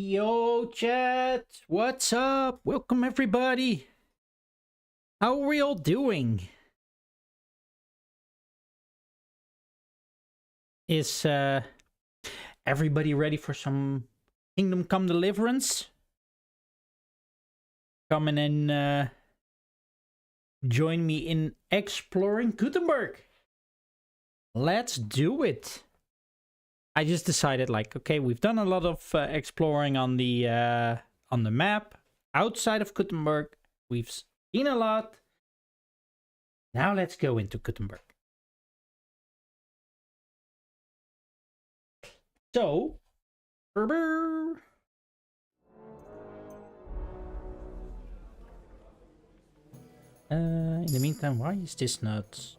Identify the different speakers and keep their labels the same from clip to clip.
Speaker 1: Yo, chat, what's up? Welcome, everybody. How are we all doing? Is everybody ready for some Kingdom Come Deliverance? Come in and join me in exploring Kuttenberg. Let's do it. I just decided, like, okay, we've done a lot of exploring on the map outside of Kuttenberg. We've seen a lot. Now let's go into Kuttenberg. So, in the meantime, why is this not?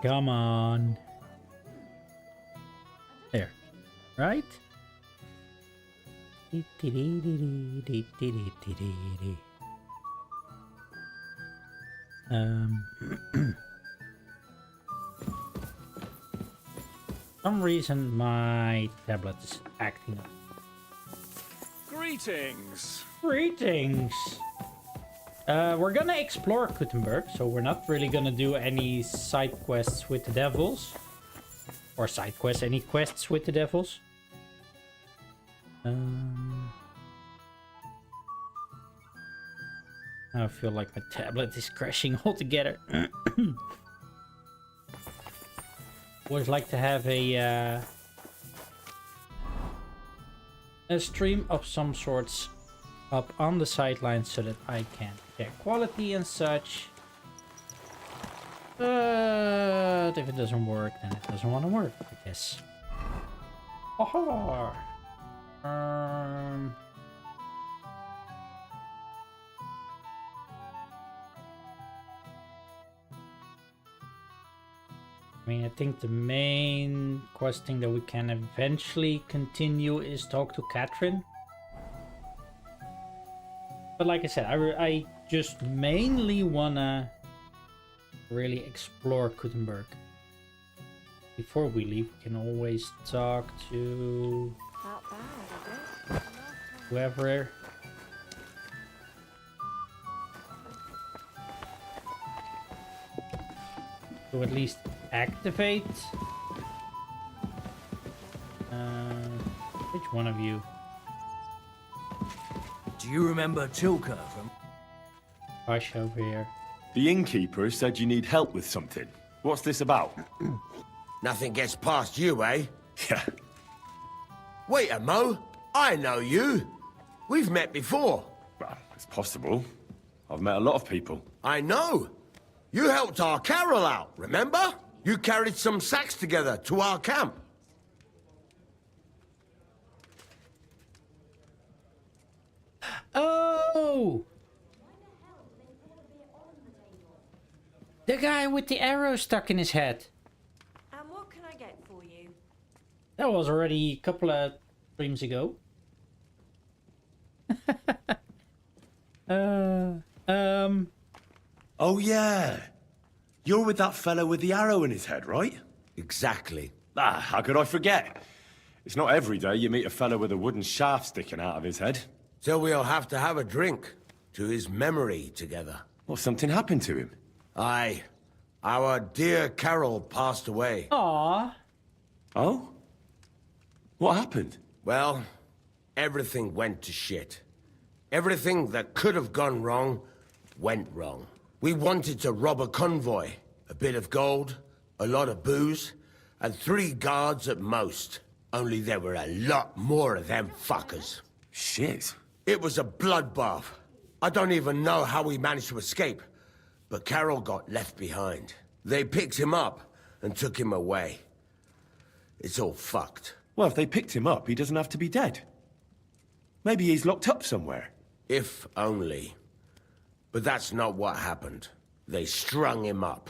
Speaker 1: Come on. There. Right? Some reason my tablet is acting up.
Speaker 2: Greetings.
Speaker 1: Greetings. We're gonna explore Kuttenberg, so we're not really gonna do any side quests with the devils. Or side quests, any quests with the devils. I feel like my tablet is crashing altogether. Always like to have a stream of some sorts up on the sidelines so that I can check quality and such. But if it doesn't work, then it doesn't want to work, I guess. Aha! I mean, I think the main questing that we can eventually continue is talk to Catherine. But like I said, I just mainly wanna really explore Kuttenberg. Before we leave, we can always talk to whoever. To at least activate. Which one of you?
Speaker 3: Do you remember Chilka from...
Speaker 1: Hush over here.
Speaker 2: The innkeeper said you need help with something. What's this about?
Speaker 4: Nothing gets past you, eh?
Speaker 2: Yeah.
Speaker 4: Wait a mo. I know you. We've met before.
Speaker 2: Well, it's possible. I've met a lot of people.
Speaker 4: I know. You helped our Carol out, remember? You carried some sacks together to our camp.
Speaker 1: Oh! The guy with the arrow stuck in his head.
Speaker 5: And what can I get for you?
Speaker 1: That was already a couple of streams ago.
Speaker 2: Oh, yeah. You're with that fellow with the arrow in his head, right?
Speaker 4: Exactly.
Speaker 2: Ah, how could I forget? It's not every day you meet a fellow with a wooden shaft sticking out of his head.
Speaker 4: So we'll have to have a drink to his memory together.
Speaker 2: Well, something happened to him.
Speaker 4: Aye. Our dear Carol passed away.
Speaker 1: Aww.
Speaker 2: Oh? What happened?
Speaker 4: Well, everything went to shit. Everything that could have gone wrong, went wrong. We wanted to rob a convoy. A bit of gold, a lot of booze, and 3 guards at most. Only there were a lot more of them fuckers.
Speaker 2: Shit.
Speaker 4: It was a bloodbath. I don't even know how we managed to escape, but Carol got left behind. They picked him up and took him away. It's all fucked.
Speaker 2: Well, if they picked him up, he doesn't have to be dead. Maybe he's locked up somewhere.
Speaker 4: If only. But that's not what happened. They strung him up.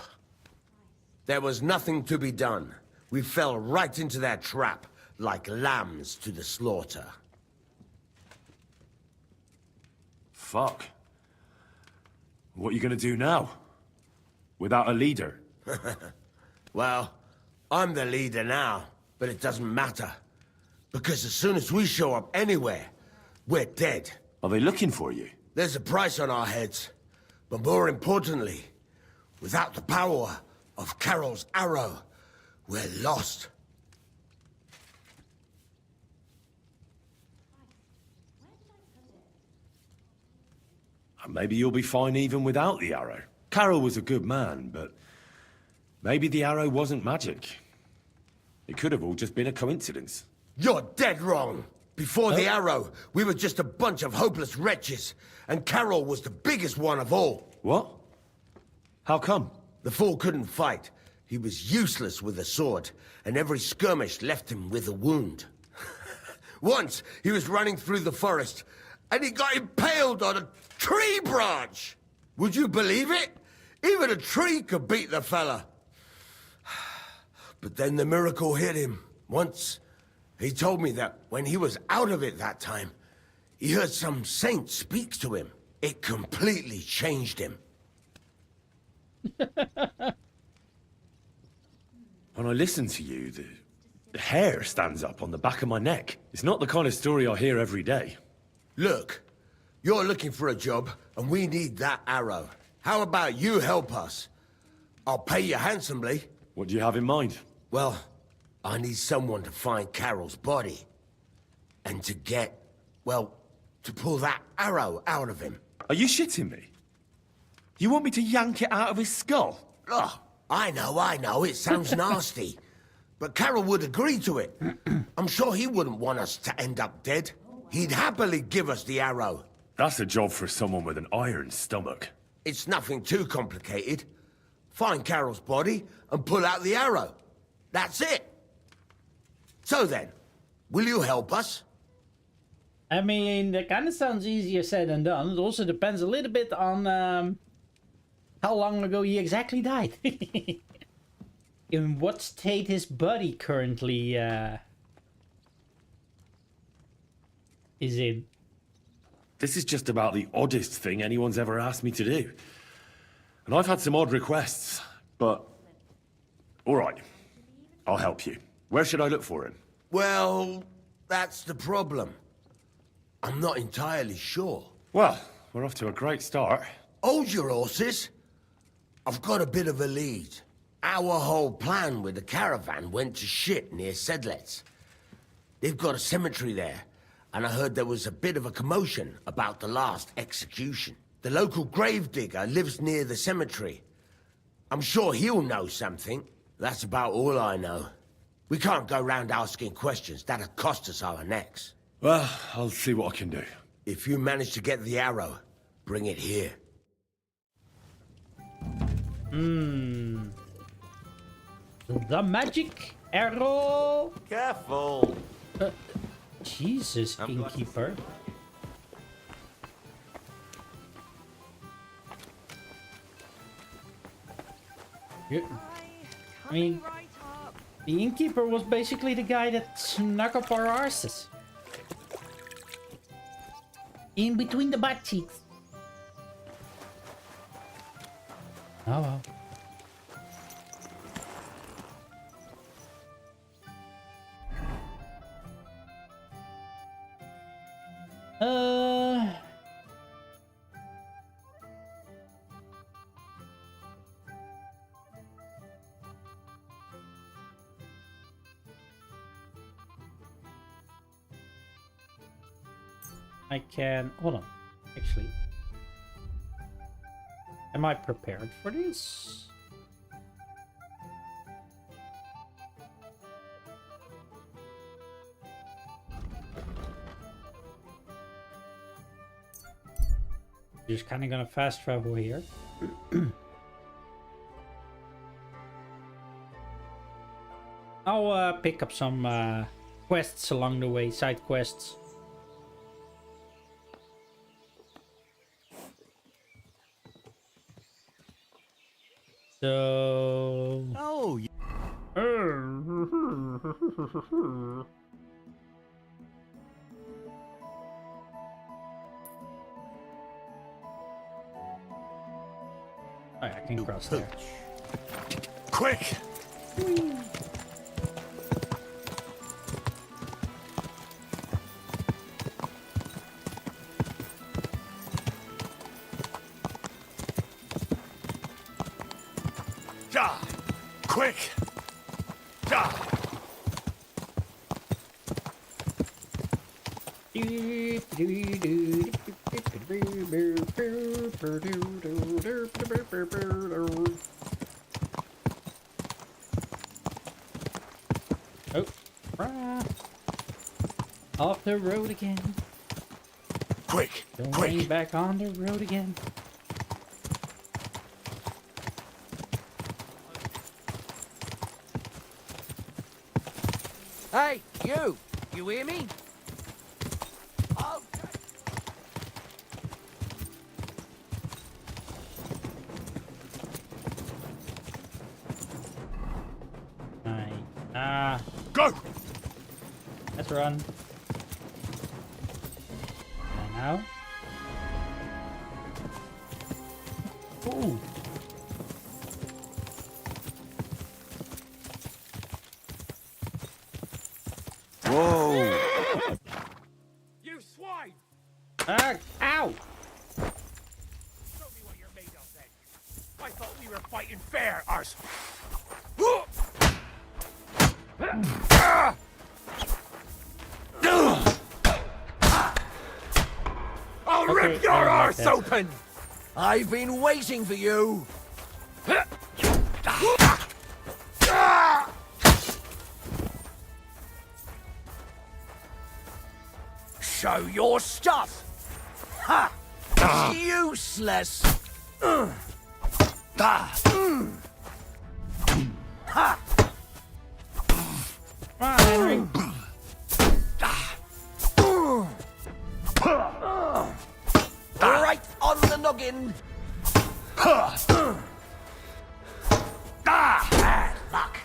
Speaker 4: There was nothing to be done. We fell right into their trap, like lambs to the slaughter.
Speaker 2: Fuck. What are you gonna do now? Without a leader?
Speaker 4: Well, I'm the leader now, but it doesn't matter. Because as soon as we show up anywhere, we're dead.
Speaker 2: Are they looking for you?
Speaker 4: There's a price on our heads. But more importantly, without the power of Carol's arrow, we're lost.
Speaker 2: Maybe you'll be fine even without the arrow. Carol was a good man, but maybe the arrow wasn't magic. It could have all just been a coincidence.
Speaker 4: You're dead wrong. Before the arrow, we were just a bunch of hopeless wretches, and Carol was the biggest one of all.
Speaker 2: What? How come?
Speaker 4: The fool couldn't fight. He was useless with a sword, and every skirmish left him with a wound. Once, he was running through the forest, and he got impaled on a tree branch! Would you believe it? Even a tree could beat the fella. But then the miracle hit him. Once, he told me that when he was out of it that time, he heard some saint speak to him. It completely changed him.
Speaker 2: When I listen to you, the hair stands up on the back of my neck. It's not the kind of story I hear every day.
Speaker 4: Look, you're looking for a job, and we need that arrow. How about you help us? I'll pay you handsomely.
Speaker 2: What do you have in mind?
Speaker 4: Well, I need someone to find Carol's body. And to get, well, to pull that arrow out of him.
Speaker 2: Are you shitting me? You want me to yank it out of his skull?
Speaker 4: Oh, I know, it sounds nasty. But Carol would agree to it. I'm sure he wouldn't want us to end up dead. He'd happily give us the arrow.
Speaker 2: That's a job for someone with an iron stomach.
Speaker 4: It's nothing too complicated. Find Carol's body and pull out the arrow. That's it. So then, will you help us?
Speaker 1: I mean, that kind of sounds easier said than done. It also depends a little bit on how long ago he exactly died. In what state his body currently is in.
Speaker 2: This is just about the oddest thing anyone's ever asked me to do. And I've had some odd requests, but... all right, I'll help you. Where should I look for him?
Speaker 4: Well, that's the problem. I'm not entirely sure.
Speaker 2: Well, we're off to a great start.
Speaker 4: Hold your horses. I've got a bit of a lead. Our whole plan with the caravan went to shit near Sedlets. They've got a cemetery there, and I heard there was a bit of a commotion about the last execution. The local gravedigger lives near the cemetery. I'm sure he'll know something. That's about all I know. We can't go round asking questions. That'll cost us our necks.
Speaker 2: Well, I'll see what I can do.
Speaker 4: If you manage to get the arrow, bring it here.
Speaker 1: The magic arrow.
Speaker 6: Careful!
Speaker 1: Jesus, innkeeper. I mean, the innkeeper was basically the guy that snuck up our arses. In between the butt cheeks. Oh well. I can... hold on. Actually. Am I prepared for this? Just kind of gonna fast travel here. I'll pick up some quests along the way, side quests. So...
Speaker 6: Oh,
Speaker 1: Oh, yeah, I can cross there.
Speaker 2: Quick! Ja! Quick! Ja!
Speaker 1: Oh, off the road again.
Speaker 2: Quick!
Speaker 1: Going
Speaker 2: Quick!
Speaker 1: back on the road again.
Speaker 3: Hey, you! You hear me? Oh,
Speaker 1: Right.
Speaker 2: Go!
Speaker 1: Let's run. And now. Ooh.
Speaker 2: Whoa!
Speaker 3: you swine!
Speaker 1: Ow!
Speaker 3: Show me what you're made of, then. I thought we were fighting fair, arse. I'll
Speaker 1: Okay,
Speaker 3: rip your
Speaker 1: I don't like
Speaker 3: arse
Speaker 1: that.
Speaker 3: open! I've been waiting for you! Show your stuff! Ha! Useless! Ha!
Speaker 1: Come on, Henry.
Speaker 3: Right on the noggin! Bad luck!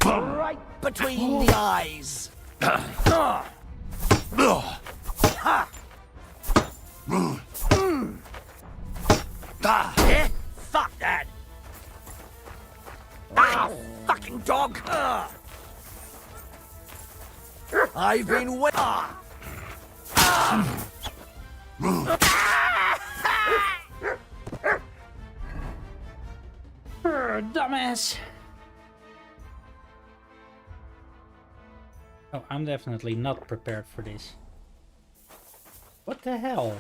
Speaker 3: Right between the eyes! Ha! Eh? Fuck that! Ah, fucking dog! I've been waiting.
Speaker 1: Dumbass. Oh, I'm definitely not prepared for this. What the hell?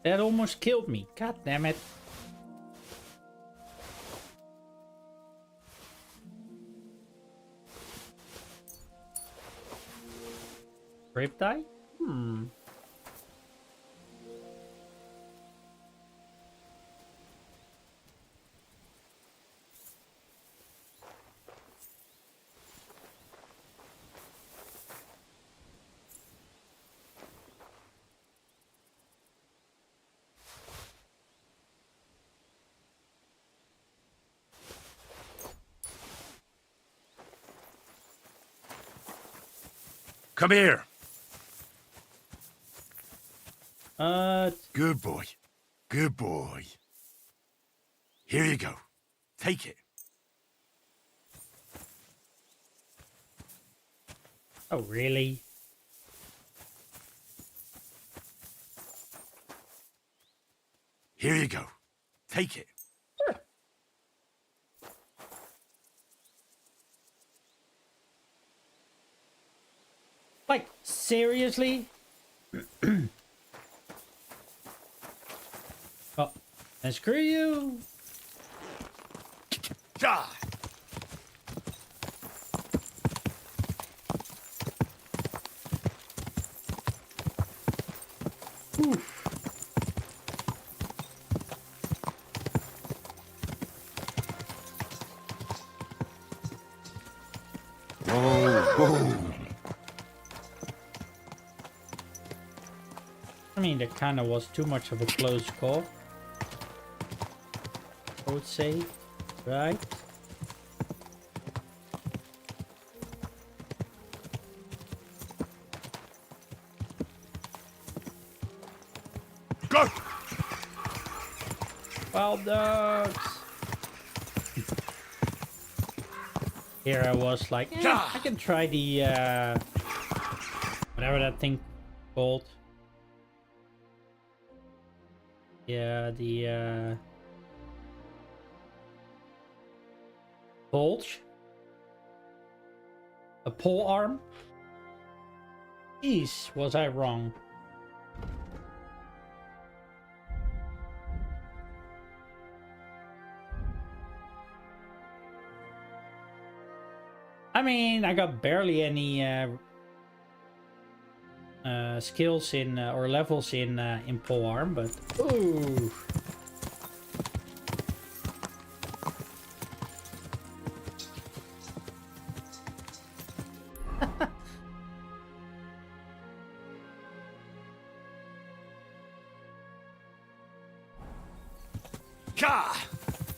Speaker 1: That almost killed me. God damn it. Riptide? Hmm.
Speaker 2: Come here!
Speaker 1: Good
Speaker 2: boy. Good boy. Here you go. Take it.
Speaker 1: Oh, really?
Speaker 2: Here you go. Take it.
Speaker 1: Like, seriously? Oh, and screw you.
Speaker 2: Die!
Speaker 1: mean, that kind of was too much of a close call, I would say, right?
Speaker 2: Go!
Speaker 1: Wild dogs! Here I was like, I can try the, whatever that thing called. Yeah, the, bulge? A pole arm? Jeez, was I wrong? I mean, I got barely any skills in or levels in polearm, but ooh.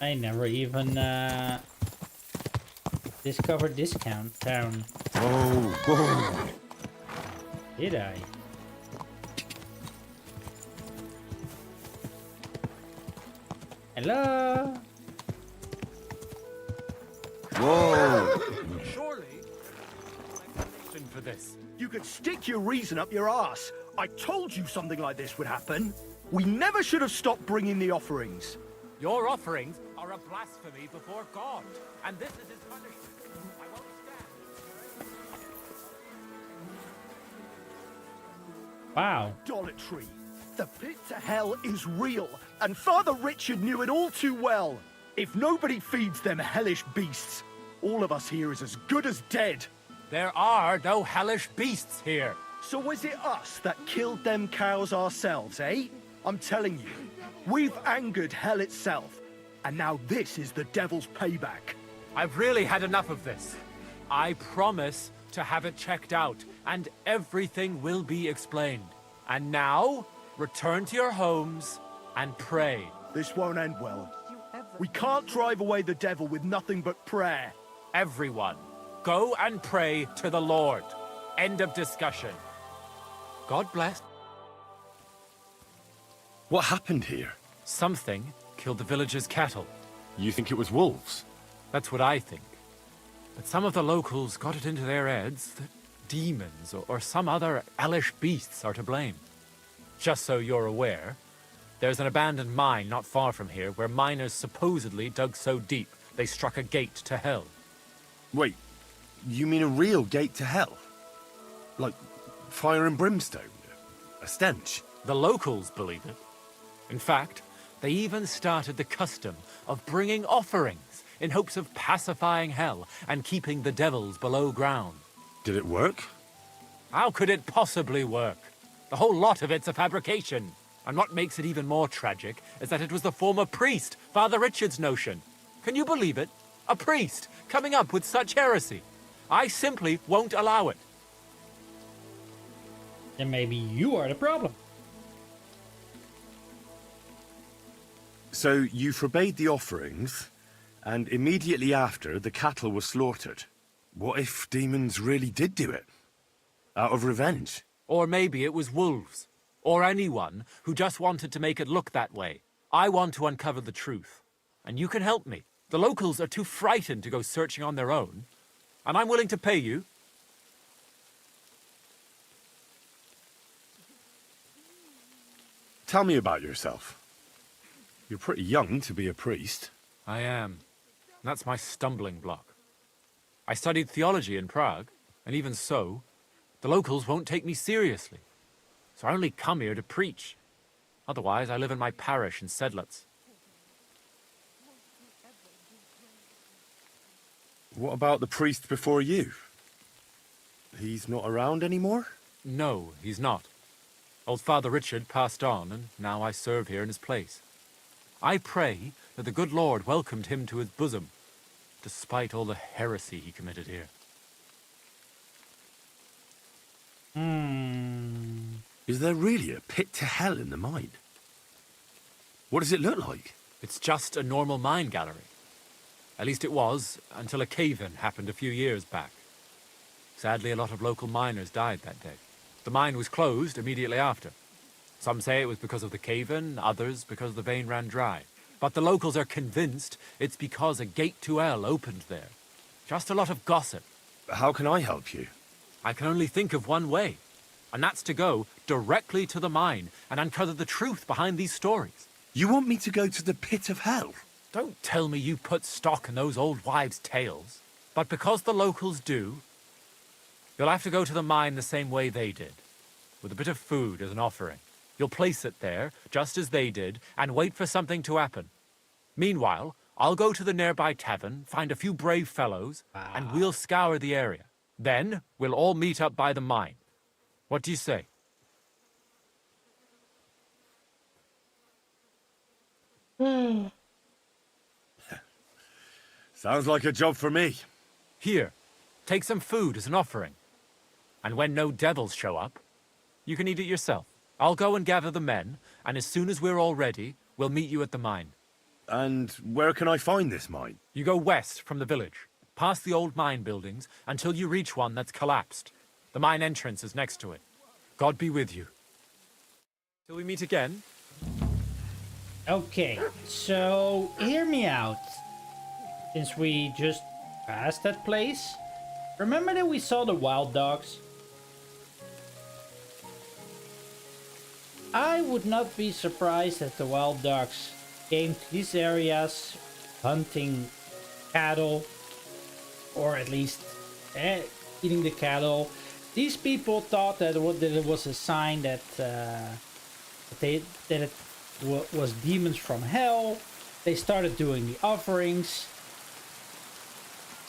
Speaker 1: I never even discovered this town.
Speaker 2: Oh,
Speaker 1: Did I? Hello?
Speaker 2: whoa!
Speaker 6: Surely, explanation for this.
Speaker 7: You could stick your reason up your ass. I told you something like this would happen. We never should have stopped bringing the offerings.
Speaker 6: Your offerings are a blasphemy before God, and this is his punishment. I won't stand.
Speaker 1: Wow.
Speaker 7: Idolatry. The pit to hell is real, and Father Richard knew it all too well. If nobody feeds them hellish beasts, all of us here is as good as dead.
Speaker 6: There are no hellish beasts here.
Speaker 7: So was it us that killed them cows ourselves, eh? I'm telling you, we've angered hell itself, and now this is the devil's payback.
Speaker 6: I've really had enough of this. I promise to have it checked out, and everything will be explained. And now, return to your homes and pray.
Speaker 7: This won't end well. We can't drive away the devil with nothing but prayer.
Speaker 6: Everyone, go and pray to the Lord. End of discussion. God bless.
Speaker 2: What happened here?
Speaker 6: Something killed the villagers' cattle.
Speaker 2: You think it was wolves?
Speaker 6: That's what I think. But some of the locals got it into their heads that demons or some other hellish beasts are to blame. Just so you're aware, there's an abandoned mine not far from here where miners supposedly dug so deep they struck a gate to hell.
Speaker 2: Wait, you mean a real gate to hell? Like fire and brimstone? A stench?
Speaker 6: The locals believe it. In fact, they even started the custom of bringing offerings in hopes of pacifying hell and keeping the devils below ground.
Speaker 2: Did it work?
Speaker 6: How could it possibly work? The whole lot of it's a fabrication. And what makes it even more tragic is that it was the former priest, Father Richard's notion. Can you believe it? A priest coming up with such heresy. I simply won't allow it.
Speaker 1: Then maybe you are the problem.
Speaker 2: So you forbade the offerings, and immediately after, the cattle were slaughtered. What if demons really did do it? Out of revenge?
Speaker 6: Or maybe it was wolves. Or anyone who just wanted to make it look that way. I want to uncover the truth. And you can help me. The locals are too frightened to go searching on their own. And I'm willing to pay you.
Speaker 2: Tell me about yourself. You're pretty young to be a priest.
Speaker 6: I am. That's my stumbling block. I studied theology in Prague, and even so, the locals won't take me seriously. So I only come here to preach. Otherwise, I live in my parish in Sedlitz.
Speaker 2: What about the priest before you? He's not around anymore?
Speaker 6: No, he's not. Old Father Richard passed on, and now I serve here in his place. I pray that the good Lord welcomed him to his bosom, despite all the heresy he committed here.
Speaker 2: Is there really a pit to hell in the mine? What does it look like?
Speaker 6: It's just a normal mine gallery. At least it was, until a cave-in happened a few years back. Sadly, a lot of local miners died that day. The mine was closed immediately after. Some say it was because of the cave-in, others because the vein ran dry. But the locals are convinced it's because a gate to hell opened there. Just a lot of gossip.
Speaker 2: How can I help you?
Speaker 6: I can only think of one way, and that's to go directly to the mine and uncover the truth behind these stories.
Speaker 2: You want me to go to the pit of hell?
Speaker 6: Don't tell me you put stock in those old wives' tales. But because the locals do, you'll have to go to the mine the same way they did, with a bit of food as an offering. You'll place it there, just as they did, and wait for something to happen. Meanwhile, I'll go to the nearby tavern, find a few brave fellows, and we'll scour the area. Then, we'll all meet up by the mine. What do you say?
Speaker 2: Sounds like a job for me.
Speaker 6: Here, take some food as an offering. And when no devils show up, you can eat it yourself. I'll go and gather the men, and as soon as we're all ready, we'll meet you at the mine.
Speaker 2: And where can I find this mine?
Speaker 6: You go west from the village, past the old mine buildings, until you reach one that's collapsed. The mine entrance is next to it. God be with you. Till we meet again.
Speaker 1: Okay, so hear me out. Since we just passed that place, remember that we saw the wild dogs? I would not be surprised if the wild dogs came to these areas hunting cattle, or at least eating the cattle. These people thought that it was a sign that it was demons from hell. They started doing the offerings.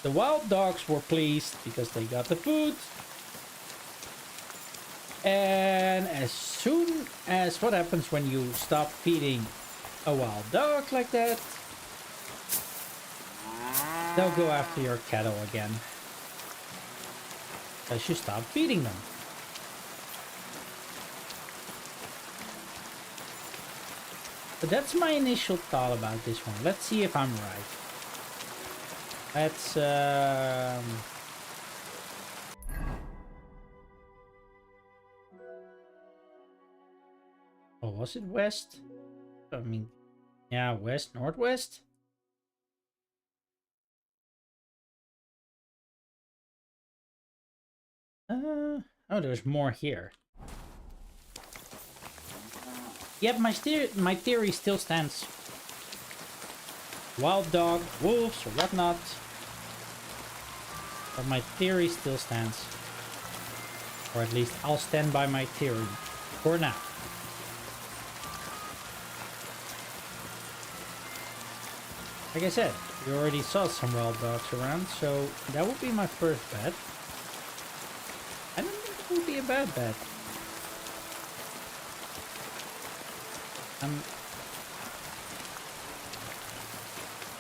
Speaker 1: The wild dogs were pleased because they got the food. And as soon as, what happens when you stop feeding a wild dog like that? They'll go after your cattle again. Because you stop feeding them. But that's my initial thought about this one. Let's see if I'm right. Let's oh, was it west? I mean, yeah, west, northwest. Oh, there's more here. Yep, my theory still stands. Wild dog, wolves, or whatnot. But my theory still stands. Or at least I'll stand by my theory. For now. Like I said, we already saw some wild dogs around, so that would be my first bet. I don't think it would be a bad bet.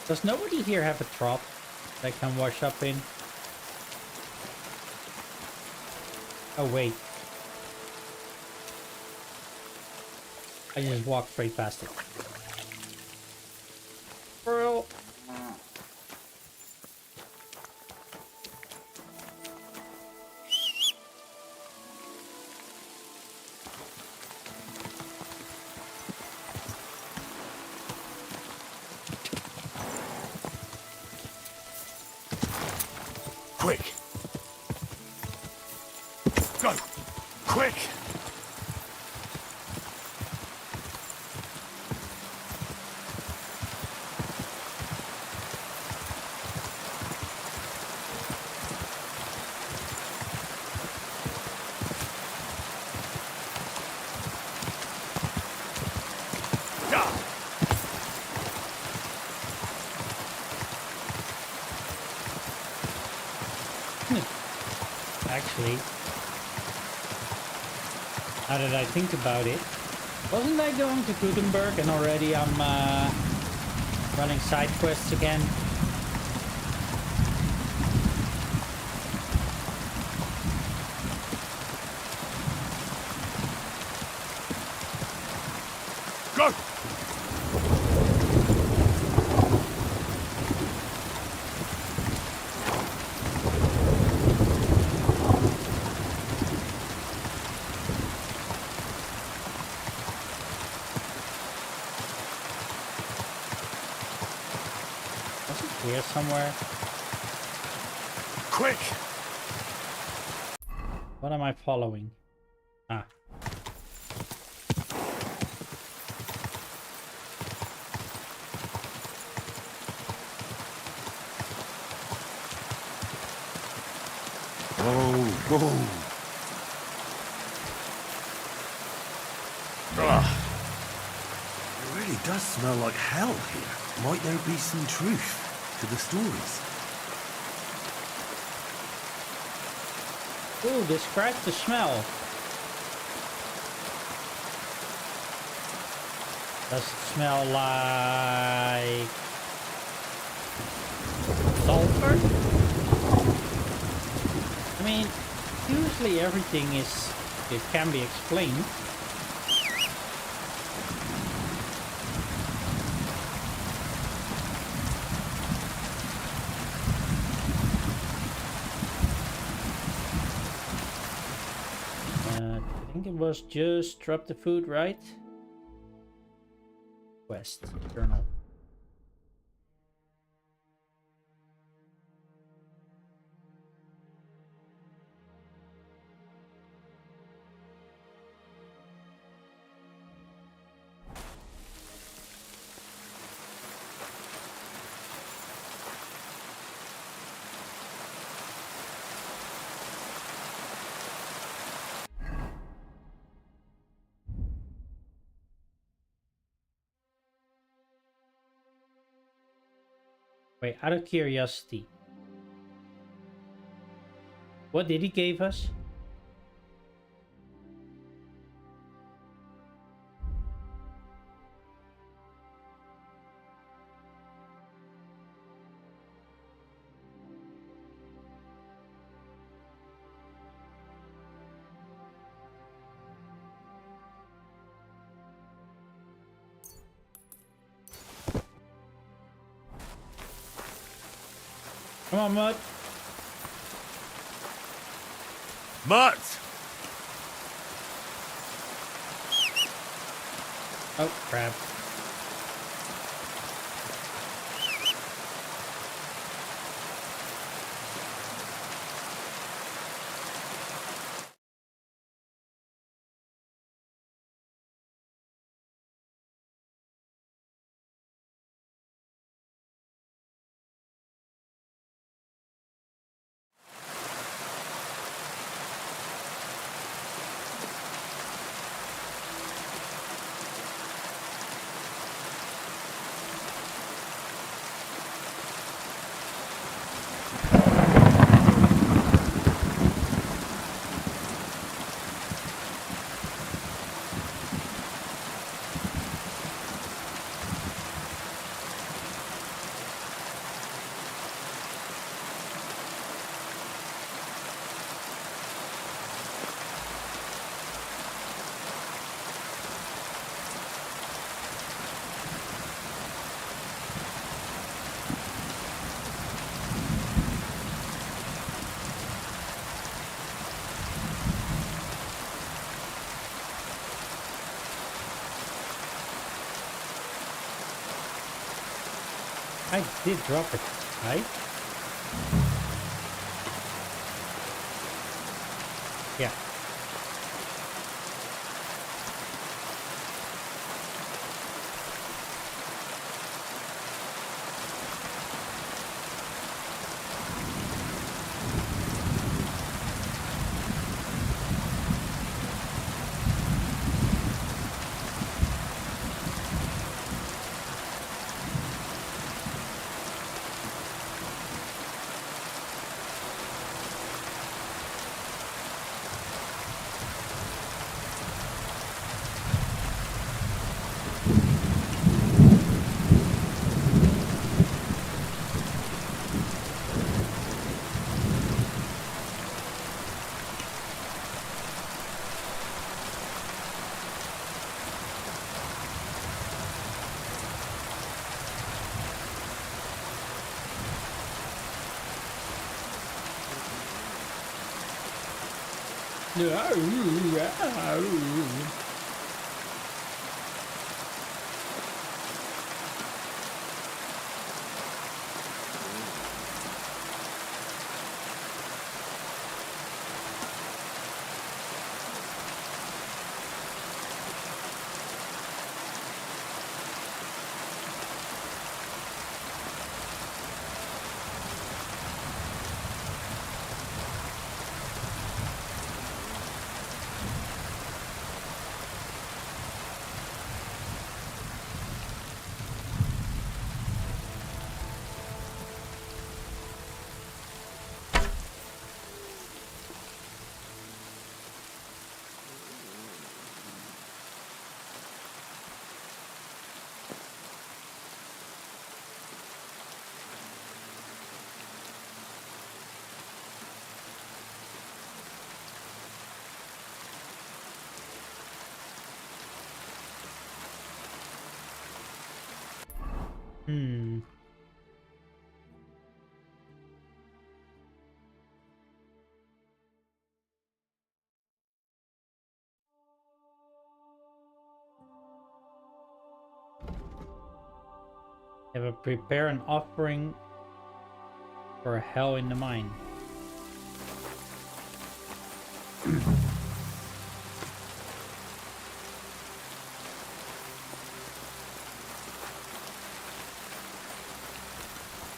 Speaker 1: Does nobody here have a trough that I can wash up in? Oh wait. I just walked straight past it. Bro.
Speaker 2: Quick! Go! Quick!
Speaker 1: Actually, now that I think about it, wasn't I going to Kuttenberg and already I'm running side quests again? somewhere.
Speaker 2: Quick!
Speaker 1: What am I following? Ah.
Speaker 2: Whoa. Ugh. It really does smell like hell here. Might there be some truth to the stories?
Speaker 1: Ooh, describe the smell. Does it smell like sulfur? I mean, usually everything it can be explained. I think it was just drop the food, right? Quest journal. Wait, out of curiosity, what did he give us? Come on, Mutt.
Speaker 2: Mutt!
Speaker 1: Oh, crap. I did drop it, right? Yeah. Hmm. Have a prepare an offering for hell in the mine.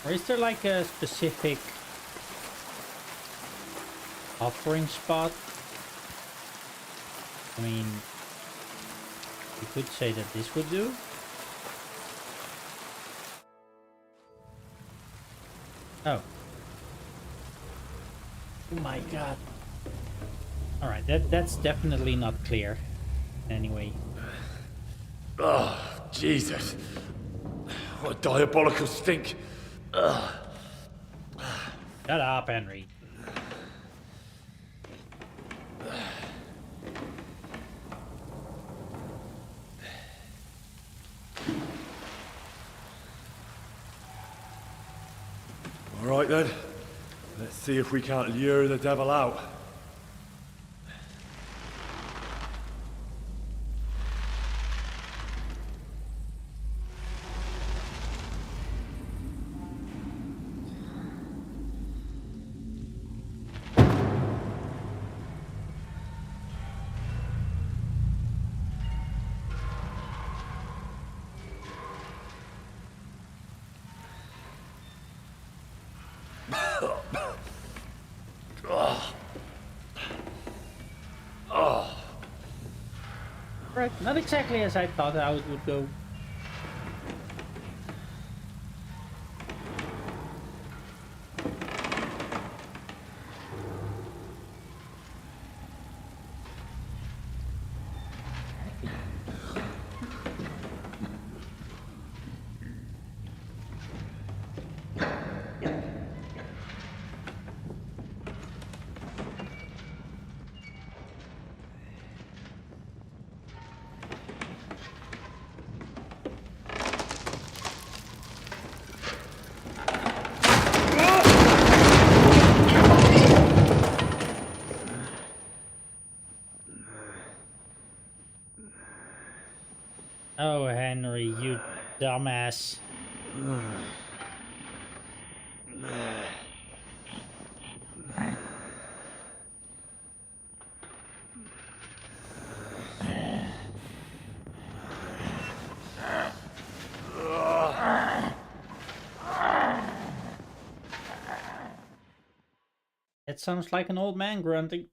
Speaker 1: Or is there like a specific offering spot? I mean, you could say that this would do. Oh. Oh my god. Alright, that's definitely not clear. Anyway.
Speaker 2: Oh, Jesus. What a diabolical stink. Ugh.
Speaker 1: Shut up, Henry.
Speaker 2: All right then. Let's see if we can't lure the devil out.
Speaker 1: Right, not exactly as I thought how it would go. Oh, Henry, you dumbass. It sounds like an old man grunting.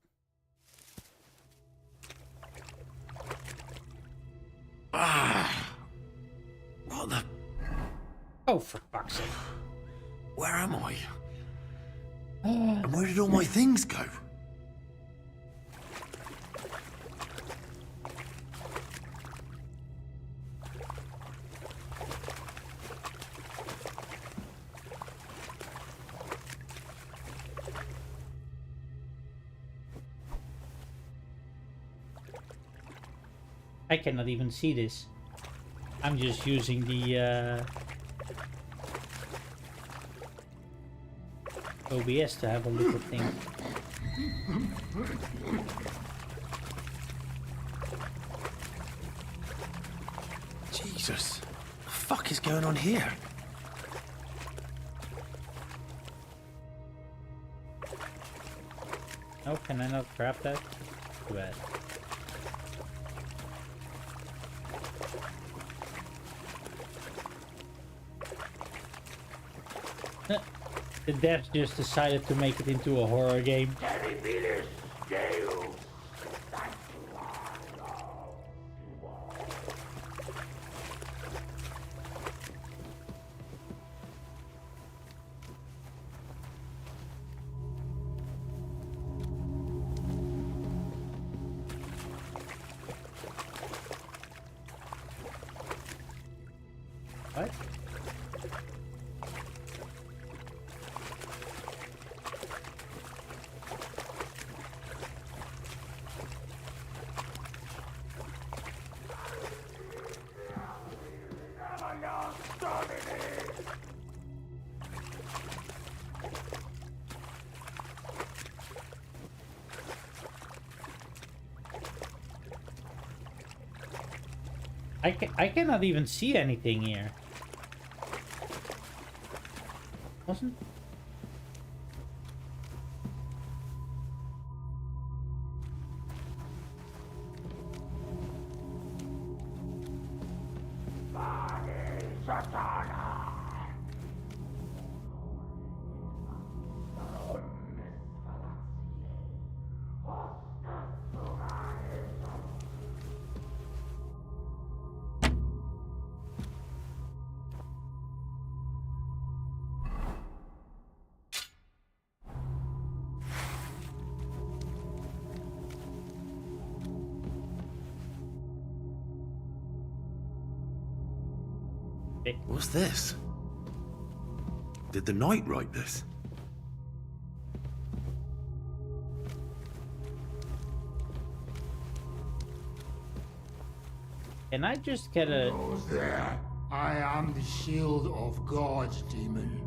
Speaker 2: What the...
Speaker 1: Oh, for fuck's sake.
Speaker 2: Where am I? And where did all my things go?
Speaker 1: I cannot even see this. I'm just using the OBS to have a look at things.
Speaker 2: Jesus. What the fuck is going on here?
Speaker 1: Oh, can I not grab that? Too bad. The devs just decided to make it into a horror game. What? I cannot even see anything here. Wasn't?
Speaker 2: What's this? Did the knight write this?
Speaker 1: Can I just get a...
Speaker 8: Who's there? I am the shield of gods, demon.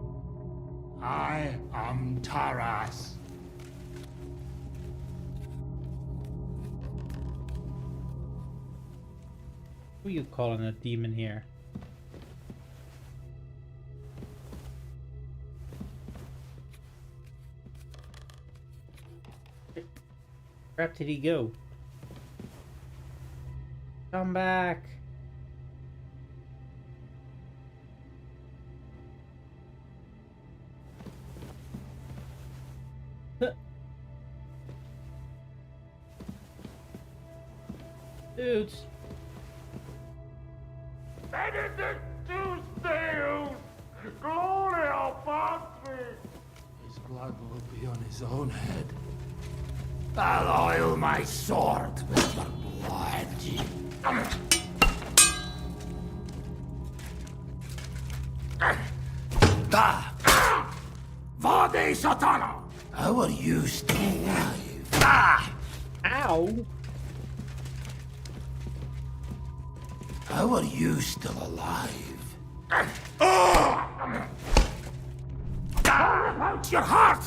Speaker 8: I am Taras.
Speaker 1: Who are you calling a demon here? Where did he go? Come back. Dudes.
Speaker 8: Benedict II Deus! Glory al Patri! His blood will be on his own head. I'll oil my sword with your blood. Vade Satana! How are you still alive?
Speaker 1: Ow.
Speaker 8: How are you still alive? Out your heart!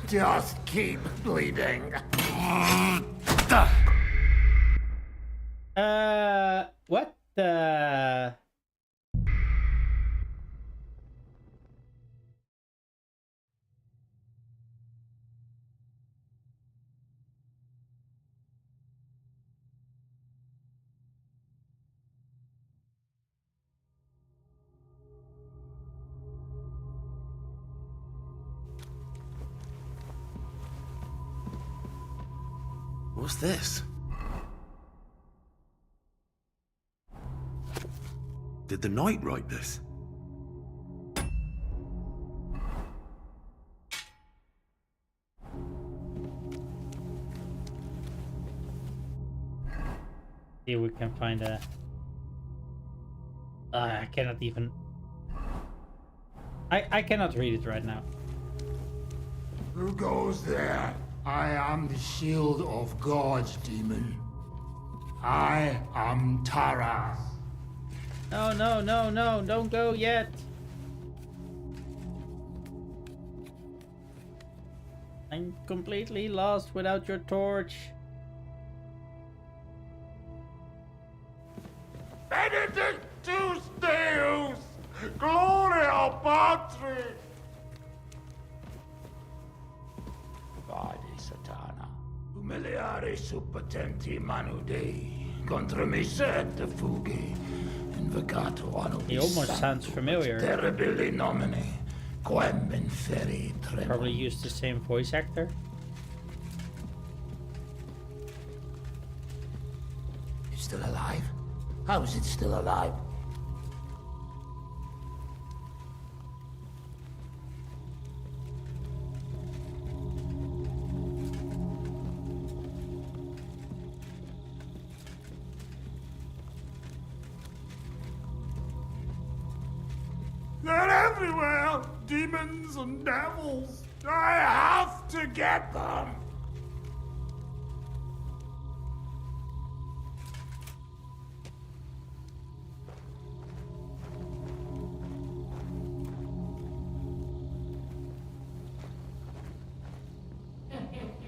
Speaker 8: Just keep bleeding.
Speaker 1: What the...
Speaker 2: What's this? Did the knight write this?
Speaker 1: See if we can find a... I cannot even... I cannot read it right now.
Speaker 8: Who goes there? I am the shield of gods, demon. I am Taras.
Speaker 1: No, no, no, no, don't go yet. I'm completely lost without your torch.
Speaker 8: Benedict II Deus! Glory al Patri! Vade Satana. Humiliare suppotenti manu Dei. Contra me sed fuggi. Invocato anno
Speaker 1: He almost sounds familiar.
Speaker 8: Terribili nomine. Quem inferi tremo.
Speaker 1: Probably used the same voice actor.
Speaker 8: It's still alive? How is it still alive? They're everywhere! Demons and devils! I have to get them!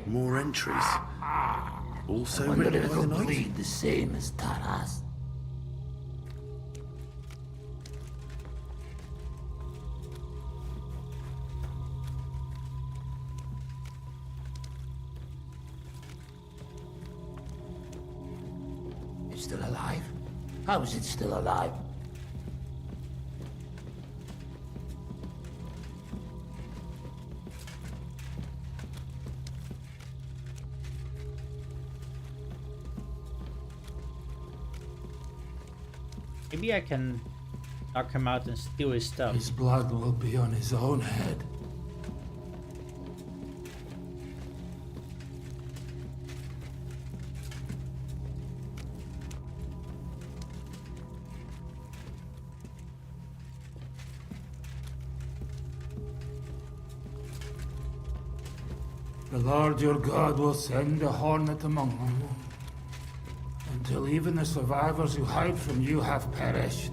Speaker 2: More entries. Also
Speaker 8: Wonder
Speaker 2: written
Speaker 8: if
Speaker 2: by the
Speaker 8: they'll
Speaker 2: knight?
Speaker 8: bleed the same as Taras. It's still alive? How is it still alive?
Speaker 1: Maybe I can knock him out and steal his stuff.
Speaker 8: His blood will be on his own head. The Lord your God will send a hornet among them, until even the survivors who hide from you have perished.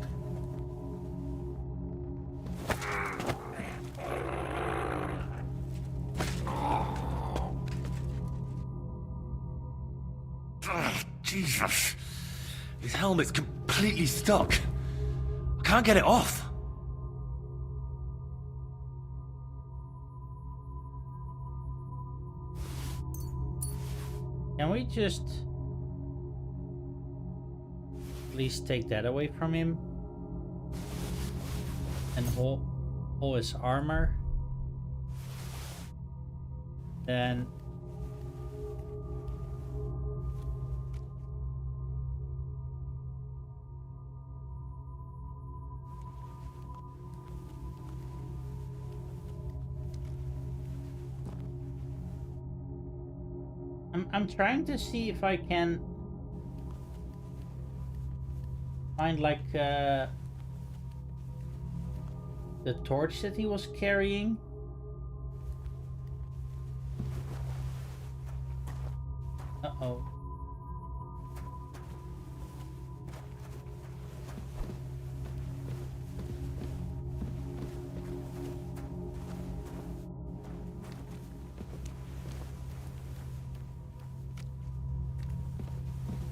Speaker 2: Jesus. His helmet's completely stuck. I can't get it off.
Speaker 1: Can we just at least take that away from him? And haul his armor? Then I'm trying to see if I can find like the torch that he was carrying. Uh-oh.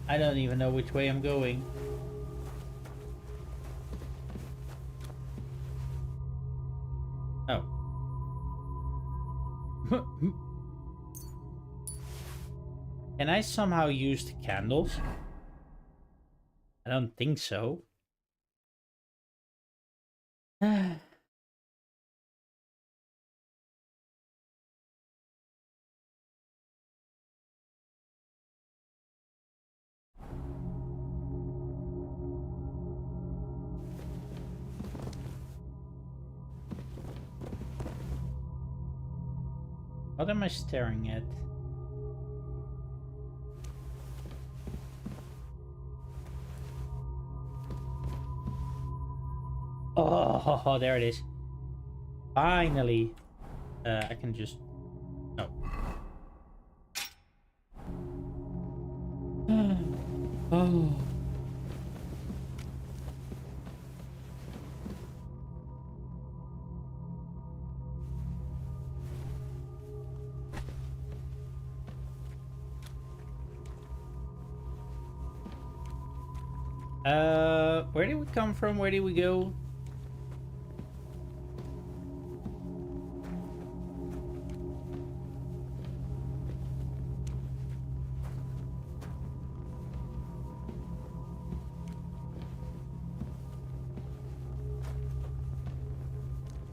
Speaker 1: I don't even know which way I'm going. Oh. Can I somehow use the candles? I don't think so. What am I staring at? Oh, there it is. Finally. I can just... No. Oh. Where did we come from? Where did we go?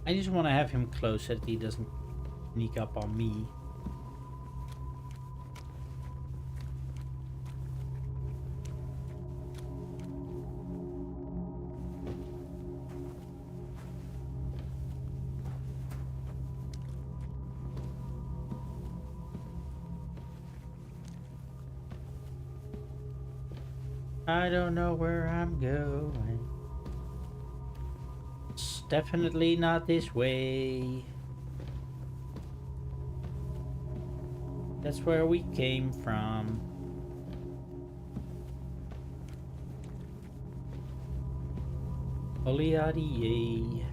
Speaker 1: I just want to have him close so that he doesn't sneak up on me. I don't know where I'm going. It's definitely not this way. That's where we came from. Oliadi.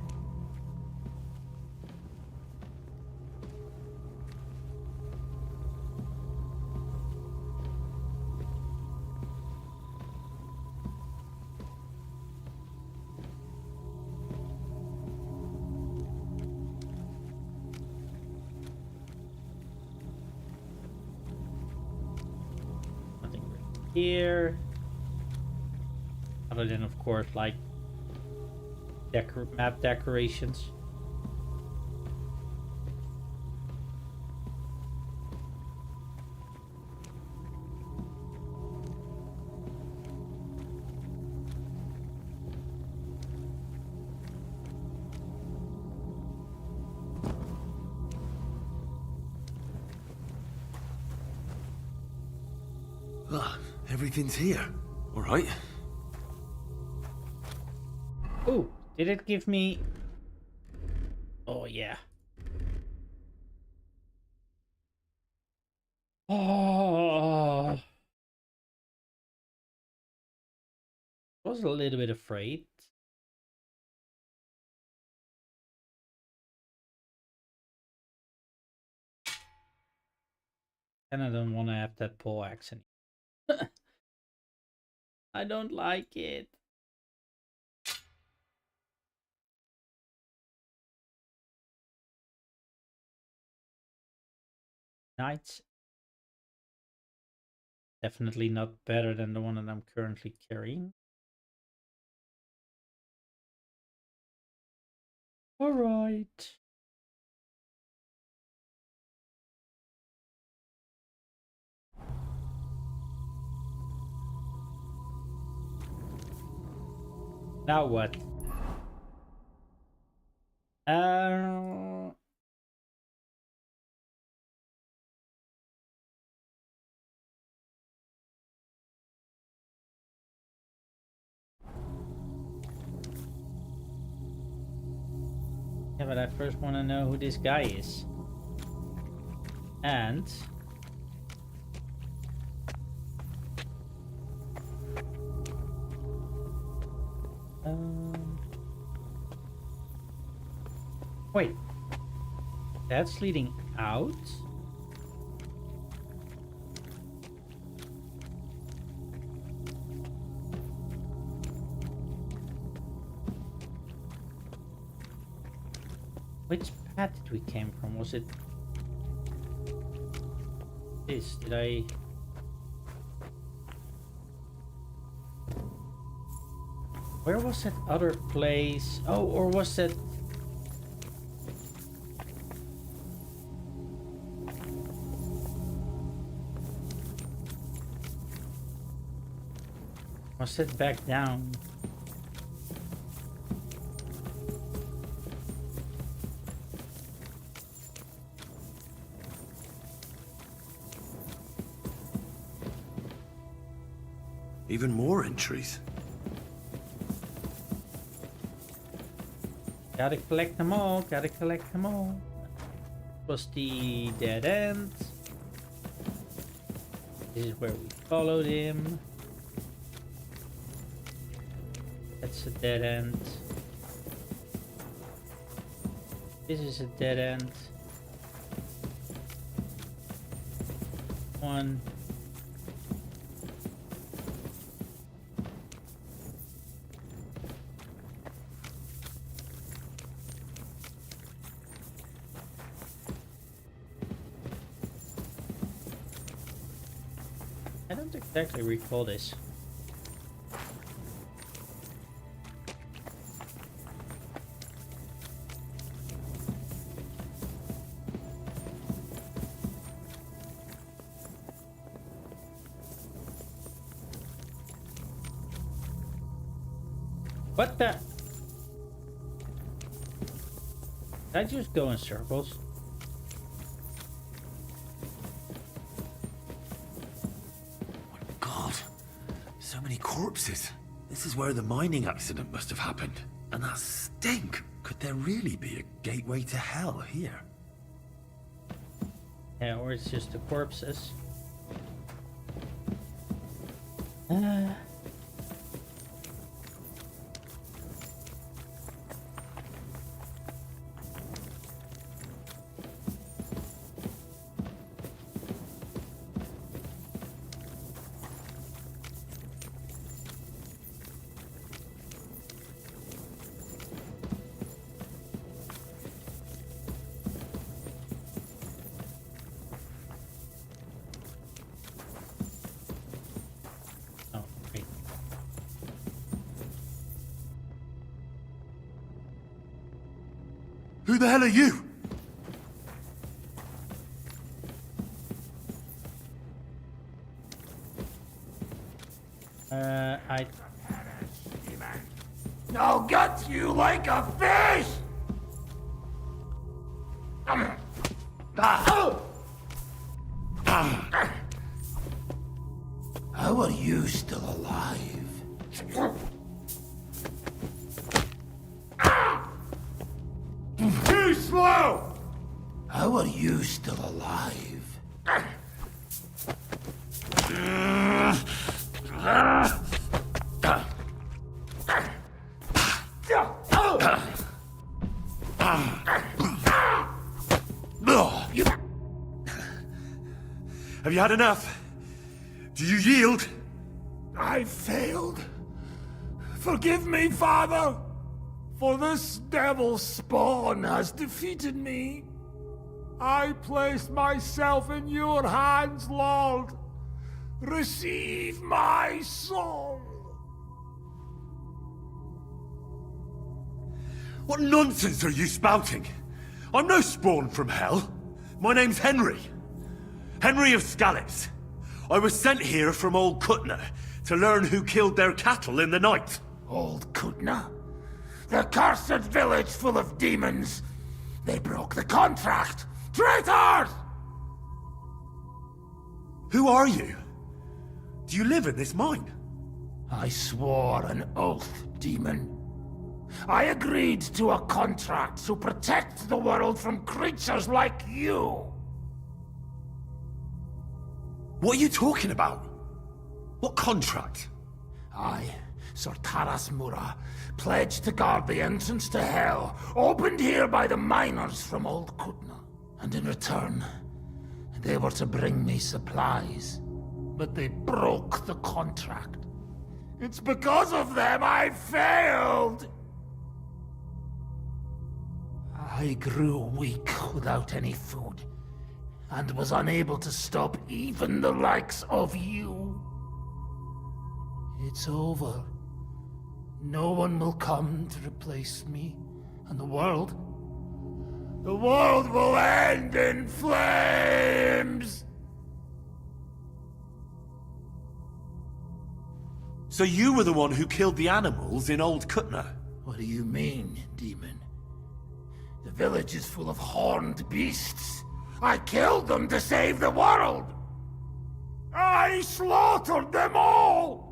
Speaker 1: here. Other than, of course, like map decorations.
Speaker 2: Ah, everything's here. All right.
Speaker 1: Oh, did it give me... Oh, yeah. Oh, I was a little bit afraid. And I don't want to have that pole axe anymore. I don't like it. Knights. Definitely not better than the one that I'm currently carrying. All right. Now what? Yeah, but I first want to know who this guy is. And... wait. That's leading out? Which path did we came from? Was it this? Did I... Where was that other place? Oh, or was that... Was it back down?
Speaker 2: Even more entries.
Speaker 1: Gotta collect them all, gotta collect them all. Was the dead end. This is where we followed him. That's a dead end. This is a dead end. One. I don't exactly recall this. What the? Did I just go in circles?
Speaker 2: God, so many corpses. This is where the mining accident must have happened. And that stink. Could there really be a gateway to hell here?
Speaker 1: Yeah, or it's just the corpses.
Speaker 2: Who the hell are you?
Speaker 8: I'll gut you like a fish! How are you still alive? Too slow! How are you still alive?
Speaker 2: Have you had enough? Do you yield?
Speaker 8: I failed. Forgive me, Father, for this devil spawn has defeated me. I place myself in your hands, Lord. Receive my soul.
Speaker 2: What nonsense are you spouting? I'm no spawn from hell. My name's Henry. Henry of Scalitz. I was sent here from old Kuttenberg to learn who killed their cattle in the night.
Speaker 8: Old Kuttenberg? The cursed village full of demons. They broke the contract. Traitors!
Speaker 2: Who are you? Do you live in this mine?
Speaker 8: I swore an oath, demon. I agreed to a contract to protect the world from creatures like you.
Speaker 2: What are you talking about? What contract?
Speaker 8: I, Sir Taras Mura, pledged to guard the entrance to Hell, opened here by the miners from Old Kutna. And in return, they were to bring me supplies. But they broke the contract. It's because of them I failed! I grew weak without any food, and was unable to stop even the likes of you. It's over. No one will come to replace me, and the world will end in flames!
Speaker 2: So you were the one who killed the animals in Old Kutna?
Speaker 8: What do you mean, demon? The village is full of horned beasts. I killed them to save the world! I slaughtered them all!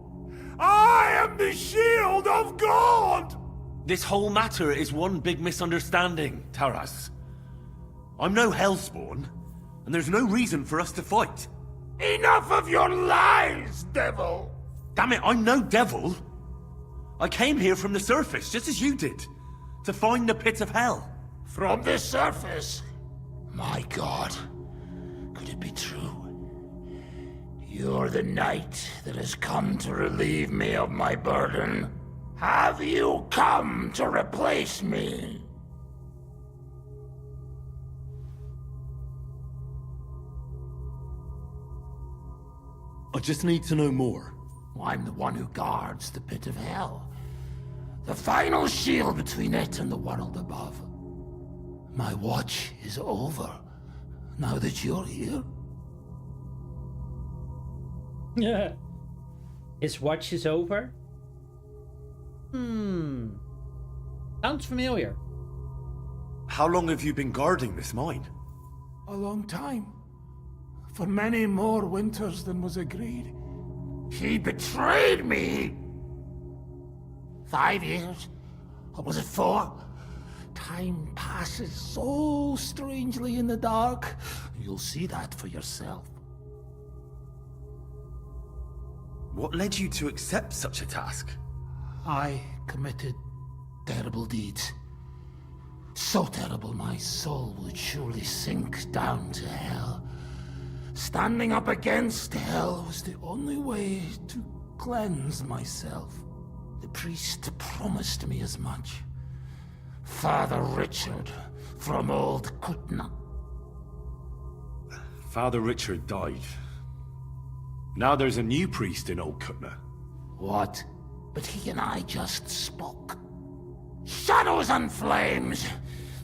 Speaker 8: I am the shield of God!
Speaker 2: This whole matter is one big misunderstanding, Taras. I'm no hellspawn, and there's no reason for us to fight.
Speaker 8: Enough of your lies, devil!
Speaker 2: Damn it, I'm no devil! I came here from the surface, just as you did, to find the pit of hell.
Speaker 8: From the surface? My God, could it be true? You're the knight that has come to relieve me of my burden. Have you come to replace me?
Speaker 2: I just need to know more.
Speaker 8: I'm the one who guards the pit of hell. The final shield between it and the world above. My watch is over, now that you're here.
Speaker 1: Yeah. His watch is over? Sounds familiar.
Speaker 2: How long have you been guarding this mine?
Speaker 8: A long time. For many more winters than was agreed. He betrayed me! 5 years? Or was it 4? Time passes so strangely in the dark. You'll see that for yourself.
Speaker 2: What led you to accept such a task?
Speaker 8: I committed terrible deeds. So terrible my soul would surely sink down to hell. Standing up against hell was the only way to cleanse myself. The priest promised me as much. Father Richard from Old Kutna.
Speaker 2: Father Richard died. Now there's a new priest in Old Kutna.
Speaker 8: What? But he and I just spoke. Shadows and flames!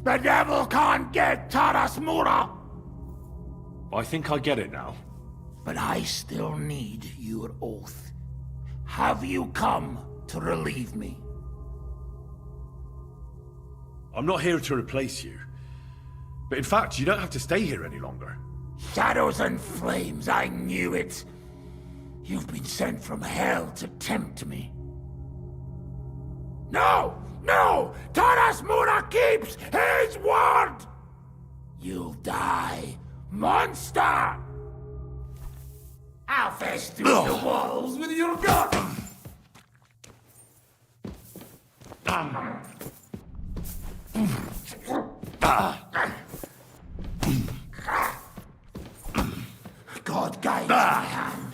Speaker 8: The devil can't get Tarasmura!
Speaker 2: I think I get it now.
Speaker 8: But I still need your oath. Have you come to relieve me?
Speaker 2: I'm not here to replace you. But in fact, you don't have to stay here any longer.
Speaker 8: Shadows and flames, I knew it. You've been sent from hell to tempt me. No! No! Tarasmura keeps his word! You'll die, monster! I'll fist through the walls with your gun! God guides my hand.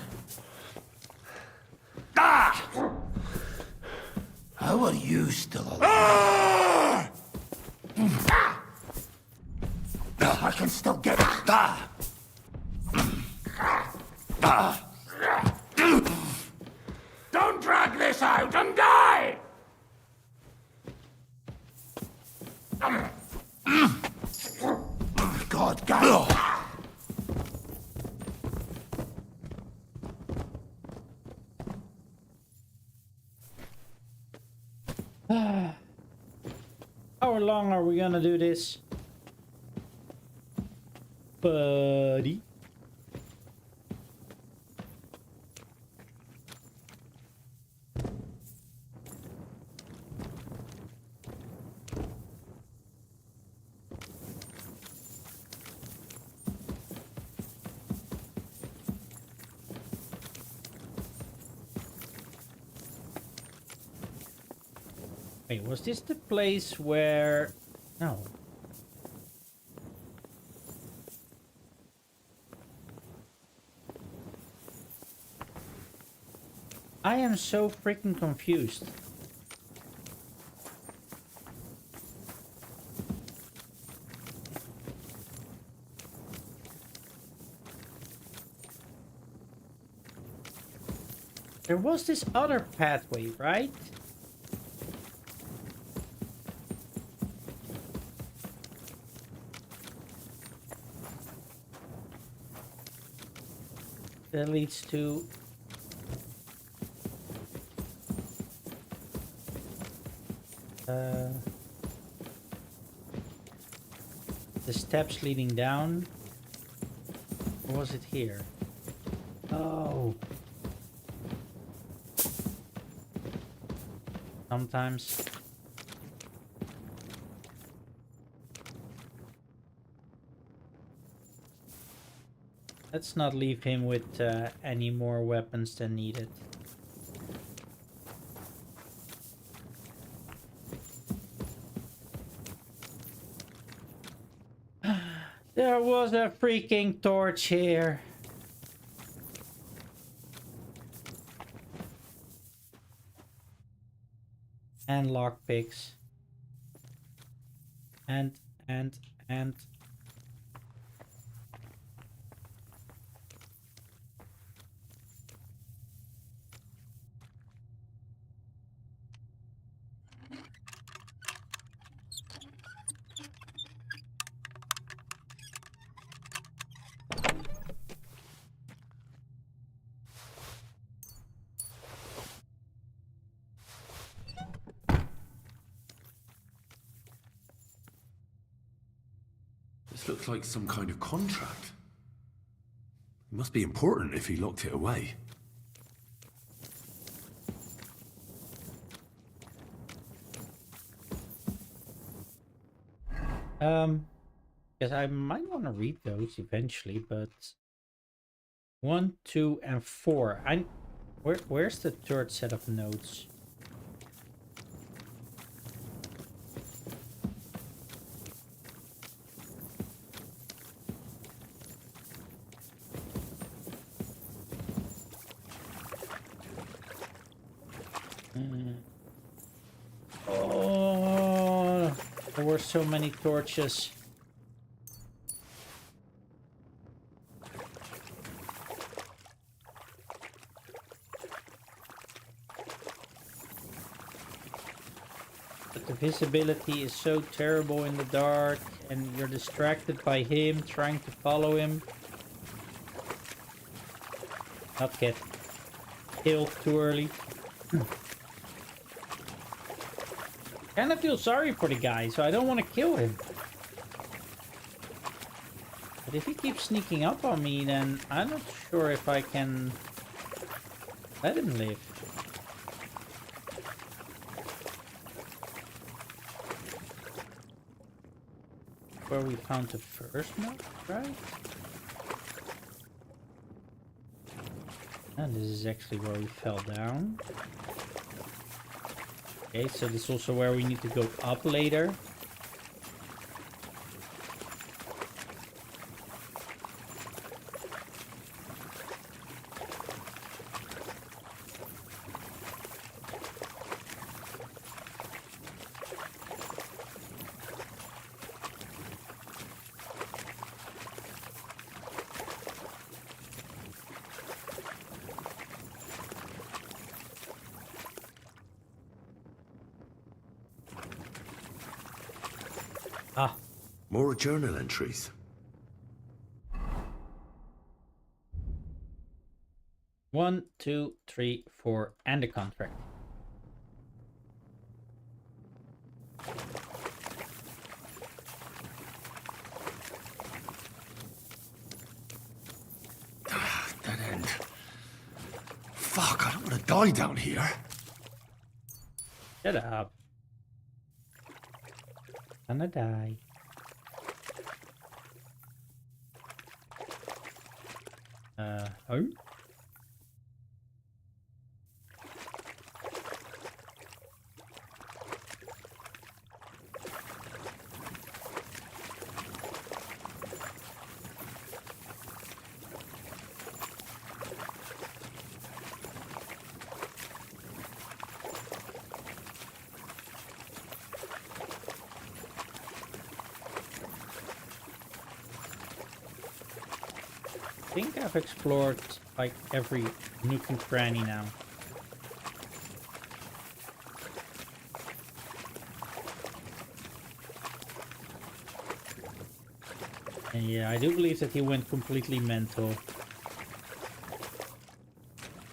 Speaker 8: How are you still alive? I can still get it. Don't drag this out and die! God, guide.
Speaker 1: How long are we gonna do this? Buddy. Wait, was this the place where... No. I am so freaking confused. There was this other pathway, right? That leads to... the steps leading down. Or was it here? Oh. Sometimes. Let's not leave him with any more weapons than needed. There was a freaking torch here. And lockpicks. And.
Speaker 2: This looks like some kind of contract. It must be important if he locked it away.
Speaker 1: Yes, I might want to read those eventually, but 1, 2, and 4. Where's the third set of notes? Oh, there were so many torches. the visibility is so terrible in the dark and you're distracted by him trying to follow him. Not get killed too early. Kinda feel sorry for the guy, so I don't want to kill him. But if he keeps sneaking up on me, then I'm not sure if I can let him live. Where we found the first note, right? And this is actually where we fell down. Okay, so this is also where we need to go up later. Ah.
Speaker 2: More journal entries.
Speaker 1: 1, 2, 3, 4, and a contract.
Speaker 2: Dead end. Fuck, I don't want to die down here.
Speaker 1: Shut up. Gonna die. Home? I think I've explored like every nook and cranny now. And yeah, I do believe that he went completely mental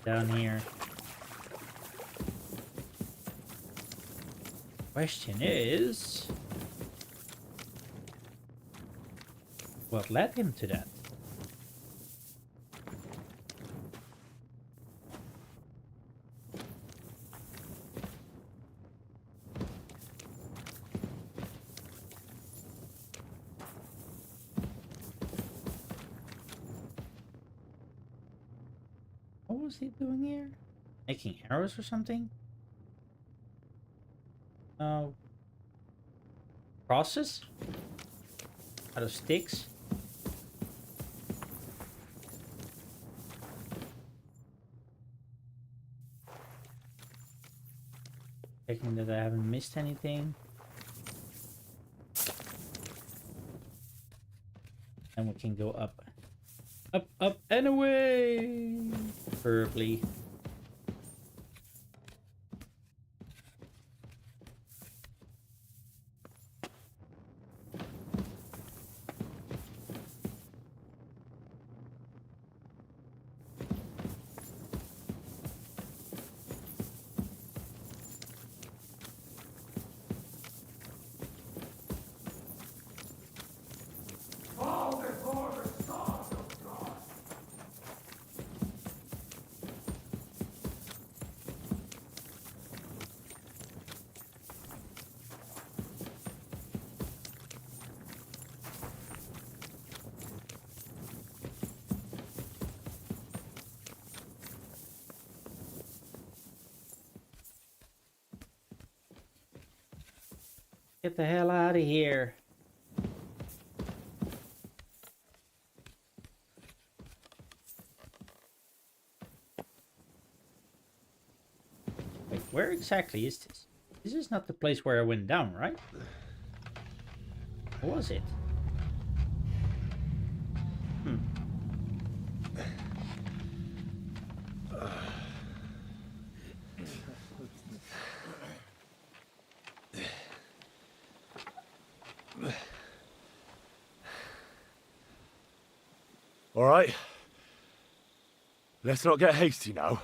Speaker 1: down here. Question is, what led him to that? What was he doing here? Making arrows or something? No. Crosses? Out of sticks? Checking that I haven't missed anything. And we can go up. Up, up, and away! Preferably. Get the hell out of here. Wait, where exactly is this? This is not the place where I went down, right? What was it?
Speaker 2: All right. Let's not get hasty now.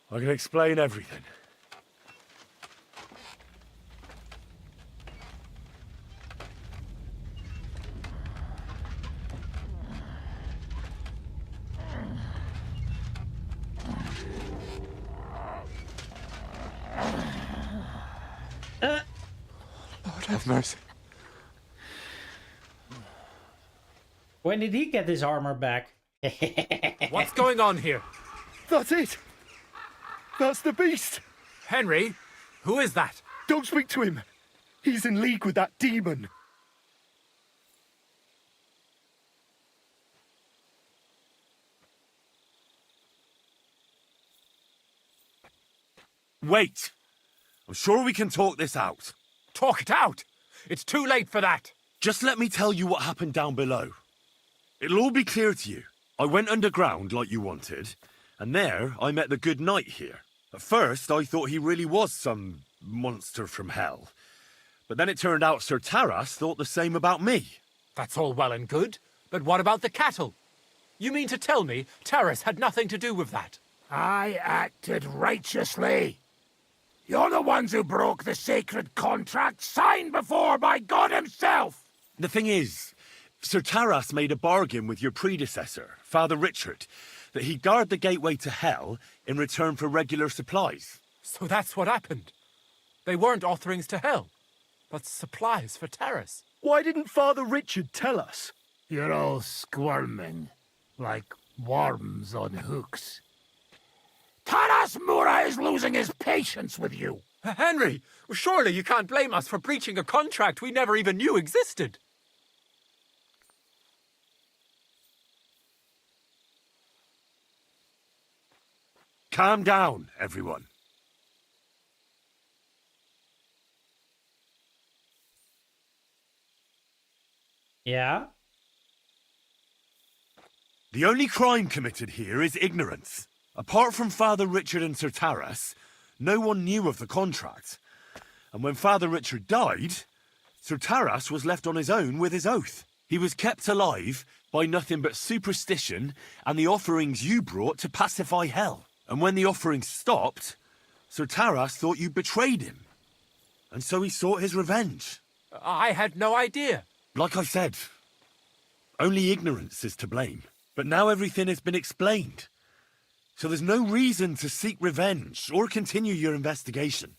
Speaker 2: I can explain everything.
Speaker 6: Lord have mercy.
Speaker 1: When did he get his armor back?
Speaker 6: What's going on here?
Speaker 7: That's it! That's the beast!
Speaker 6: Henry, who is that?
Speaker 7: Don't speak to him! He's in league with that demon!
Speaker 2: Wait! I'm sure we can talk this out.
Speaker 6: Talk it out! It's too late for that!
Speaker 2: Just let me tell you what happened down below. It'll all be clear to you. I went underground like you wanted, and there I met the good knight here. At first, I thought he really was some monster from hell. But then it turned out Sir Taras thought the same about me.
Speaker 6: That's all well and good, but what about the cattle? You mean to tell me Taras had nothing to do with that?
Speaker 8: I acted righteously. You're the ones who broke the sacred contract signed before by God himself!
Speaker 2: The thing is, Sir Taras made a bargain with your predecessor, Father Richard, that he'd guard the gateway to hell in return for regular supplies.
Speaker 6: So that's what happened. They weren't offerings to hell, but supplies for Taras.
Speaker 7: Why didn't Father Richard tell us?
Speaker 8: You're all squirming, like worms on hooks. Taras Mura is losing his patience with you.
Speaker 6: Henry, surely you can't blame us for breaching a contract we never even knew existed.
Speaker 2: Calm down, everyone.
Speaker 1: Yeah?
Speaker 2: The only crime committed here is ignorance. Apart from Father Richard and Sir Taras, no one knew of the contract. And when Father Richard died, Sir Taras was left on his own with his oath. He was kept alive by nothing but superstition and the offerings you brought to pacify hell. And when the offerings stopped, Sir Taras thought you betrayed him. And so he sought his revenge.
Speaker 6: I had no idea.
Speaker 2: Like I said, only ignorance is to blame. But now everything has been explained. So there's no reason to seek revenge or continue your investigation.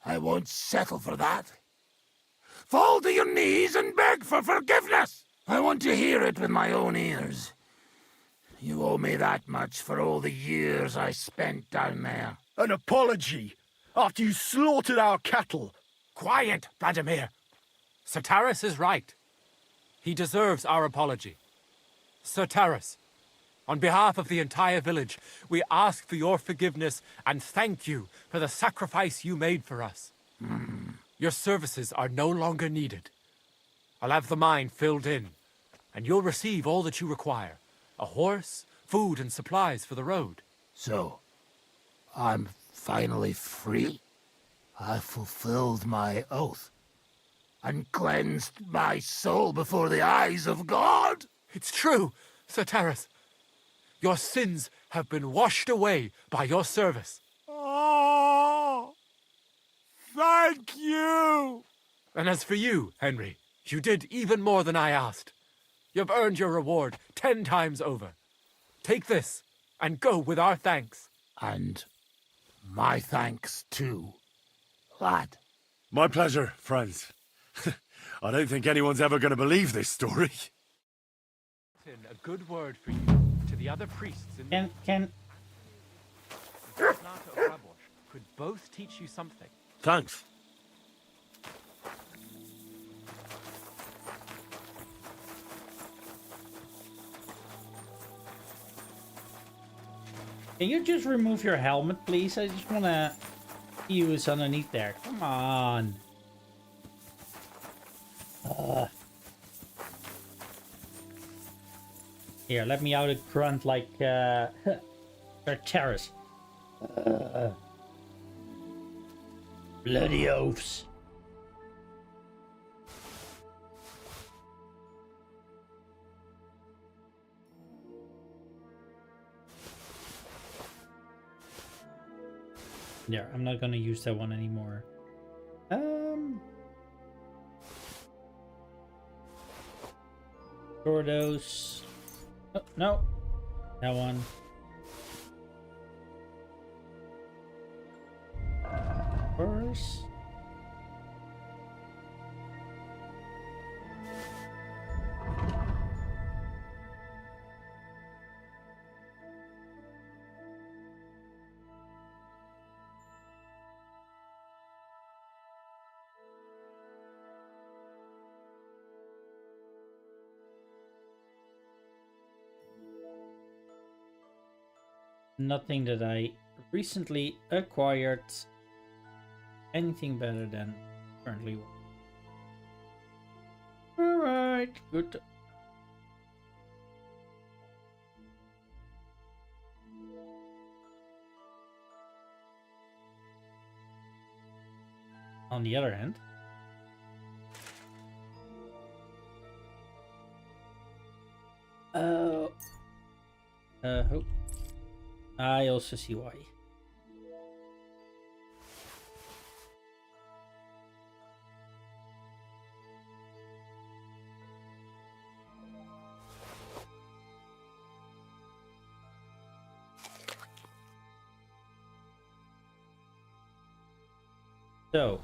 Speaker 8: I won't settle for that. Fall to your knees and beg for forgiveness. I want to hear it with my own ears. You owe me that much for all the years I spent down there.
Speaker 7: An apology? After you slaughtered our cattle?
Speaker 6: Quiet, Vladimir. Sir Taras is right. He deserves our apology. Sir Taras, on behalf of the entire village, we ask for your forgiveness and thank you for the sacrifice you made for us. Your services are no longer needed. I'll have the mine filled in, and you'll receive all that you require. A horse, food, and supplies for the road.
Speaker 8: So, I'm finally free. I fulfilled my oath and cleansed my soul before the eyes of God.
Speaker 6: It's true, Sir Taras. Your sins have been washed away by your service.
Speaker 8: Oh, thank you.
Speaker 6: And as for you, Henry, you did even more than I asked. You've earned your reward 10 times over. Take this and go with our thanks.
Speaker 8: And my thanks too, lad.
Speaker 2: My pleasure, friends. I don't think anyone's ever going to believe this story.
Speaker 6: A good word for you to the other priests in
Speaker 1: Can
Speaker 6: Snacko or Rabosh could both teach you something.
Speaker 2: Thanks.
Speaker 1: you just remove your helmet, please? I just want to see who's underneath there. Come on. Here, let me out a grunt like Sir Taras. Bloody oafs. Yeah, I'm not gonna use that one anymore. Store those. Oh, no, that one. First. Nothing that I recently acquired. Anything better than currently. Alright, good. On the other hand, I also see why. So,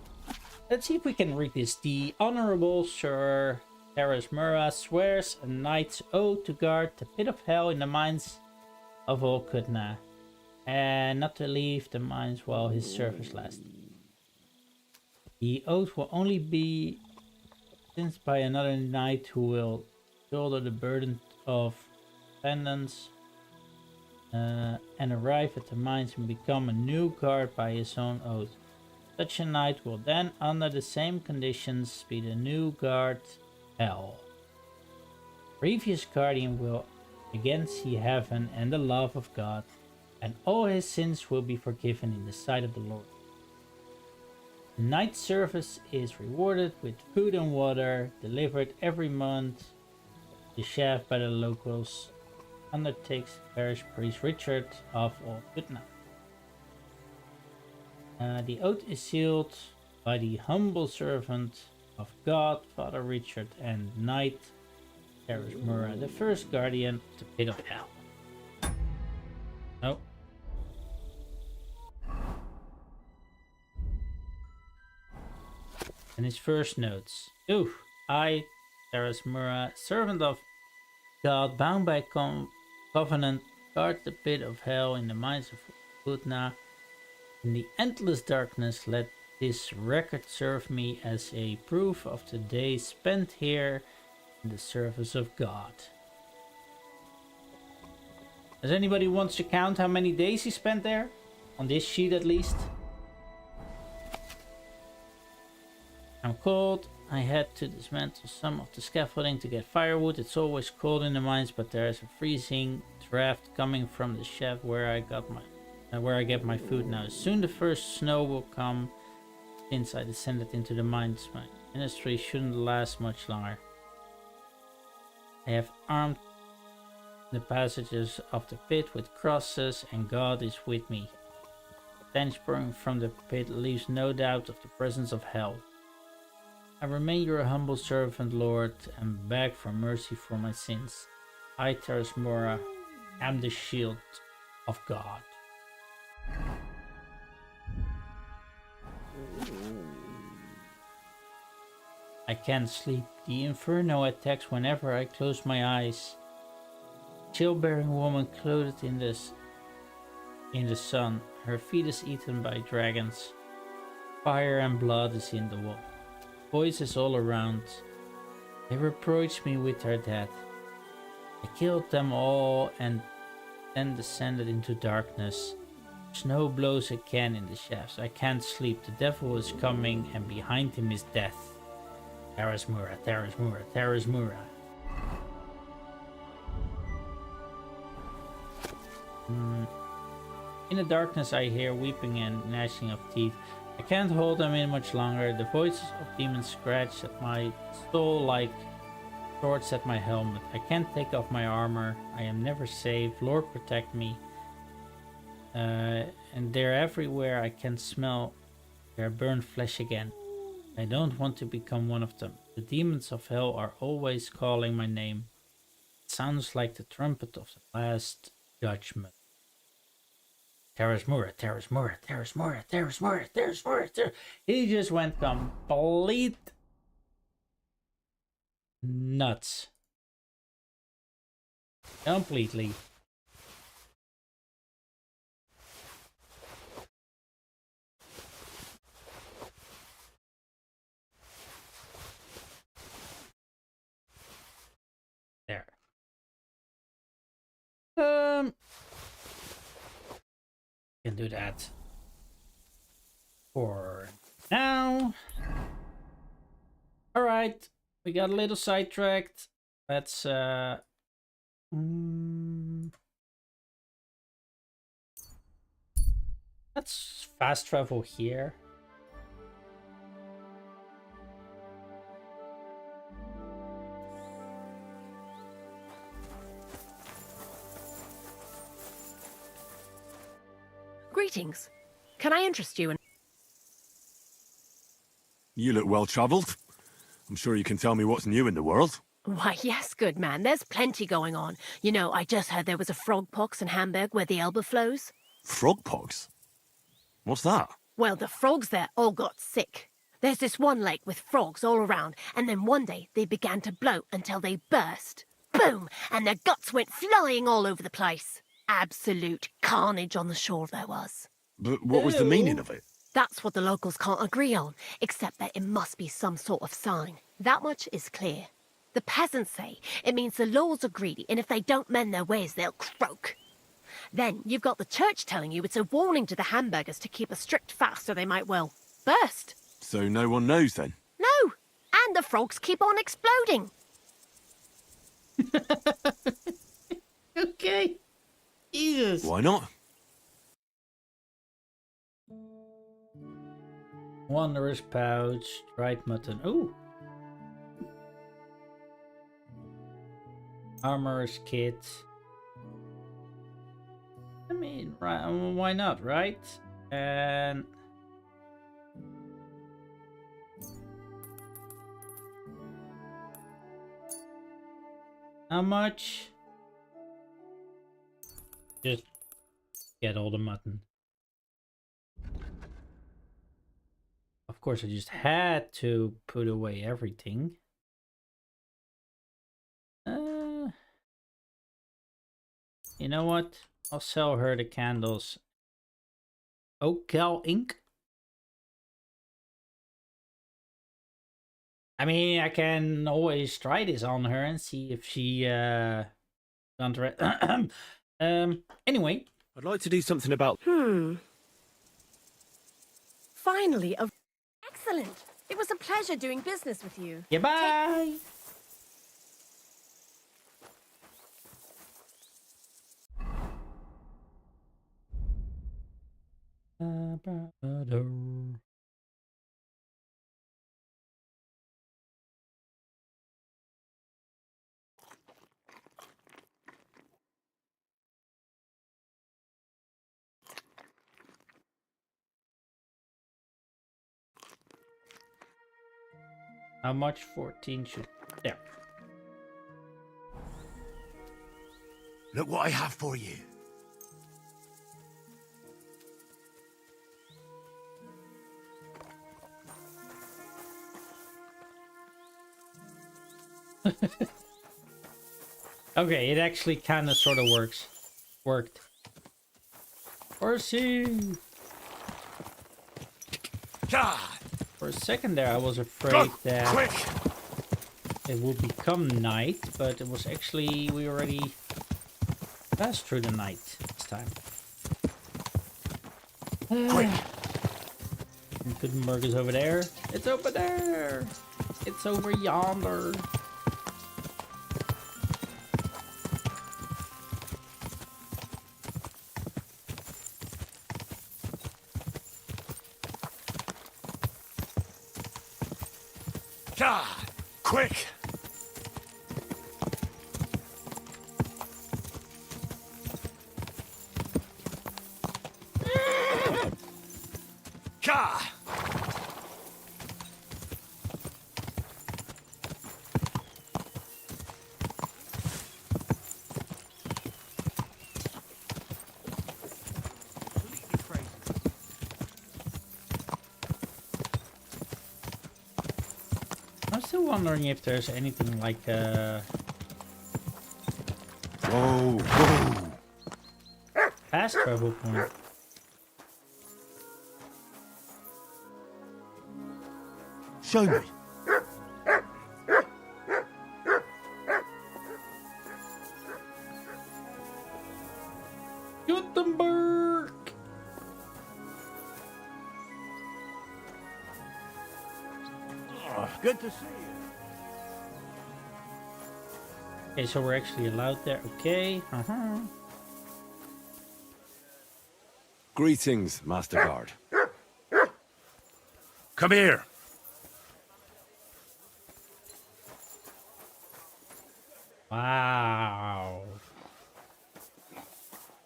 Speaker 1: let's see if we can read this. The Honorable Sir Terras Mura swears a knight's oath to guard the pit of hell in the mines of all Kutna, and not to leave the mines while his service lasts. The oath will only be signed by another knight who will shoulder the burden of penance and arrive at the mines and become a new guard by his own oath. Such a knight will then, under the same conditions, be the new guard hell. Previous guardian will again see heaven and the love of God, and all his sins will be forgiven in the sight of the Lord. The night service is rewarded with food and water, delivered every month. The shaft by the locals undertakes parish priest Richard of all Kutna. The oath is sealed by the humble servant of God, Father Richard, and Knight Terras Mura, the first guardian of the pit of hell. Oh. And his first notes. Ooh, I, Terras Mura, servant of God, bound by covenant, guard the pit of hell in the mines of Kutna. In the endless darkness, let this record serve me as a proof of the days spent here in the service of God. Does anybody want to count how many days he spent there? On this sheet at least. I'm cold. I had to dismantle some of the scaffolding to get firewood. It's always cold in the mines, but there is a freezing draft coming from the shaft where I get my food now. Soon the first snow will come since I descended into the mines. My ministry shouldn't last much longer. I have armed the passages of the pit with crosses, and God is with me. The stench pouring from the pit leaves no doubt of the presence of hell. I remain your humble servant, Lord, and beg for mercy for my sins. I, Terras Mura, am the shield of God. I can't sleep. The inferno attacks whenever I close my eyes. Childbearing woman clothed in the sun. Her feet is eaten by dragons. Fire and blood is in the wall. Voices all around. They reproach me with their death. I killed them all and then descended into darkness. Snow blows again in the shafts. I can't sleep. The devil is coming, and behind him is death. Terras Mura, Terras Mura, Terras Mura. In the darkness I hear weeping and gnashing of teeth. I can't hold them in much longer. The voices of demons scratch at my soul like swords at my helmet. I can't take off my armor. I am never safe. Lord, protect me. and they're everywhere. I can smell their burned flesh again. I don't want to become one of them. The demons of hell are always calling my name. It sounds like the trumpet of the last judgment. Terrace Mura, Terrace Mura, Terrace Mura, Terrace Mura, Terrace Mura. He just went complete nuts. Completely. There. Can do that for now. All right, we got a little sidetracked. Let's let's fast travel here.
Speaker 9: Greetings. Can I interest you in...
Speaker 2: You look well travelled. I'm sure you can tell me what's new in the world.
Speaker 9: Why, yes, good man. There's plenty going on. You know, I just heard there was a frog pox in Hamburg where the Elbe flows.
Speaker 2: Frog pox? What's that?
Speaker 9: Well, the frogs there all got sick. There's this one lake with frogs all around, and then one day they began to bloat until they burst. Boom! And their guts went flying all over the place. Absolute carnage on the shore there was.
Speaker 2: But what was the meaning of it?
Speaker 9: That's what the locals can't agree on, except that it must be some sort of sign. That much is clear. The peasants say it means the lords are greedy, and if they don't mend their ways, they'll croak. Then you've got the church telling you it's a warning to the hamburgers to keep a strict fast or they might well burst.
Speaker 2: So no one knows then?
Speaker 9: No, and the frogs keep on exploding.
Speaker 1: Okay. Jesus.
Speaker 2: Why not?
Speaker 1: Wanderer's pouch, dried mutton. Ooh. Armorer's kit. I mean, right, why not, right? And how much? Just get all the mutton. Of course, I just had to put away everything. You know what? I'll sell her the candles. Oakkel ink. I mean, I can always try this on her and see if she anyway,
Speaker 2: I'd like to do something about...
Speaker 9: Finally, a... Excellent. It was a pleasure doing business with you.
Speaker 1: Yeah, bye. How much? 14 should... There.
Speaker 4: Look what I have for you.
Speaker 1: Okay, it actually kind of sort of worked. Horsey!
Speaker 4: God.
Speaker 1: For a second there, I was afraid that
Speaker 4: Quick.
Speaker 1: it would become night, but it was actually, we already passed through the night this time.
Speaker 4: Quick.
Speaker 1: And Kuttenberg is over there. It's over there! It's over yonder.
Speaker 4: God. Quick. Gah!
Speaker 1: I'm still wondering if there's anything like
Speaker 2: Whoa, whoa.
Speaker 1: fast travel point.
Speaker 2: Show me.
Speaker 1: Kuttenberg!
Speaker 7: Good to see you.
Speaker 1: Okay, so we're actually allowed there. Okay.
Speaker 2: Greetings, Master Guard. Come here.
Speaker 1: Wow.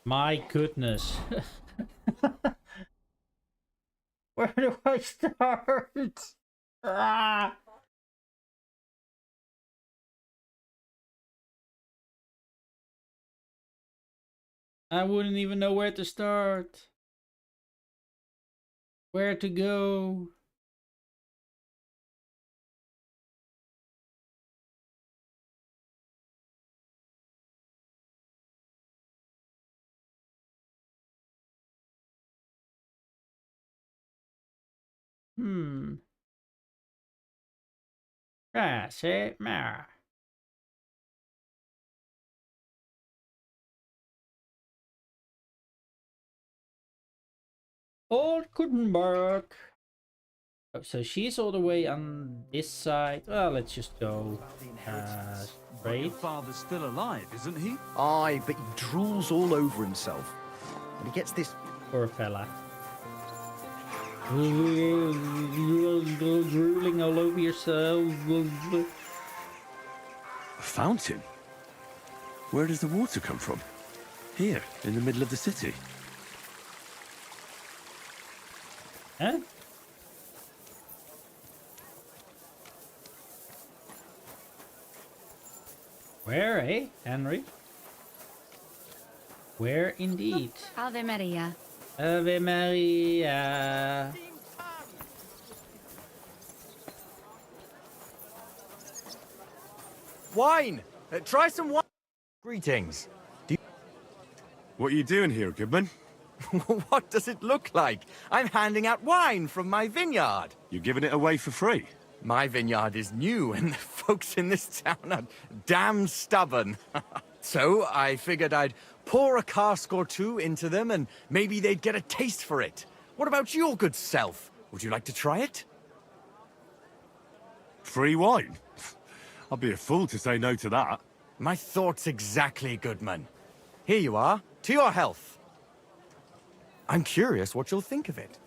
Speaker 1: My goodness. Where do I start? Ah. I wouldn't even know where to start. Where to go? That's it, ma. Old Kuttenberg. Oh, so she's all the way on this side. Well, let's just go straight.
Speaker 10: Your father's still alive, isn't he?
Speaker 7: Aye, but he drools all over himself. And he gets this...
Speaker 1: Poor fella. Drooling all over yourself.
Speaker 2: A fountain? Where does the water come from? Here, in the middle of the city.
Speaker 1: Huh? Where, eh, Henry? Where indeed?
Speaker 11: Ave Maria.
Speaker 1: Ave Maria.
Speaker 12: Wine! Try some wine. Greetings.
Speaker 2: What are you doing here, Goodman?
Speaker 12: What does it look like? I'm handing out wine from my vineyard.
Speaker 2: You're giving it away for free?
Speaker 12: My vineyard is new, and the folks in this town are damn stubborn. So I figured I'd pour a cask or two into them, and maybe they'd get a taste for it. What about your good self? Would you like to try it?
Speaker 2: Free wine? I'd be a fool to say no to that.
Speaker 12: My thoughts exactly, Goodman. Here you are. To your health. I'm curious what you'll think of it.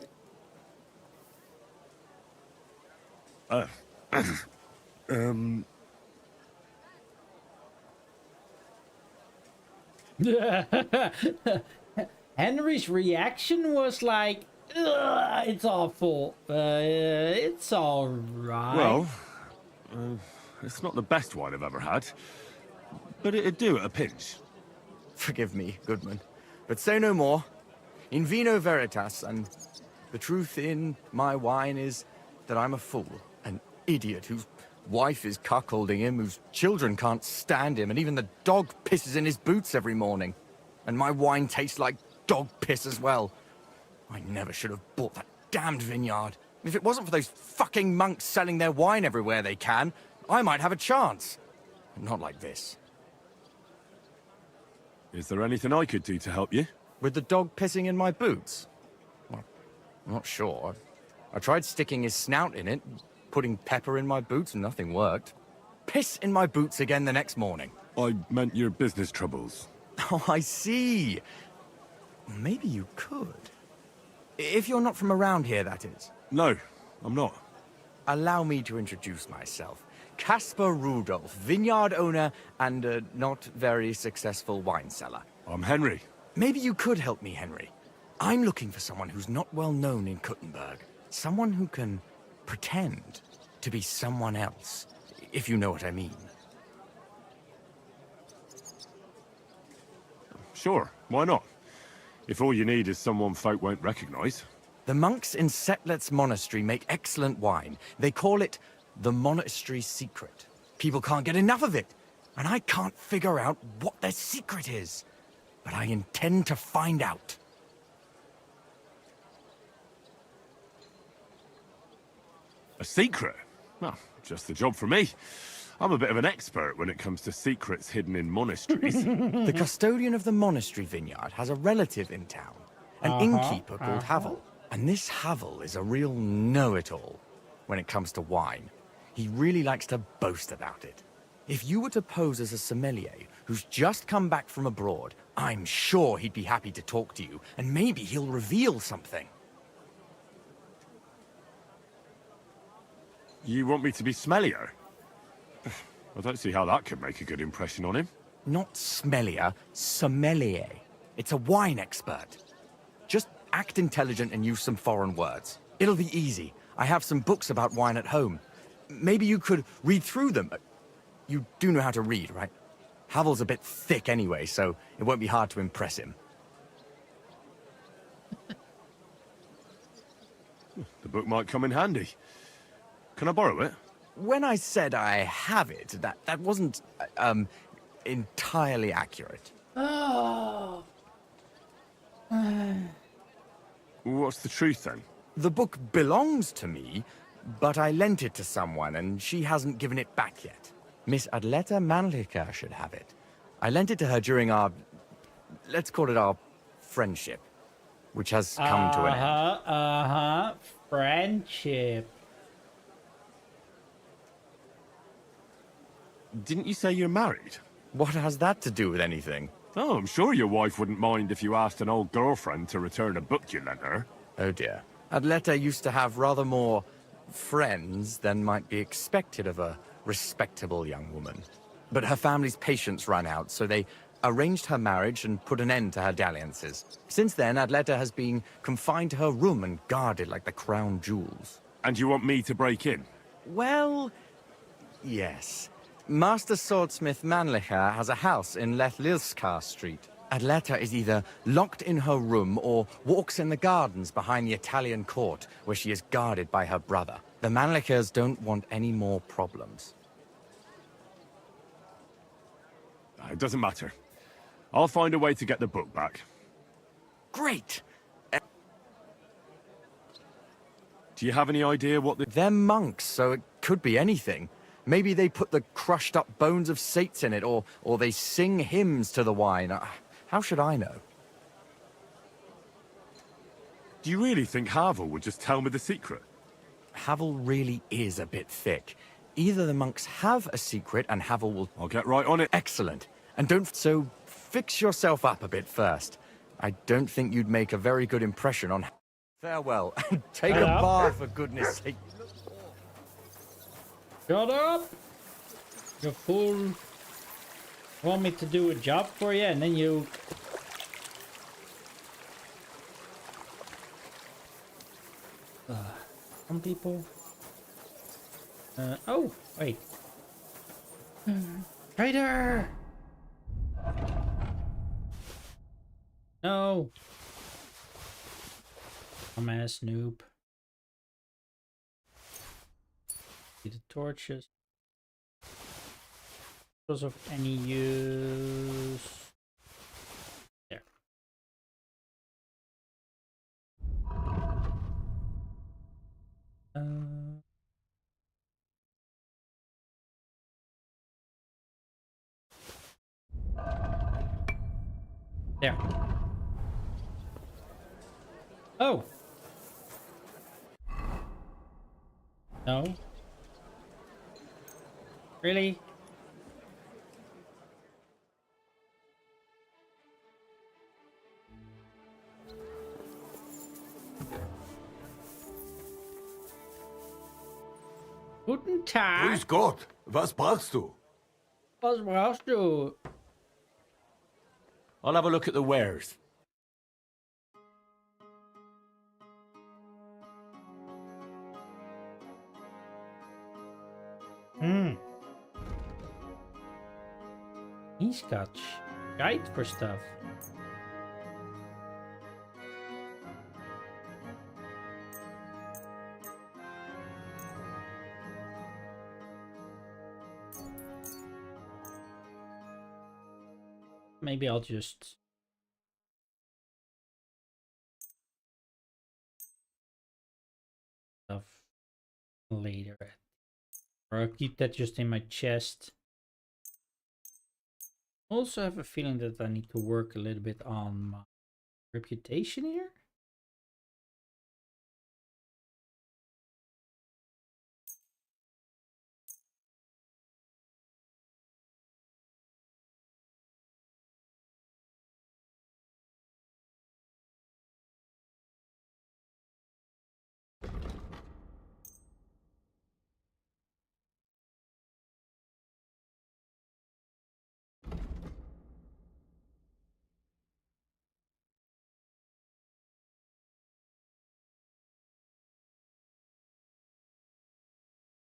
Speaker 1: Henry's reaction was like, "Ugh, it's awful. It's all right."
Speaker 2: Well, it's not the best wine I've ever had, but it'd do at a pinch.
Speaker 12: Forgive me, Goodman, but say no more. In vino veritas, and the truth in my wine is that I'm a fool, an idiot whose wife is cuckolding him, whose children can't stand him, and even the dog pisses in his boots every morning. And my wine tastes like dog piss as well. I never should have bought that damned vineyard. If it wasn't for those fucking monks selling their wine everywhere they can, I might have a chance. Not like this.
Speaker 2: Is there anything I could do to help you?
Speaker 12: With the dog pissing in my boots? Well, I'm not sure. I tried sticking his snout in it, putting pepper in my boots, and nothing worked. Piss in my boots again the next morning.
Speaker 2: I meant your business troubles.
Speaker 12: Oh, I see. Maybe you could. If you're not from around here, that is.
Speaker 2: No, I'm not.
Speaker 12: Allow me to introduce myself. Caspar Rudolph, vineyard owner and a not very successful wine seller.
Speaker 2: I'm Henry.
Speaker 12: Maybe you could help me, Henry. I'm looking for someone who's not well known in Kuttenberg. Someone who can pretend to be someone else, if you know what I mean.
Speaker 2: Sure, why not? If all you need is someone folk won't recognize.
Speaker 12: The monks in Setlet's monastery make excellent wine. They call it the monastery's secret. People can't get enough of it, and I can't figure out what their secret is. But I intend to find out.
Speaker 2: A secret? Well, just the job for me. I'm a bit of an expert when it comes to secrets hidden in monasteries.
Speaker 12: The custodian of the monastery vineyard has a relative in town, an innkeeper called Havel. And this Havel is a real know-it-all when it comes to wine. He really likes to boast about it. If you were to pose as a sommelier who's just come back from abroad, I'm sure he'd be happy to talk to you, and maybe he'll reveal something.
Speaker 2: You want me to be smellier? I don't see how that could make a good impression on him.
Speaker 12: Not smellier, sommelier. It's a wine expert. Just act intelligent and use some foreign words. It'll be easy. I have some books about wine at home. Maybe you could read through them. You do know how to read, right? Havel's a bit thick anyway, so it won't be hard to impress him.
Speaker 2: The book might come in handy. Can I borrow it?
Speaker 12: When I said I have it, that wasn't, entirely accurate.
Speaker 1: Oh.
Speaker 2: What's the truth, then?
Speaker 12: The book belongs to me, but I lent it to someone, and she hasn't given it back yet. Miss Adleta Manlica should have it. I lent it to her during our, let's call it our friendship, which has come to an end.
Speaker 1: Friendship.
Speaker 2: Didn't you say you're married?
Speaker 12: What has that to do with anything?
Speaker 2: Oh, I'm sure your wife wouldn't mind if you asked an old girlfriend to return a book you lent her.
Speaker 12: Oh dear. Adleta used to have rather more friends than might be expected of a respectable young woman. But her family's patience ran out, so they arranged her marriage and put an end to her dalliances. Since then, Adleta has been confined to her room and guarded like the crown jewels.
Speaker 2: And you want me to break in?
Speaker 12: Well, yes. Master Swordsmith Manlicher has a house in Lethlilskar Street. Adleta is either locked in her room or walks in the gardens behind the Italian court, where she is guarded by her brother. The Manlichers don't want any more problems.
Speaker 2: It doesn't matter. I'll find a way to get the book back.
Speaker 12: Great!
Speaker 2: Do you have any idea what the...
Speaker 12: They're monks, so it could be anything. Maybe they put the crushed-up bones of saints in it, or they sing hymns to the wine. How should I know?
Speaker 2: Do you really think Havel would just tell me the secret?
Speaker 12: Havel really is a bit thick. Either the monks have a secret and Havel will...
Speaker 2: I'll get right on it.
Speaker 12: Excellent. And don't... So, fix yourself up a bit first. I don't think you'd make a very good impression on... Farewell. Take a bath, for goodness sake.
Speaker 1: Shut up! You fool. Want me to do a job for you and then you... Some people... oh, wait. Traitor! No! Dumbass noob. See the torches. Those of any use. There. There. Oh. No. Really? Guten Tag.
Speaker 11: Grüß Gott. Was brauchst du?
Speaker 1: Was brauchst du?
Speaker 2: I'll have a look at the wares.
Speaker 1: He's got guide for stuff. Maybe I'll just stuff later, or I'll keep that just in my chest. Also have a feeling that I need to work a little bit on my reputation here.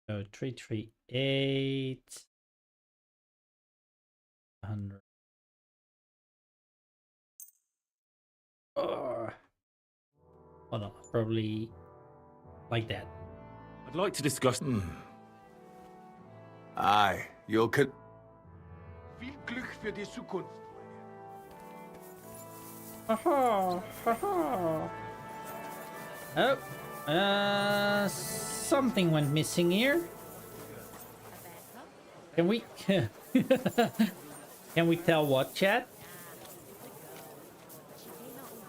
Speaker 1: So 338 100. Oh, hold on, probably like that.
Speaker 2: I'd like to discuss.
Speaker 11: Aye, you'll con.
Speaker 7: Viel Glück für die Zukunft.
Speaker 1: Haha, haha. Oh, something went missing here. Can we can we tell what, chat?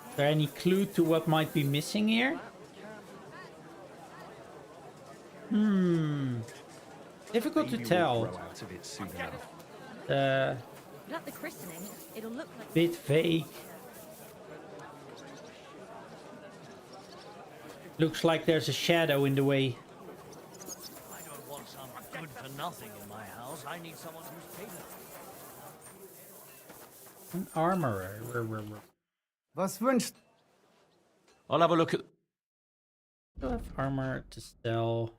Speaker 1: Is there any clue to what might be missing here? Difficult to tell.
Speaker 5: At the christening, it'll look like
Speaker 1: Bit vague. Looks like there's a shadow in the way.
Speaker 3: I don't want some good for nothing in my house. I need someone who's capable.
Speaker 1: An armorer.
Speaker 12: Was wünscht?
Speaker 2: I'll have a look at.
Speaker 1: Still have armor to sell.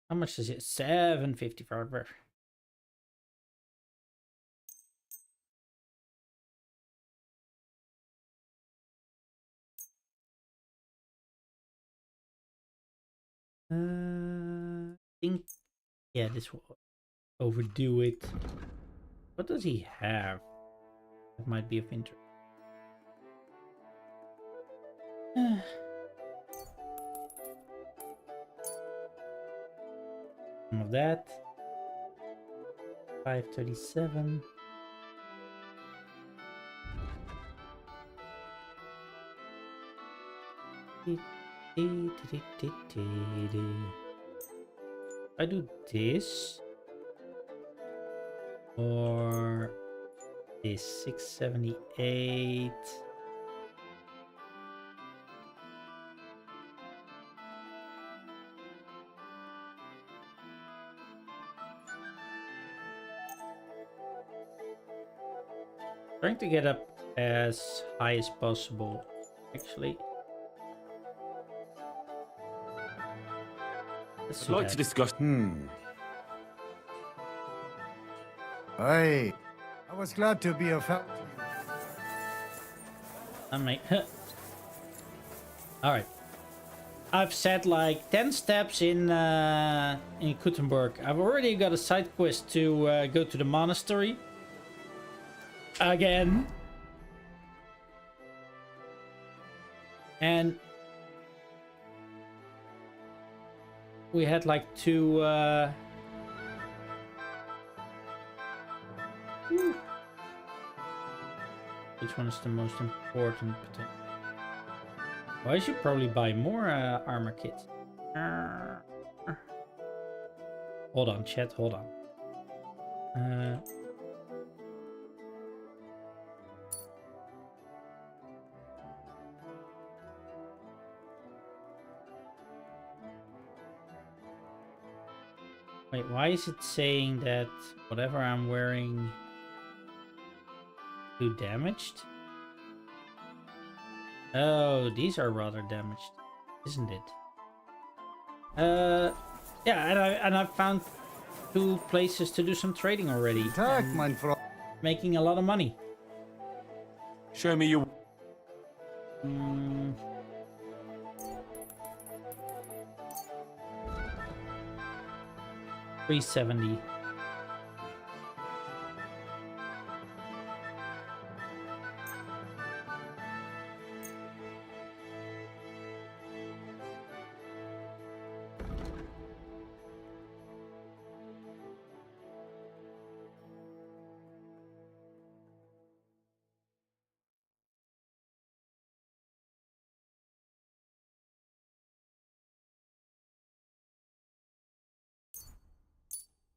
Speaker 1: How much is it? 750 for armor. I think, yeah, this will overdo it. What does he have? That might be of interest. Some of that. 537. I do this or this 678. Trying to get up as high as possible, actually.
Speaker 2: I'd like to discuss.
Speaker 13: Hey, I was glad to be of help.
Speaker 1: I mean, all right. I've said like 10 steps in Kuttenberg. I've already got a side quest to go to the monastery again, and we had like two. Which one is the most important? Well, I should probably buy more armor kits. Hold on, chat. Hold on. Wait, why is it saying that whatever I'm wearing too damaged? Oh, these are rather damaged, isn't it? Yeah, and I found 2 places to do some trading already. Making a lot of money.
Speaker 2: Show me your...
Speaker 1: 370.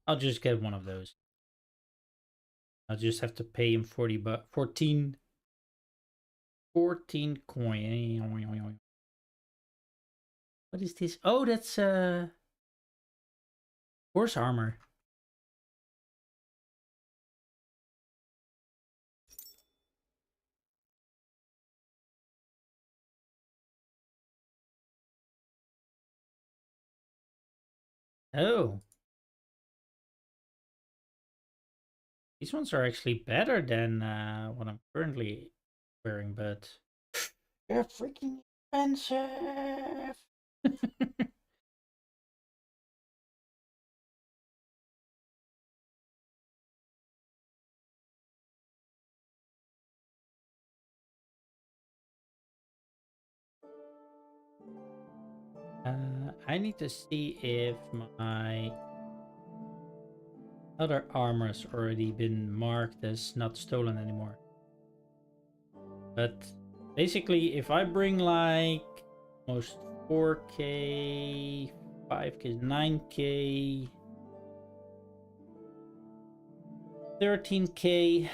Speaker 1: I'll just get one of those. I'll just have to pay him 14 coin. What is this? Oh, that's horse armor. Oh. These ones are actually better than what I'm currently wearing, but they're freaking expensive. I need to see if my other armor's already been marked as not stolen anymore. But basically, if I bring like almost 4k, 5k, 9k, 13k,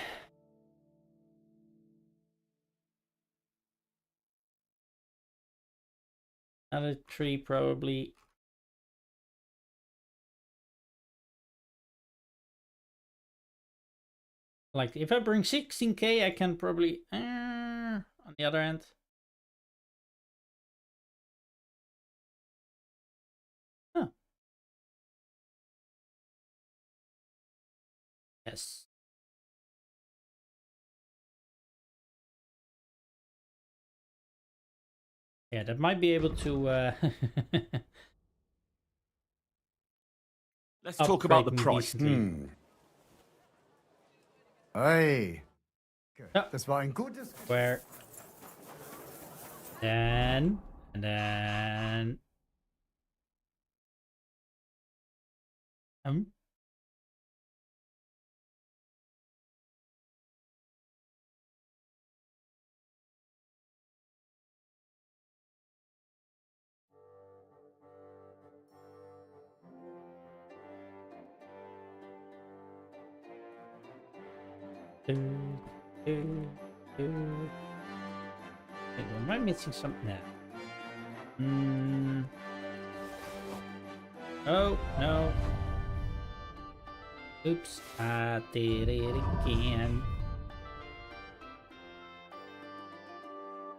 Speaker 1: another 3 probably. Like if I bring 16k, I can probably on the other end. Huh. Yes. Yeah, that might be able to
Speaker 2: Let's talk about the price.
Speaker 13: Hey. Das war ein gutes...
Speaker 1: Where? Then... And then... Am I missing something now? Oh, no. Oops, I did it again.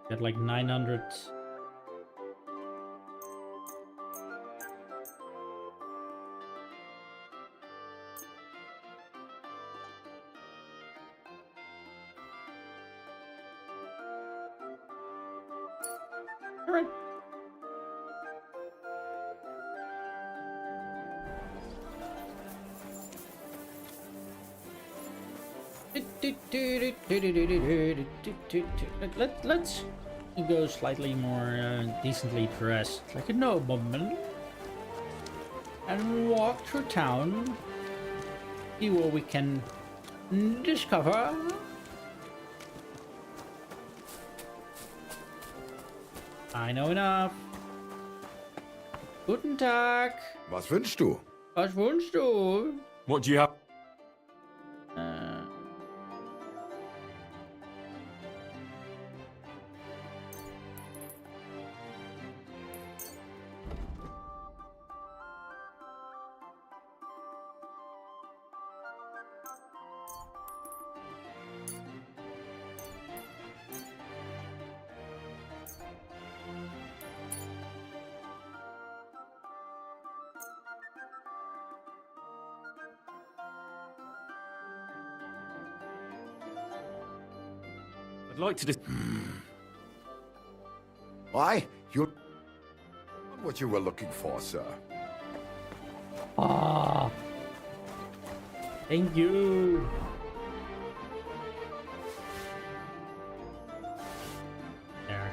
Speaker 1: Got like 900. All right. Let's go slightly more decently dressed, like a nobleman, and walk through town, see what we can discover. I know enough. Guten Tag.
Speaker 11: Was wünschst du?
Speaker 1: Was wünschst du?
Speaker 2: What do you have? I'd like to
Speaker 11: Why? You're what you were looking for, sir.
Speaker 1: Ah, thank you. There.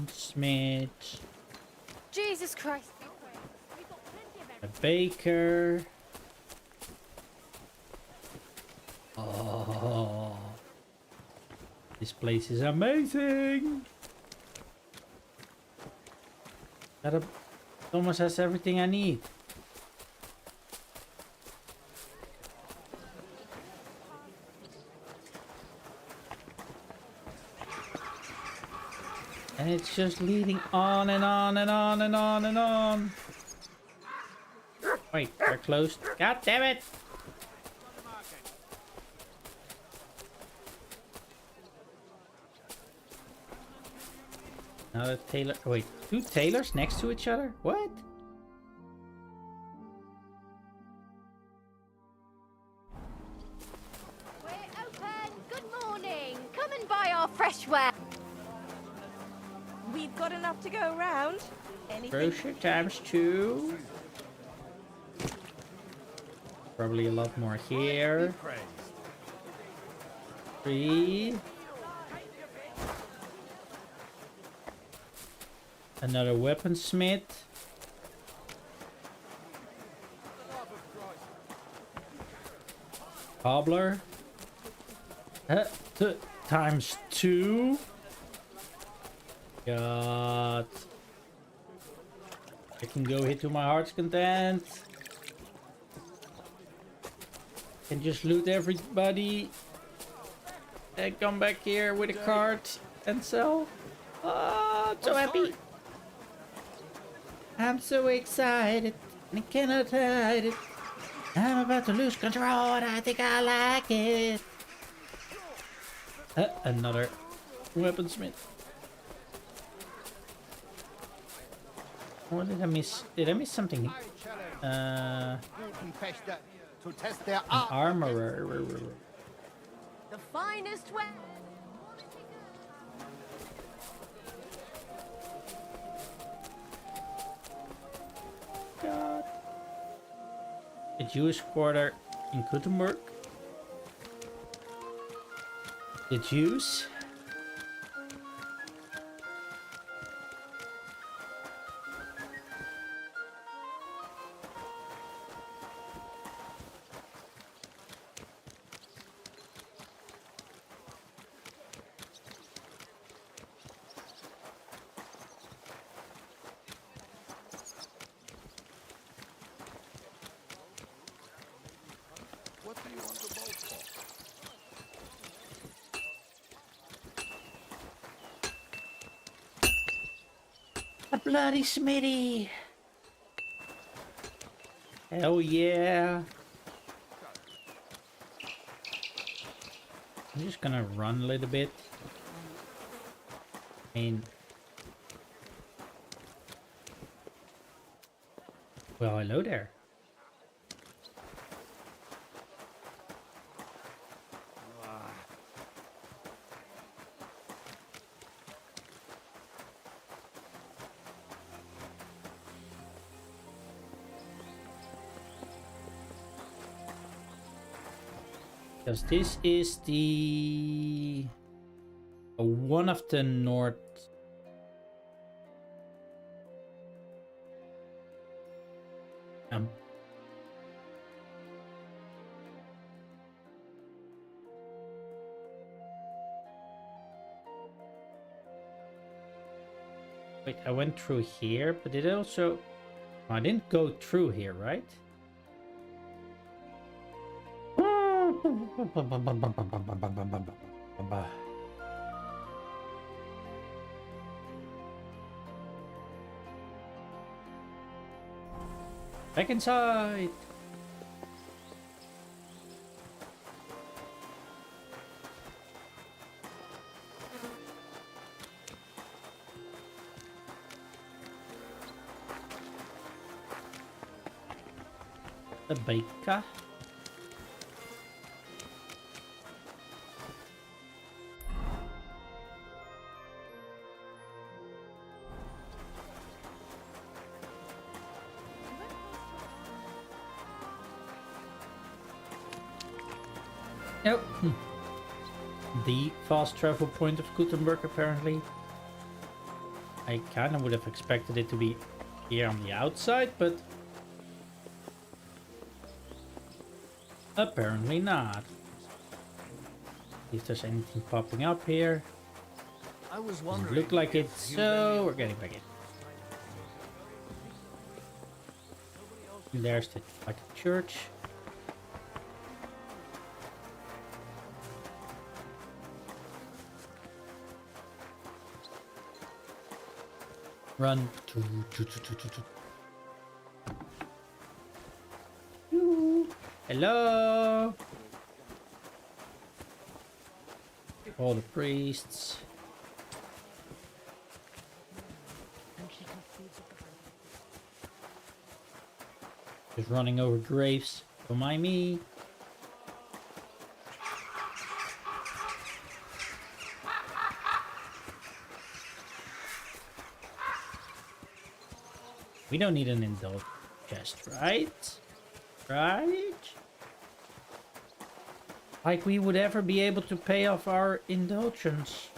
Speaker 1: Smith.
Speaker 9: Jesus Christ.
Speaker 1: A baker. Oh, this place is amazing. That almost has everything I need. And it's just leading on and on and on and on and on. Wait, they're closed. God damn it! Another tailor. Wait, two tailors next to each other? What?
Speaker 9: We're open. Good morning. Come and buy our fresh wear.
Speaker 14: We've got enough to go around.
Speaker 1: Grocer times 2. Probably a lot more here. 3. Another weaponsmith. Cobbler. Times 2. God. I can go here to my heart's content. Can just loot everybody. And come back here with a cart and sell. Oh, I'm so happy. I'm so excited. I cannot hide it. I'm about to lose control and I think I like it. Another weaponsmith. What did I miss? Did I miss something? An armorer.
Speaker 9: The finest way.
Speaker 1: God. A Jewish quarter in Kuttenberg. The Jews. A bloody Smitty! Hell yeah! I'm just gonna run a little bit. I mean... Well, hello there. Because this is the one of the north. Wait, I went through here, but did I also? I didn't go through here, right? Back inside. The baker. Nope. The fast travel point of Kuttenberg, apparently. I kind of would have expected it to be here on the outside, but apparently not. See if there's anything popping up here.
Speaker 3: I was
Speaker 1: Doesn't
Speaker 3: wondering.
Speaker 1: look like it, so we're getting back in. There's the like a church. Run. Hello. All the priests. Just running over graves. Don't mind me. We don't need an indulge chest, right? Right? Like we would ever be able to pay off our indulgence.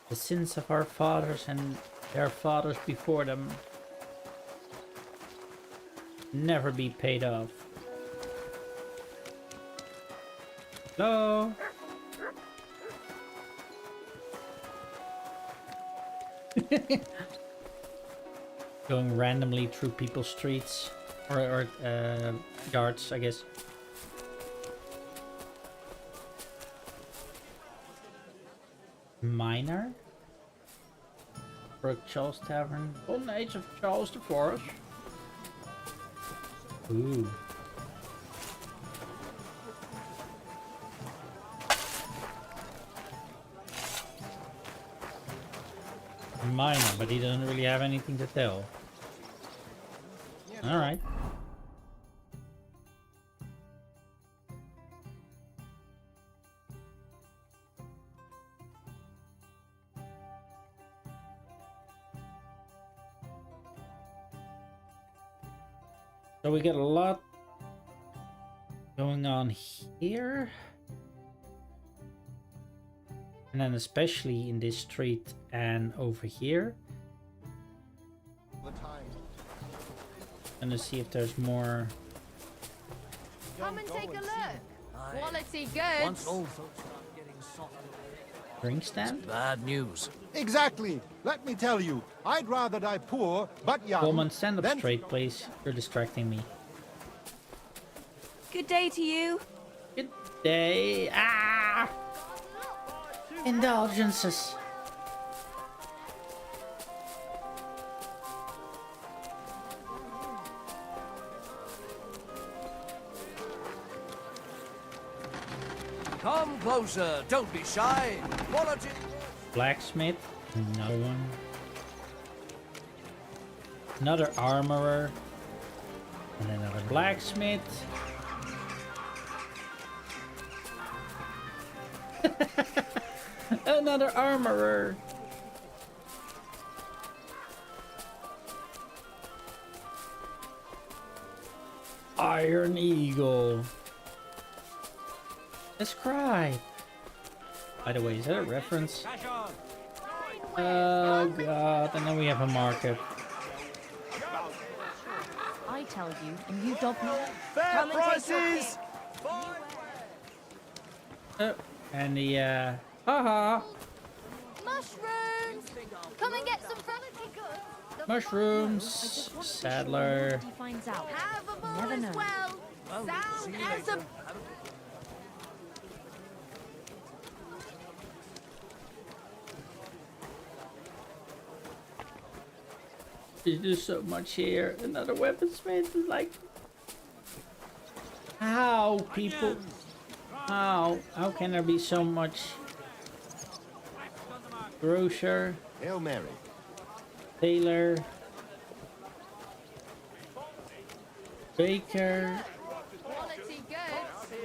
Speaker 1: The sins of our fathers and their fathers before them never be paid off. Hello? Going randomly through people's streets or yards, I guess. Miner? Brook Charles Tavern. Golden Age of Charles the Fourth. Ooh. Miner, but he doesn't really have anything to tell. Alright. So we get a lot going on here. And then especially in this street and over here. Gonna see if there's more.
Speaker 14: Come and take a look. Quality
Speaker 3: Once
Speaker 14: goods.
Speaker 3: old folks start getting soft.
Speaker 1: Drink stand?
Speaker 3: Bad news.
Speaker 15: Exactly. Let me tell you, I'd rather die poor but young.
Speaker 1: Woman, stand up straight, please. You're distracting me.
Speaker 14: Good day to you.
Speaker 1: Good day. Ah! Indulgences.
Speaker 3: Come closer. Don't be shy. Quality.
Speaker 1: Blacksmith. Another one. Another armorer. And another blacksmith. Another armorer. Iron Eagle. The scribe. By the way, is that a reference? Oh god, and then we have a market.
Speaker 5: I tell you, and you dog me.
Speaker 14: Fair prices.
Speaker 1: And the haha
Speaker 14: Mushrooms! Come and get some fresh
Speaker 1: mushrooms. Saddler.
Speaker 5: He finds out.
Speaker 14: Have a ball
Speaker 5: Never
Speaker 14: as
Speaker 5: know.
Speaker 14: well. Sound as a...
Speaker 1: There's just so much here. Another weaponsmith is like, how people? How can there be so much? Grocer.
Speaker 11: Hail Mary.
Speaker 1: Tailor. Baker.
Speaker 14: Quality goods.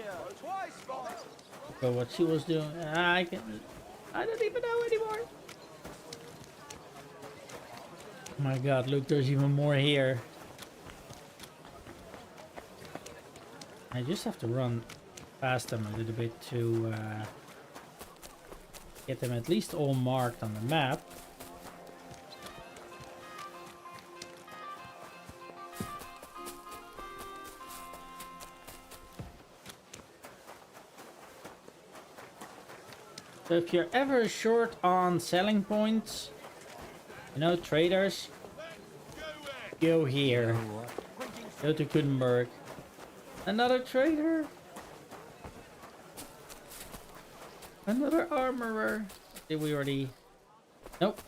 Speaker 1: So what she was doing, I don't even know anymore. Oh my god, look, there's even more here. I just have to run past them a little bit to get them at least all marked on the map. So if you're ever short on selling points, you know, traders, go here. Go to Kuttenberg. Another trader. Another armorer. Did we already? Nope.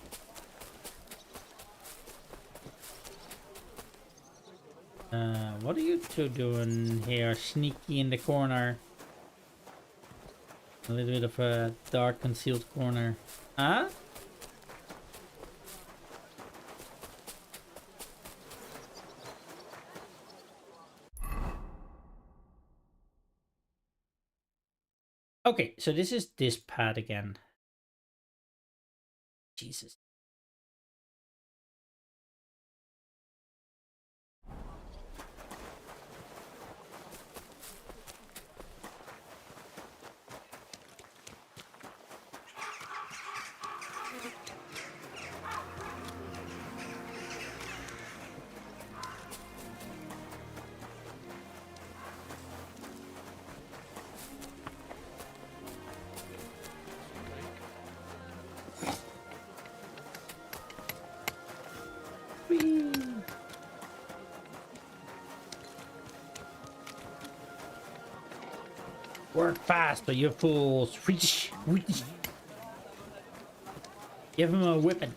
Speaker 1: What are you two doing here? Sneaky in the corner. A little bit of a dark concealed corner. Huh? Okay, so this is this pad again. Jesus. Work faster, you fools. Give him a whipping.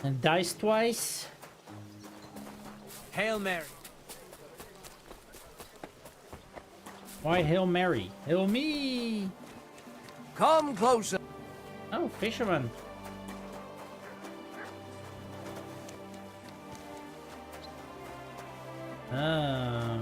Speaker 1: And dice twice.
Speaker 3: Hail Mary.
Speaker 1: Why Hail Mary? Hail me!
Speaker 3: Come closer.
Speaker 1: Oh, fisherman. Oh.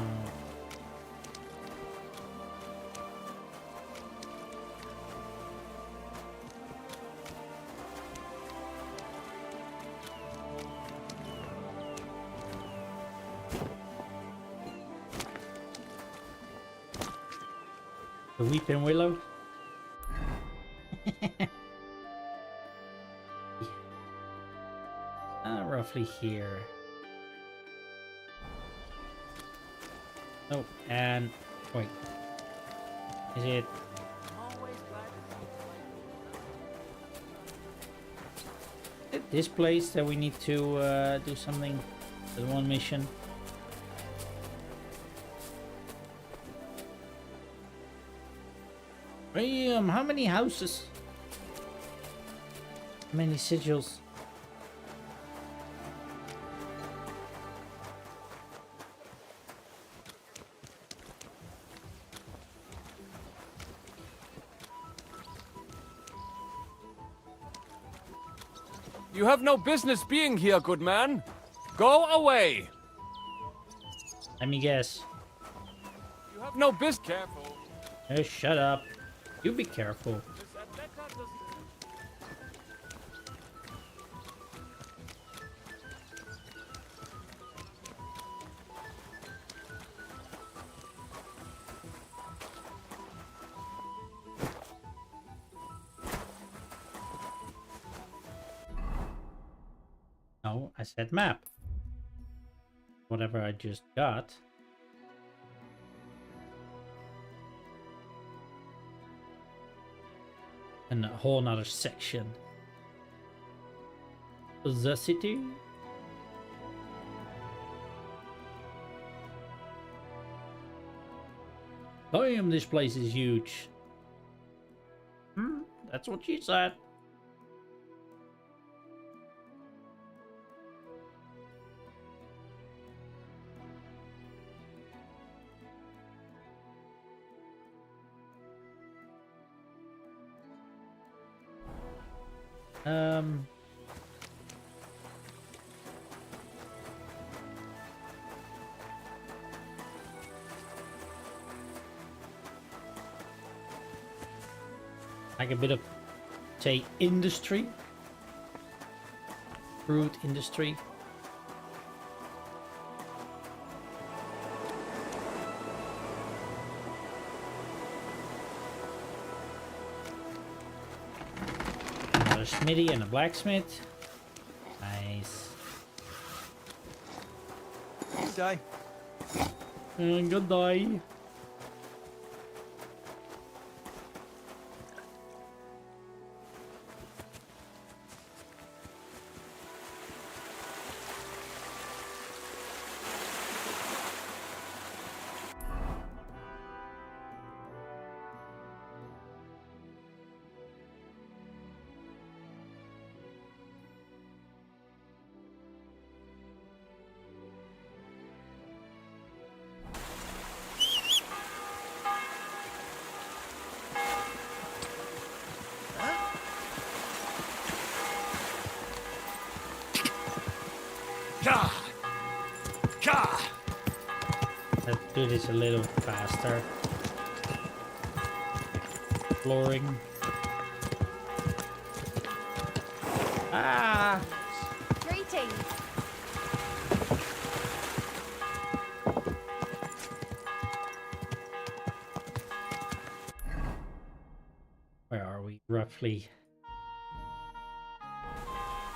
Speaker 1: The Weeping Willow. Roughly here. Oh, and wait. Is it? This place that we need to do something? The one mission. Damn, how many houses? How many sigils?
Speaker 6: You have no business being here, good man. Go away.
Speaker 1: Let me guess.
Speaker 6: You have no business. Careful.
Speaker 1: Oh, shut up. You be careful. I said map. Whatever I just got. And a whole nother section. The city. Damn, this place is huge. That's what she said. Like a bit of, say, industry, fruit industry. Another smithy and a blacksmith. Nice.
Speaker 7: Good day.
Speaker 1: Good day. Let's do this a little faster. Flooring. Ah!
Speaker 14: Greetings.
Speaker 1: Where are we roughly?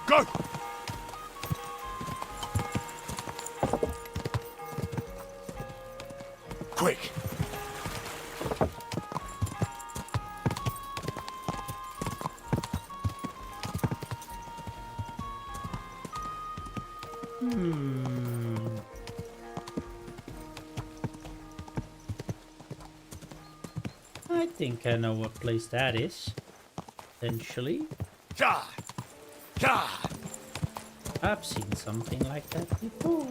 Speaker 4: Go! Quick!
Speaker 1: I think I know what place that is. Potentially. I've seen something like that before.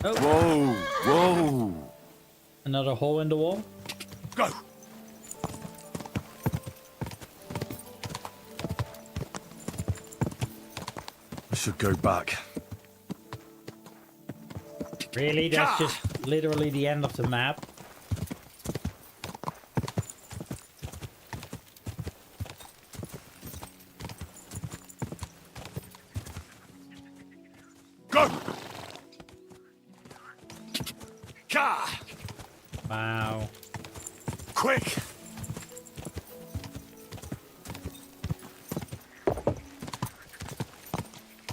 Speaker 1: Oh.
Speaker 2: Whoa! Whoa!
Speaker 1: Another hole in the wall?
Speaker 4: Go!
Speaker 2: I should go back.
Speaker 1: Really? That's just literally the end of the map?
Speaker 4: Go!
Speaker 1: Wow.
Speaker 4: Quick!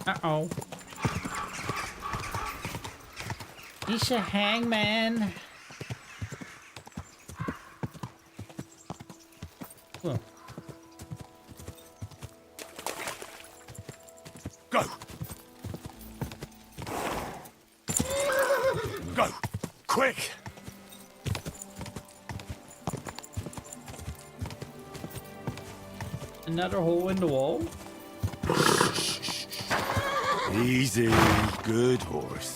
Speaker 1: Uh-oh. He's a hangman. Whoa.
Speaker 4: Go! Go! Quick!
Speaker 1: Another hole in the wall?
Speaker 2: Easy, good horse.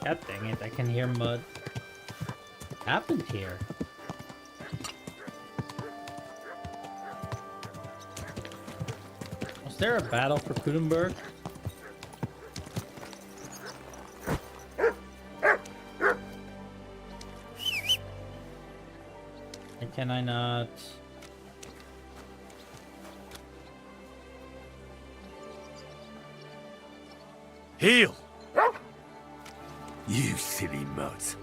Speaker 1: God dang it, I can hear mud. What happened here? Was there a battle for Kuttenberg? Can I not?
Speaker 2: Heal! You silly mutt.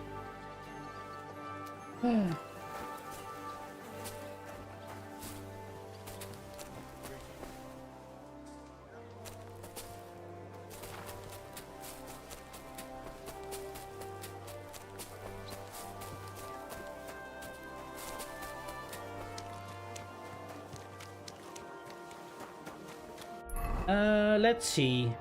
Speaker 1: Let's see.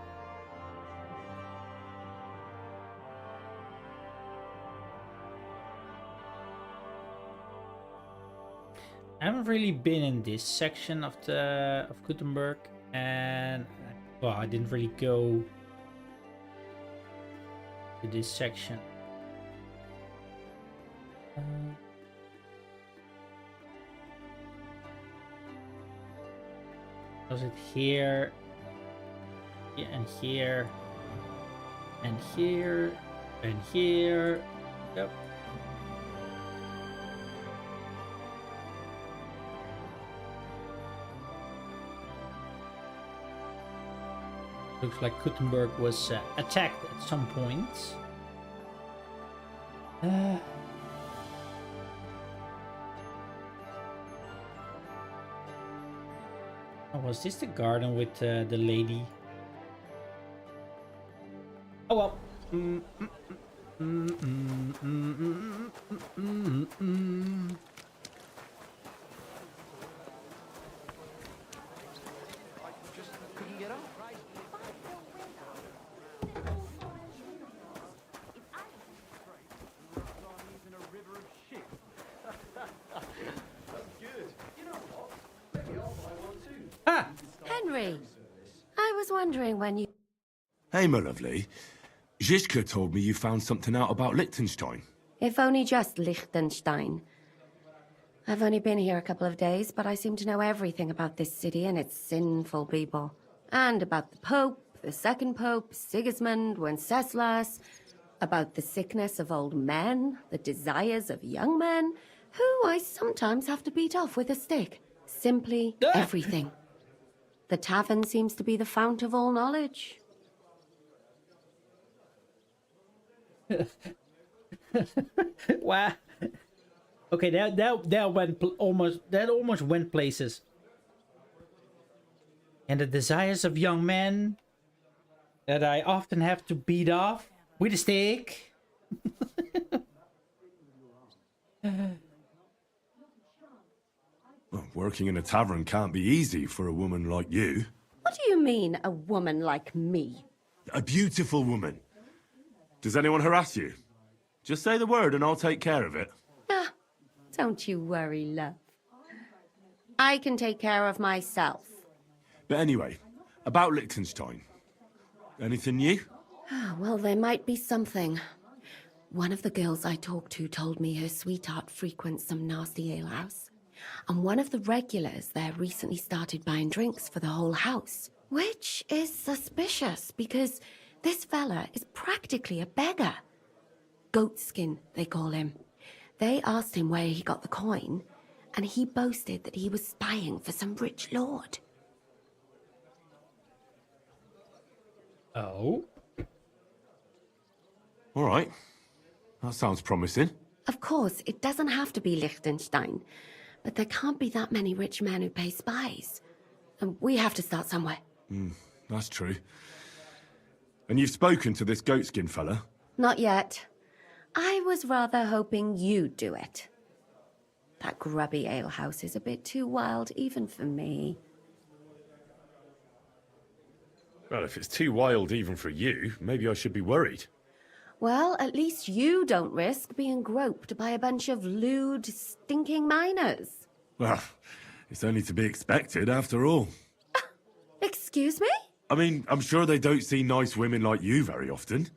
Speaker 1: I haven't really been in this section of Kuttenberg, and well, I didn't really go to this section. Was it here? Yeah, and here, and here, and here. Yep. Looks like Kuttenberg was attacked at some point. Oh, was this the garden with the lady? Oh well.
Speaker 9: Henry, I was wondering when you...
Speaker 2: Hey, my lovely. Zizka told me you found something out about Liechtenstein.
Speaker 16: If only just Liechtenstein. I've only been here a couple of days, but I seem to know everything about this city and its sinful people. And about the Pope, the second Pope, Sigismund, Wenceslas, about the sickness of old men, the desires of young men, who I sometimes have to beat off with a stick. Simply everything. The tavern seems to be the fount of all knowledge.
Speaker 1: Wow. Okay, that went almost went places. And the desires of young men that I often have to beat off with a stick.
Speaker 2: Well, working in a tavern can't be easy for a woman like you.
Speaker 16: What do you mean, a woman like me?
Speaker 2: A beautiful woman. Does anyone harass you? Just say the word and I'll take care of it.
Speaker 16: Ah, don't you worry, love. I can take care of myself.
Speaker 2: But anyway, about Liechtenstein. Anything new?
Speaker 16: Well, there might be something. One of the girls I talked to told me her sweetheart frequents some nasty alehouse. And one of the regulars there recently started buying drinks for the whole house. Which is suspicious, because this fella is practically a beggar. Goatskin, they call him. They asked him where he got the coin, and he boasted that he was spying for some rich lord.
Speaker 1: Oh?
Speaker 2: All right. That sounds promising.
Speaker 16: Of course, it doesn't have to be Liechtenstein, but there can't be that many rich men who pay spies. And we have to start somewhere.
Speaker 2: That's true. And you've spoken to this goatskin fella?
Speaker 16: Not yet. I was rather hoping you'd do it. That grubby alehouse is a bit too wild even for me.
Speaker 2: Well, if it's too wild even for you, maybe I should be worried.
Speaker 16: Well, at least you don't risk being groped by a bunch of lewd, stinking miners.
Speaker 2: Well, it's only to be expected after all.
Speaker 16: Excuse me?
Speaker 2: I mean, I'm sure they don't see nice women like you very often.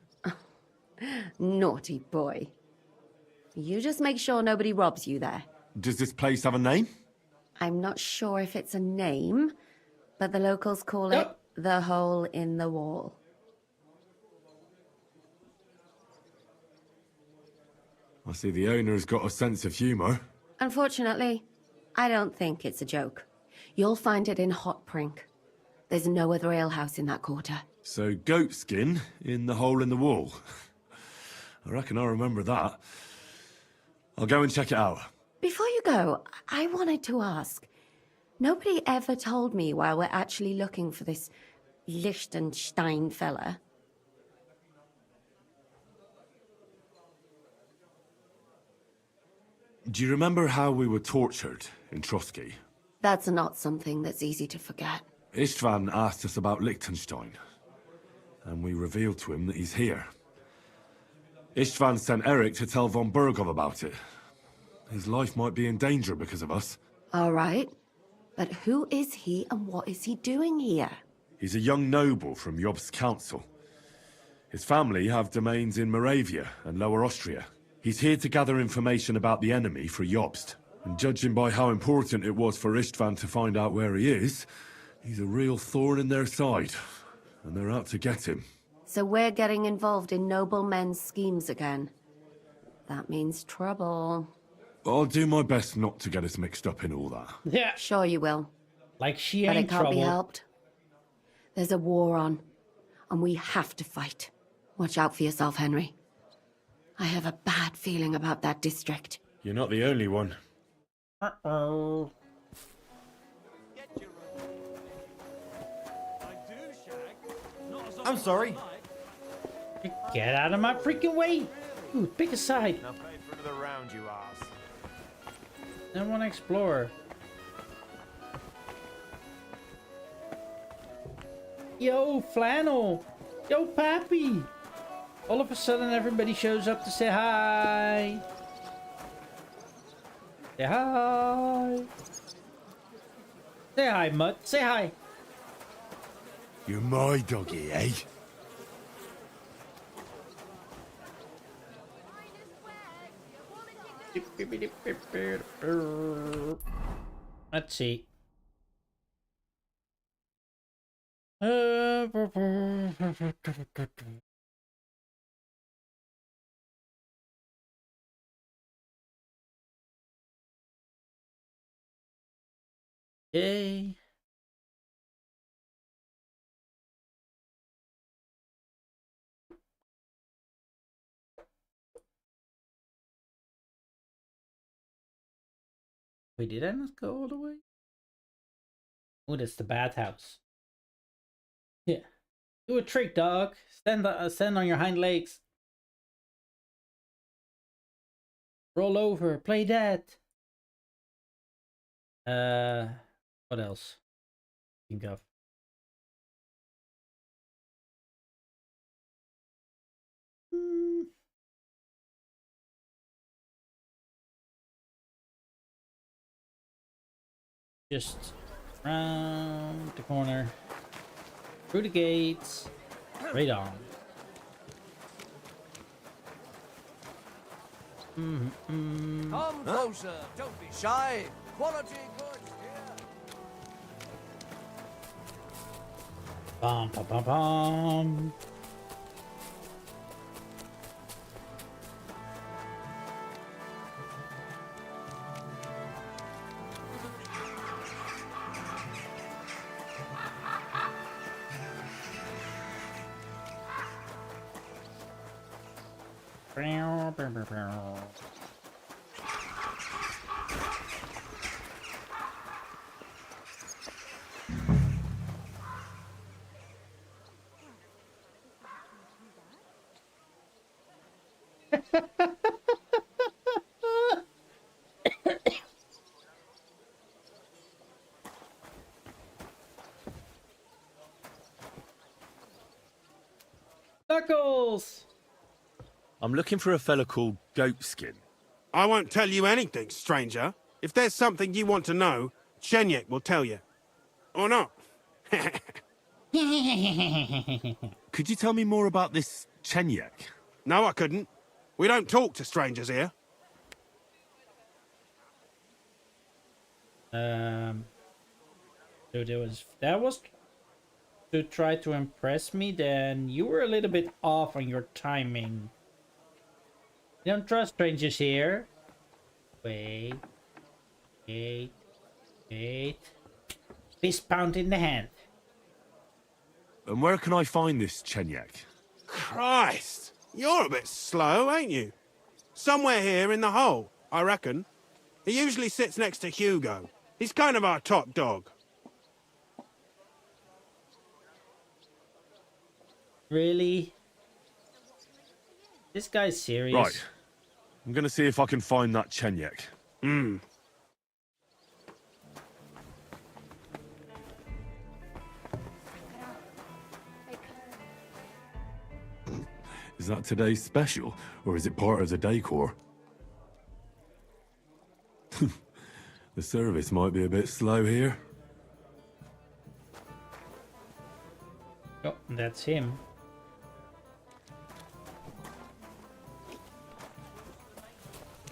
Speaker 16: Naughty boy. You just make sure nobody robs you there.
Speaker 2: Does this place have a name?
Speaker 16: I'm not sure if it's a name, but the locals call it the Hole in the Wall.
Speaker 2: I see the owner's got a sense of humour.
Speaker 16: Unfortunately, I don't think it's a joke. You'll find it in Hot Prink. There's no other alehouse in that quarter.
Speaker 2: So goat skin in the hole in the wall. I reckon I remember that. I'll go and check it out.
Speaker 16: Before you go, I wanted to ask. Nobody ever told me why we're actually looking for this Liechtenstein fella.
Speaker 2: Do you remember how we were tortured in Trotsky?
Speaker 16: That's not something that's easy to forget.
Speaker 2: Istvan asked us about Liechtenstein, and we revealed to him that he's here. Istvan sent Eric to tell von Burgov about it. His life might be in danger because of us.
Speaker 16: All right. But who is he and what is he doing here?
Speaker 2: He's a young noble from Job's council. His family have domains in Moravia and Lower Austria. He's here to gather information about the enemy for Jobst. And judging by how important it was for Istvan to find out where he is, he's a real thorn in their side. And they're out to get him.
Speaker 16: So we're getting involved in noble men's schemes again. That means trouble.
Speaker 2: I'll do my best not to get us mixed up in all that.
Speaker 1: Yeah.
Speaker 16: Sure you will.
Speaker 1: Like she
Speaker 16: but
Speaker 1: ain't
Speaker 16: it can't
Speaker 1: trouble.
Speaker 16: be helped. There's a war on, and we have to fight. Watch out for yourself, Henry. I have a bad feeling about that district.
Speaker 2: You're not the only one.
Speaker 1: Uh-oh.
Speaker 17: I'm sorry.
Speaker 1: Get out of my freaking way! Ooh, pick a side.
Speaker 17: Now pay for the round, you ass.
Speaker 1: I want to explore. Yo, Flannel! Yo, Pappy! All of a sudden, everybody shows up to say hi. Say hi. Say hi, Mutt. Say hi.
Speaker 2: You're my doggy, eh?
Speaker 1: Let's see. Yay. Wait, did I not go all the way? Oh, that's the bathhouse. Yeah. Do a trick, dog. Stand on your hind legs. Roll over. Play that. What else? Think of. Just round the corner, through the gates, right on.
Speaker 3: Come closer, don't be shy. Quality goods here.
Speaker 1: Bum bum bum bum. Knuckles!
Speaker 2: I'm looking for a fella called Goatskin.
Speaker 18: I won't tell you anything, stranger. If there's something you want to know, Shenyek will tell you. Or not.
Speaker 2: Could you tell me more about this Shenyek?
Speaker 18: No, I couldn't. We don't talk to strangers here.
Speaker 1: So that was to try to impress me. Then you were a little bit off on your timing. You don't trust strangers here. Wait. 8. Fist pound in the hand.
Speaker 2: And where can I find this Chenyek?
Speaker 18: Christ! You're a bit slow, ain't you? Somewhere here in the hole, I reckon. He usually sits next to Hugo. He's kind of our top dog.
Speaker 1: Really? This guy's serious.
Speaker 2: Right. I'm gonna see if I can find that Chenyek. Is that today's special, or is it part of the decor? The service might be a bit slow here.
Speaker 1: Oh, that's him.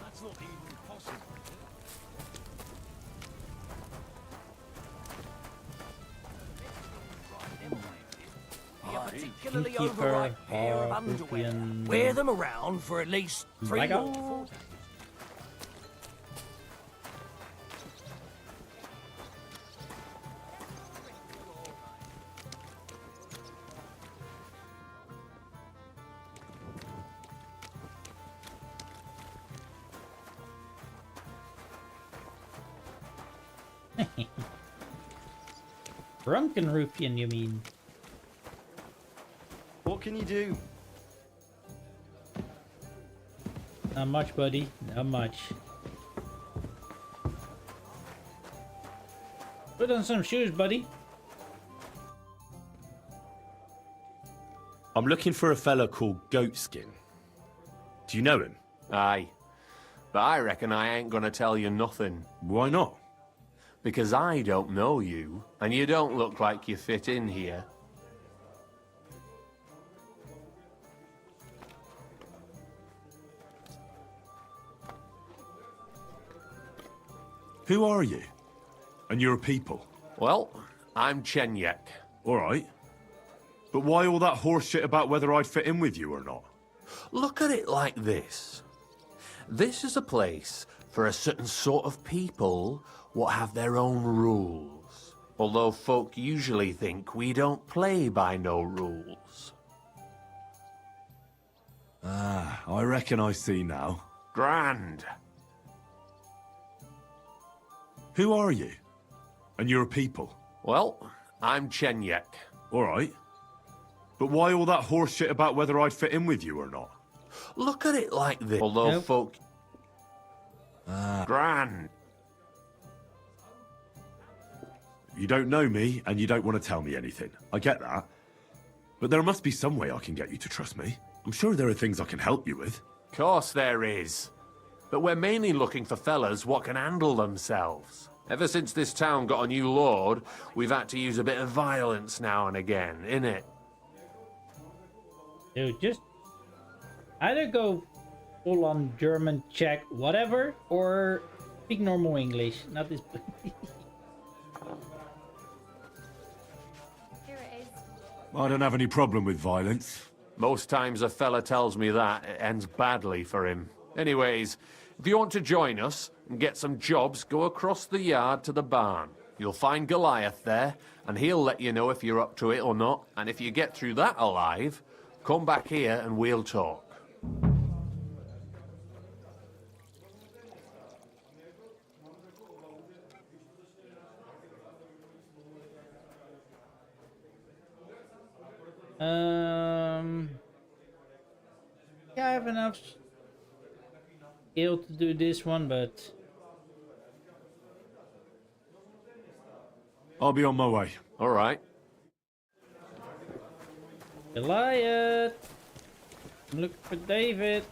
Speaker 3: That's not even possible. You're particularly overripe pair of underwear. Wear them around for at least 3 or 4 days.
Speaker 1: Drunken ruffian, you mean?
Speaker 19: What can you do?
Speaker 1: Not much, buddy. Not much. Put on some shoes, buddy.
Speaker 2: I'm looking for a fella called Goatskin. Do you know him?
Speaker 20: Aye. But I reckon I ain't gonna tell you nothing.
Speaker 2: Why not?
Speaker 20: Because I don't know you, and you don't look like you fit in here.
Speaker 2: Who are you? And your people?
Speaker 20: Well, I'm Chenyek.
Speaker 2: All right. But why all that horse shit about whether I'd fit in with you or not?
Speaker 20: Look at it like this. This is a place for a certain sort of people what have their own rules. Although folk usually think we don't play by no rules.
Speaker 2: Ah, I reckon I see now.
Speaker 20: Grand.
Speaker 2: Who are you? And your people?
Speaker 20: Well, I'm Chenyek.
Speaker 2: All right. But why all that horse shit about whether I'd fit in with you or not?
Speaker 20: Look at it like this. Although folk... Grand.
Speaker 2: You don't know me, and you don't want to tell me anything. I get that. But there must be some way I can get you to trust me. I'm sure there are things I can help you with.
Speaker 20: Course there is. But we're mainly looking for fellas what can handle themselves. Ever since this town got a new lord, we've had to use a bit of violence now and again, innit?
Speaker 1: Dude, just either go full on German, Czech, whatever, or speak normal English. Not this.
Speaker 14: Here it is.
Speaker 2: I don't have any problem with violence.
Speaker 20: Most times a fella tells me that, it ends badly for him. Anyways, if you want to join us and get some jobs, go across the yard to the barn. You'll find Goliath there, and he'll let you know if you're up to it or not. And if you get through that alive, come back here and we'll talk.
Speaker 1: Yeah, I have enough skill to do this one, but
Speaker 2: I'll be on my way.
Speaker 20: All right.
Speaker 1: Goliath. I'm looking for David.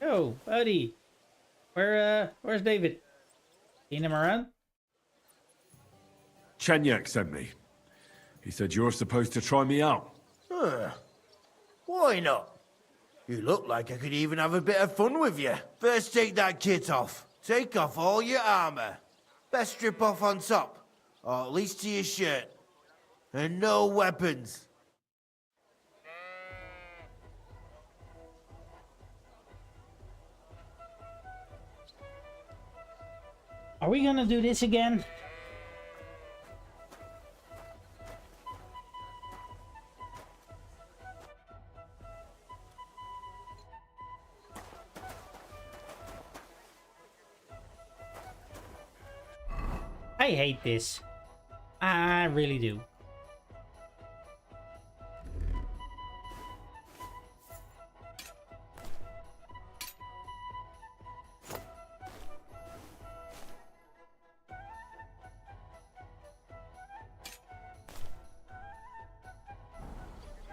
Speaker 1: Yo, buddy. Where's David? Seen him around?
Speaker 2: Chenyek sent me. He said you're supposed to try me out.
Speaker 4: Why not? You look like I could even have a bit of fun with you. First take that kit off. Take off all your armor. Best strip off on top, or at least to your shirt. And no weapons.
Speaker 1: Are we gonna do this again? I hate this. I really do.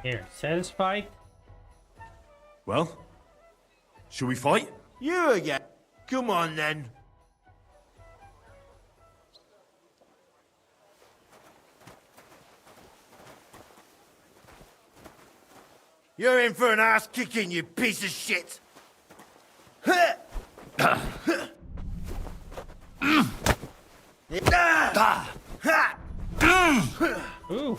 Speaker 1: Here, satisfied?
Speaker 2: Well, shall we fight?
Speaker 4: You again? Come on then. You're in for an ass kicking, you piece of shit!
Speaker 1: Ooh.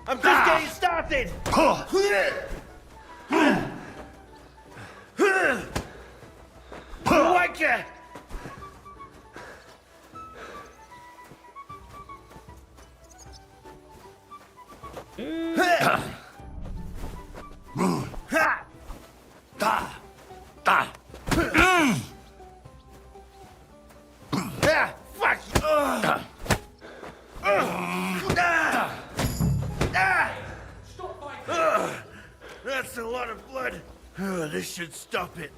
Speaker 4: I'm just getting started! Wanker! Fuck you! That's a lot of blood. This should stop it.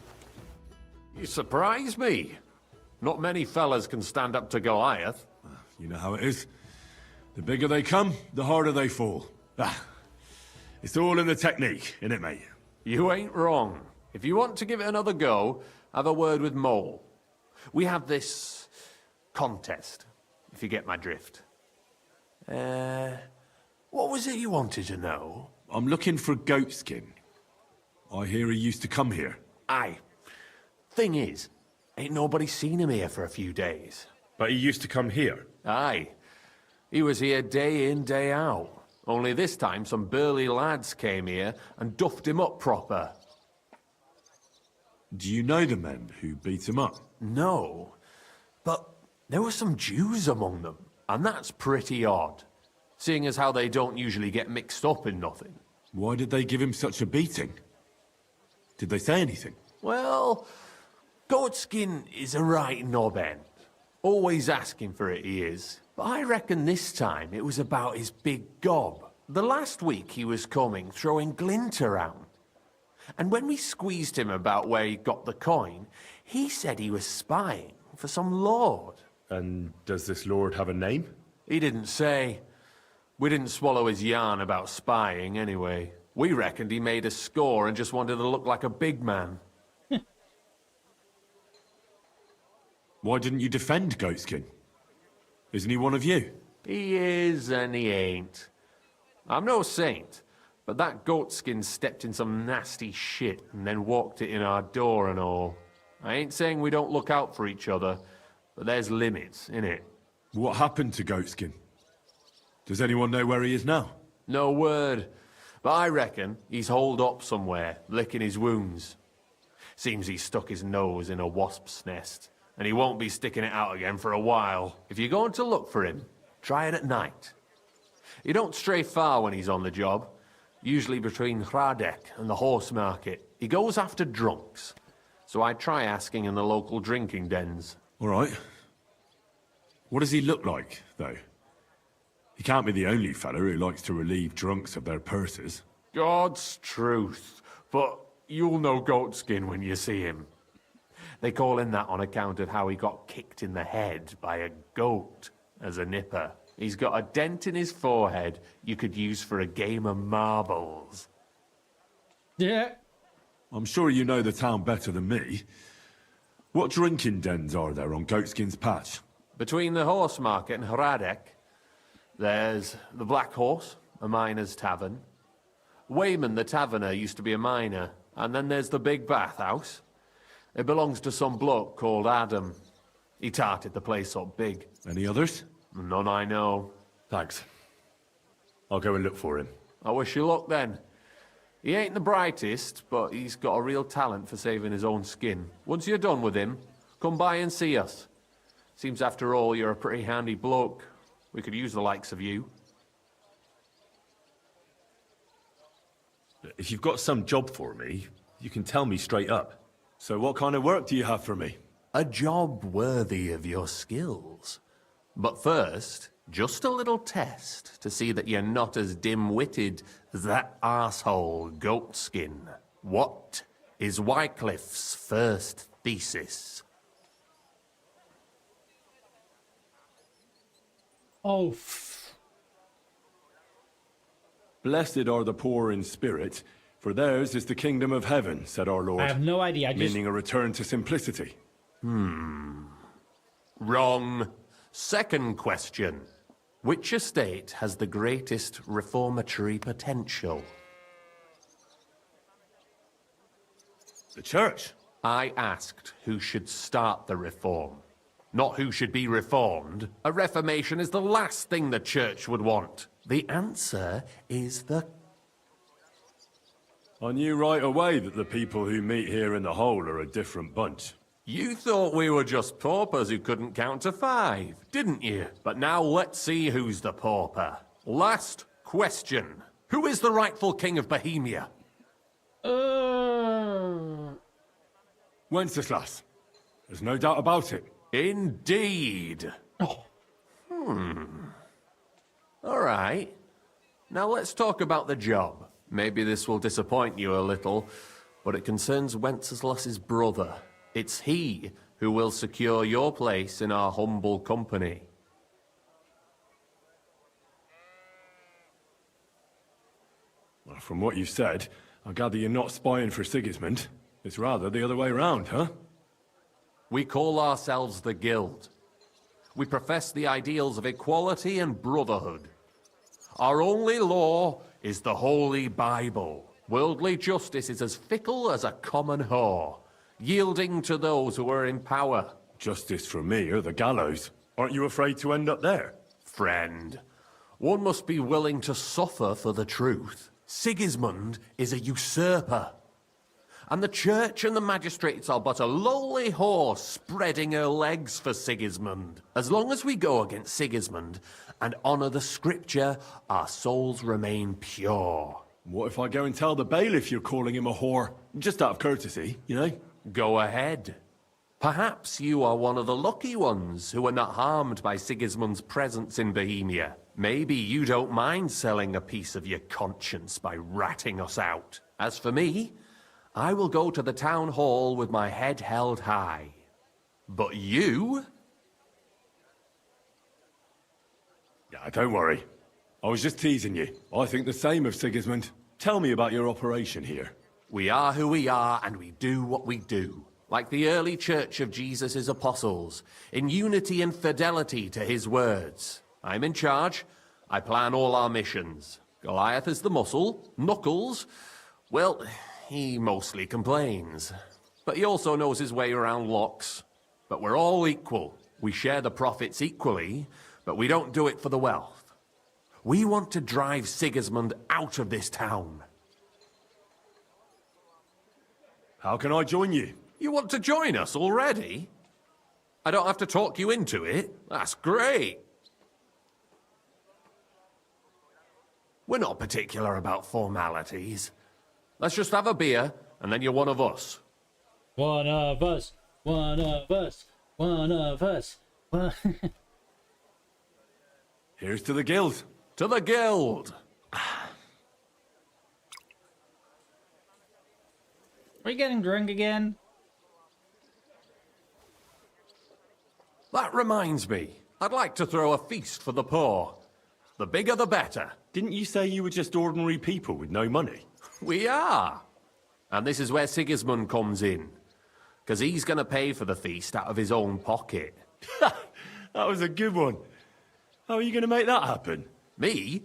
Speaker 20: You surprise me. Not many fellas can stand up to Goliath.
Speaker 2: You know how it is. The bigger they come, the harder they fall. It's all in the technique, innit, mate?
Speaker 20: You ain't wrong. If you want to give it another go, have a word with Mole. We have this contest, if you get my drift. What was it you wanted to know?
Speaker 2: I'm looking for Goatskin. I hear he used to come here.
Speaker 20: Aye. Thing is, ain't nobody seen him here for a few days.
Speaker 2: But he used to come here?
Speaker 20: Aye. He was here day in, day out. Only this time some burly lads came here and duffed him up proper.
Speaker 2: Do you know the men who beat him up?
Speaker 20: No. But there were some Jews among them, and that's pretty odd. Seeing as how they don't usually get mixed up in nothing.
Speaker 2: Why did they give him such a beating? Did they say anything?
Speaker 20: Well, Goatskin is a right knob end. Always asking for it, he is. But I reckon this time it was about his big gob. The last week he was coming, throwing glint around. And when we squeezed him about where he got the coin, he said he was spying for some lord.
Speaker 2: And does this lord have a name?
Speaker 20: He didn't say. We didn't swallow his yarn about spying anyway. We reckoned he made a score and just wanted to look like a big man.
Speaker 2: Why didn't you defend Goatskin? Isn't he one of you?
Speaker 20: He is and he ain't. I'm no saint, but that Goatskin stepped in some nasty shit and then walked it in our door and all. I ain't saying we don't look out for each other, but there's limits, innit?
Speaker 2: What happened to Goatskin? Does anyone know where he is now?
Speaker 20: No word, but I reckon he's holed up somewhere, licking his wounds. Seems he stuck his nose in a wasp's nest, and he won't be sticking it out again for a while. If you're going to look for him, try it at night. He don't stray far when he's on the job, usually between Hradek and the horse market. He goes after drunks, so I try asking in the local drinking dens.
Speaker 2: All right. What does he look like, though? He can't be the only fella who likes to relieve drunks of their purses.
Speaker 20: God's truth, but you'll know Goatskin when you see him. They call him that on account of how he got kicked in the head by a goat as a nipper. He's got a dent in his forehead you could use for a game of marbles.
Speaker 1: Yeah.
Speaker 2: I'm sure you know the town better than me. What drinking dens are there on Goatskin's patch?
Speaker 20: Between the horse market and Hradek, There's the Black Horse, a miner's tavern. Wayman the taverner used to be a miner. And then there's the Big Bathhouse. It belongs to some bloke called Adam. He tarted the place up big.
Speaker 2: Any others?
Speaker 20: None I know.
Speaker 2: Thanks. I'll go and look for him.
Speaker 20: I wish you luck then. He ain't the brightest, but he's got a real talent for saving his own skin. Once you're done with him, come by and see us. Seems after all you're a pretty handy bloke. We could use the likes of you.
Speaker 2: If you've got some job for me, you can tell me straight up. So what kind of work do you have for me?
Speaker 20: A job worthy of your skills. But first, just a little test to see that you're not as dim-witted as that arsehole Goatskin. What is Wycliffe's first thesis?
Speaker 1: Oh,
Speaker 2: Blessed are the poor in spirit, for theirs is the kingdom of heaven, said our Lord.
Speaker 1: I have no idea.
Speaker 2: Meaning a return to simplicity.
Speaker 20: Wrong. Second question. Which estate has the greatest reformatory potential?
Speaker 2: The church.
Speaker 20: I asked who should start the reform, not who should be reformed. A reformation is the last thing the church would want. The answer is the...
Speaker 2: I knew right away that the people who meet here in the hole are a different bunch.
Speaker 20: You thought we were just paupers who couldn't count to 5, didn't you? But now let's see who's the pauper. Last question. Who is the rightful king of Bohemia?
Speaker 2: Wenceslas. There's no doubt about it.
Speaker 20: Indeed. All right. Now let's talk about the job. Maybe this will disappoint you a little, but it concerns Wenceslas's brother. It's he who will secure your place in our humble company.
Speaker 2: Well, from what you've said, I gather you're not spying for Sigismund. It's rather the other way round, huh?
Speaker 20: We call ourselves the Guild. We profess the ideals of equality and brotherhood. Our only law is the Holy Bible. Worldly justice is as fickle as a common whore, yielding to those who are in power.
Speaker 2: Justice for me or the gallows. Aren't you afraid to end up there?
Speaker 20: Friend, one must be willing to suffer for the truth. Sigismund is a usurper. And the church and the magistrates are but a lowly whore spreading her legs for Sigismund. As long as we go against Sigismund and honor the scripture, our souls remain pure.
Speaker 2: What if I go and tell the bailiff you're calling him a whore? Just out of courtesy, you know?
Speaker 20: Go ahead. Perhaps you are one of the lucky ones who are not harmed by Sigismund's presence in Bohemia. Maybe you don't mind selling a piece of your conscience by ratting us out. As for me, I will go to the town hall with my head held high. But you?
Speaker 2: Yeah, don't worry. I was just teasing you. I think the same of Sigismund. Tell me about your operation here.
Speaker 20: We are who we are, and we do what we do. Like the early church of Jesus' apostles, in unity and fidelity to his words. I'm in charge. I plan all our missions. Goliath is the muscle. Knuckles, well, he mostly complains. But he also knows his way around locks. But we're all equal. We share the profits equally, but we don't do it for the wealth. We want to drive Sigismund out of this town.
Speaker 2: How can I join you?
Speaker 20: You want to join us already? I don't have to talk you into it. That's great. We're not particular about formalities. Let's just have a beer, and then you're one of us.
Speaker 1: One of us. One of us. One of us.
Speaker 2: Here's to the guild.
Speaker 20: To the guild.
Speaker 1: Are we getting drunk again?
Speaker 20: That reminds me. I'd like to throw a feast for the poor. The bigger the better.
Speaker 2: Didn't you say you were just ordinary people with no money?
Speaker 20: We are. And this is where Sigismund comes in. Because he's going to pay for the feast out of his own pocket.
Speaker 2: That was a good one. How are you going to make that happen?
Speaker 20: Me?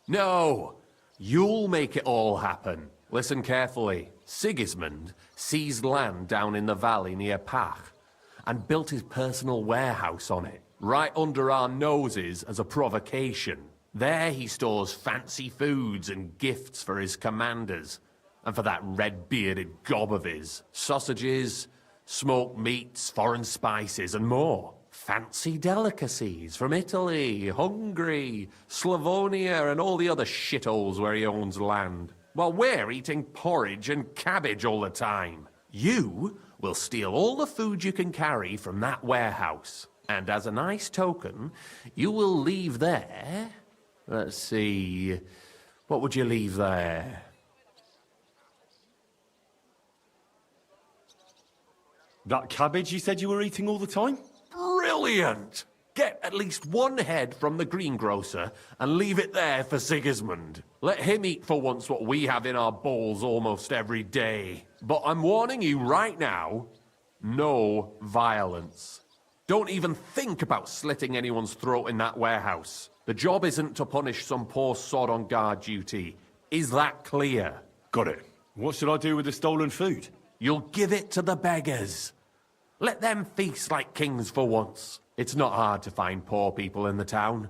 Speaker 20: No. You'll make it all happen. Listen carefully. Sigismund seized land down in the valley near Pach and built his personal warehouse on it, right under our noses as a provocation. There he stores fancy foods and gifts for his commanders, and for that red-bearded gob of his. Sausages, smoked meats, foreign spices, and more. Fancy delicacies from Italy, Hungary, Slavonia, and all the other shitholes where he owns land. While we're eating porridge and cabbage all the time. You will steal all the food you can carry from that warehouse. And as a nice token, you will leave there... Let's see... What would you leave there?
Speaker 2: That cabbage you said you were eating all the time?
Speaker 20: Brilliant! Get at least one head from the greengrocer and leave it there for Sigismund. Let him eat for once what we have in our bowls almost every day. But I'm warning you right now, no violence. Don't even think about slitting anyone's throat in that warehouse. The job isn't to punish some poor sod on guard duty. Is that clear?
Speaker 2: Got it. What should I do with the stolen food?
Speaker 20: You'll give it to the beggars. Let them feast like kings for once. It's not hard to find poor people in the town.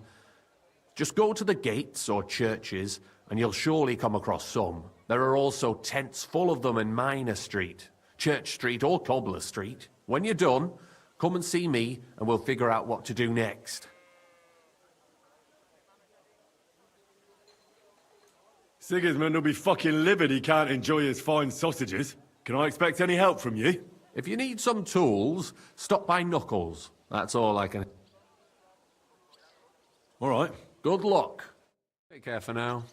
Speaker 20: Just go to the gates or churches, and you'll surely come across some. There are also tents full of them in Minor Street, Church Street or Cobbler Street. When you're done, come and see me, and we'll figure out what to do next.
Speaker 2: Sigismund will be fucking livid he can't enjoy his fine sausages. Can I expect any help from you?
Speaker 20: If you need some tools, stop by Knuckles. That's all I can...
Speaker 2: All right.
Speaker 20: Good luck. Take care for now.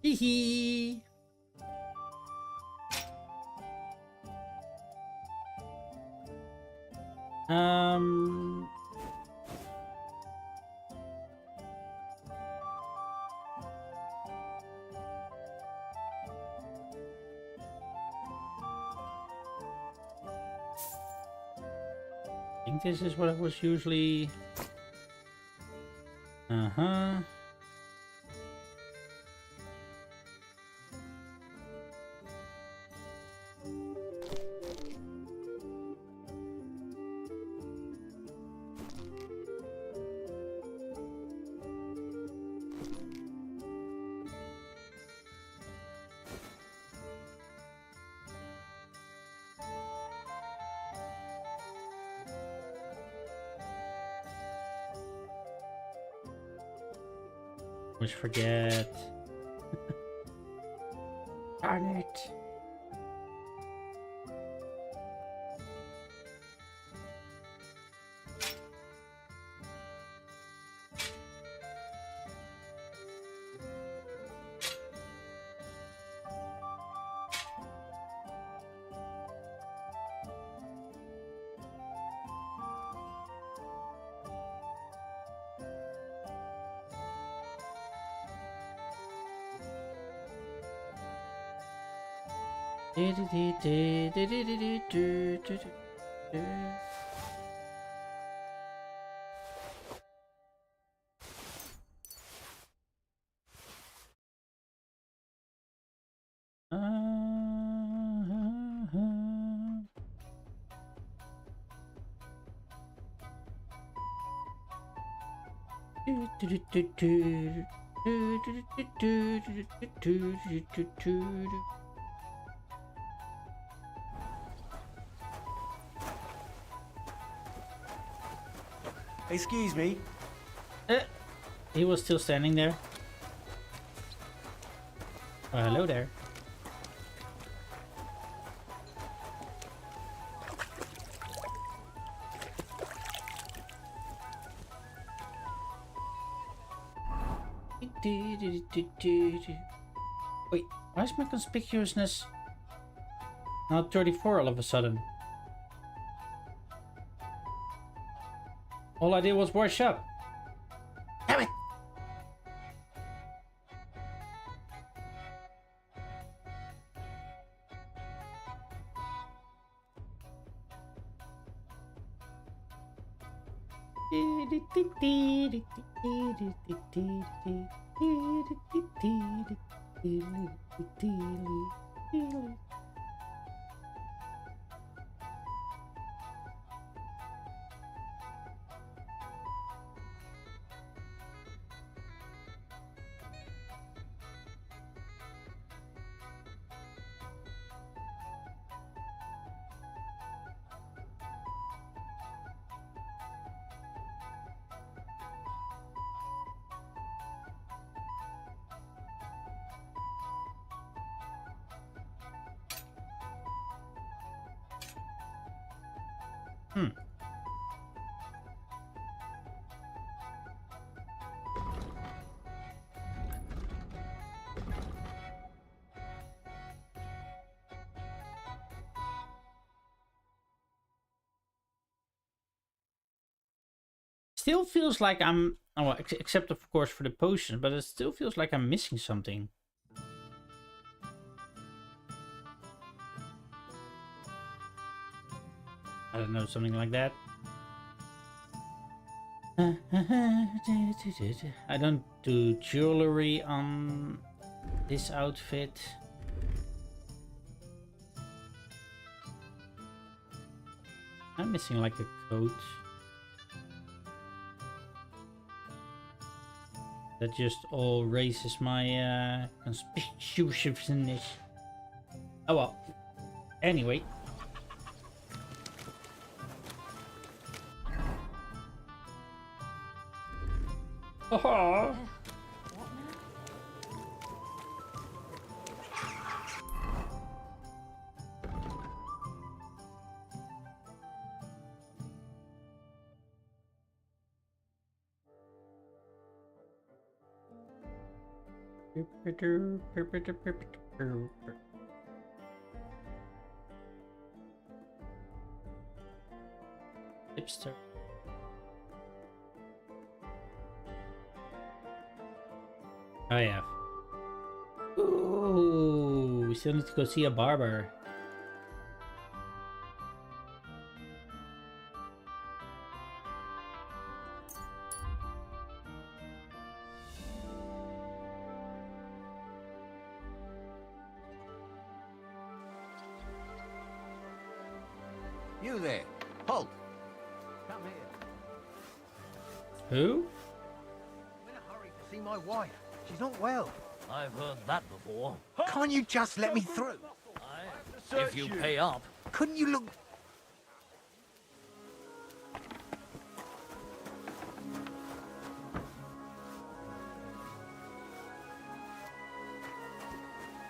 Speaker 1: Hee hee. I think this is what I was usually... Always forget. Darn it.
Speaker 17: Excuse me.
Speaker 1: He was still standing there. Oh, hello there. Wait, why is my conspicuousness now 34 all of a sudden? All I did was wash up. Damn it! Still feels like I'm, oh, well, except of course for the potion, but it still feels like I'm missing something. I don't know, something like that. I don't do jewelry on this outfit. I'm missing like a coat. That just all raises my conspicuousness. Oh well. Anyway. Oh. Hipster. Oh yeah. Ooh, we still need to go see a barber.
Speaker 17: You there, halt! Come here.
Speaker 1: Who?
Speaker 17: I'm in a hurry to see my wife. She's not well.
Speaker 3: I've heard that before.
Speaker 17: Can't you just let me through?
Speaker 3: If you pay up.
Speaker 17: Couldn't you look...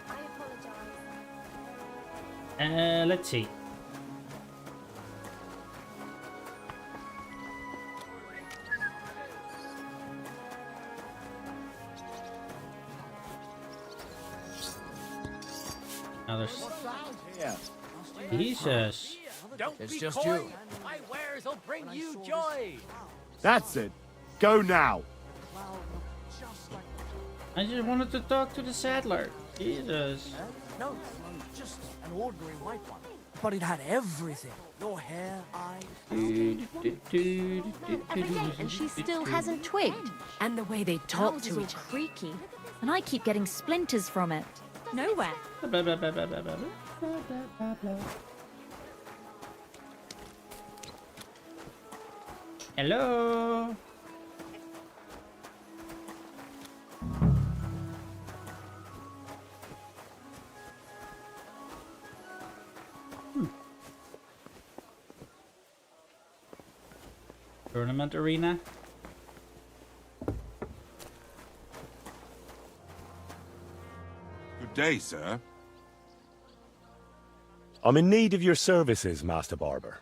Speaker 14: I apologize.
Speaker 1: Let's see. Jesus.
Speaker 3: It's just you. My wares will bring you joy.
Speaker 7: That's it. Go now.
Speaker 1: I just wanted to talk to the saddler. Jesus.
Speaker 3: No, just an ordinary white one. But it had everything. Your hair, eyes.
Speaker 5: Everything, and she still hasn't twigged. And the way they talk to each other. Creaky. And I keep getting splinters from it. Nowhere.
Speaker 1: Hello. Tournament arena.
Speaker 19: Good day, sir.
Speaker 2: I'm in need of your services, Master Barber.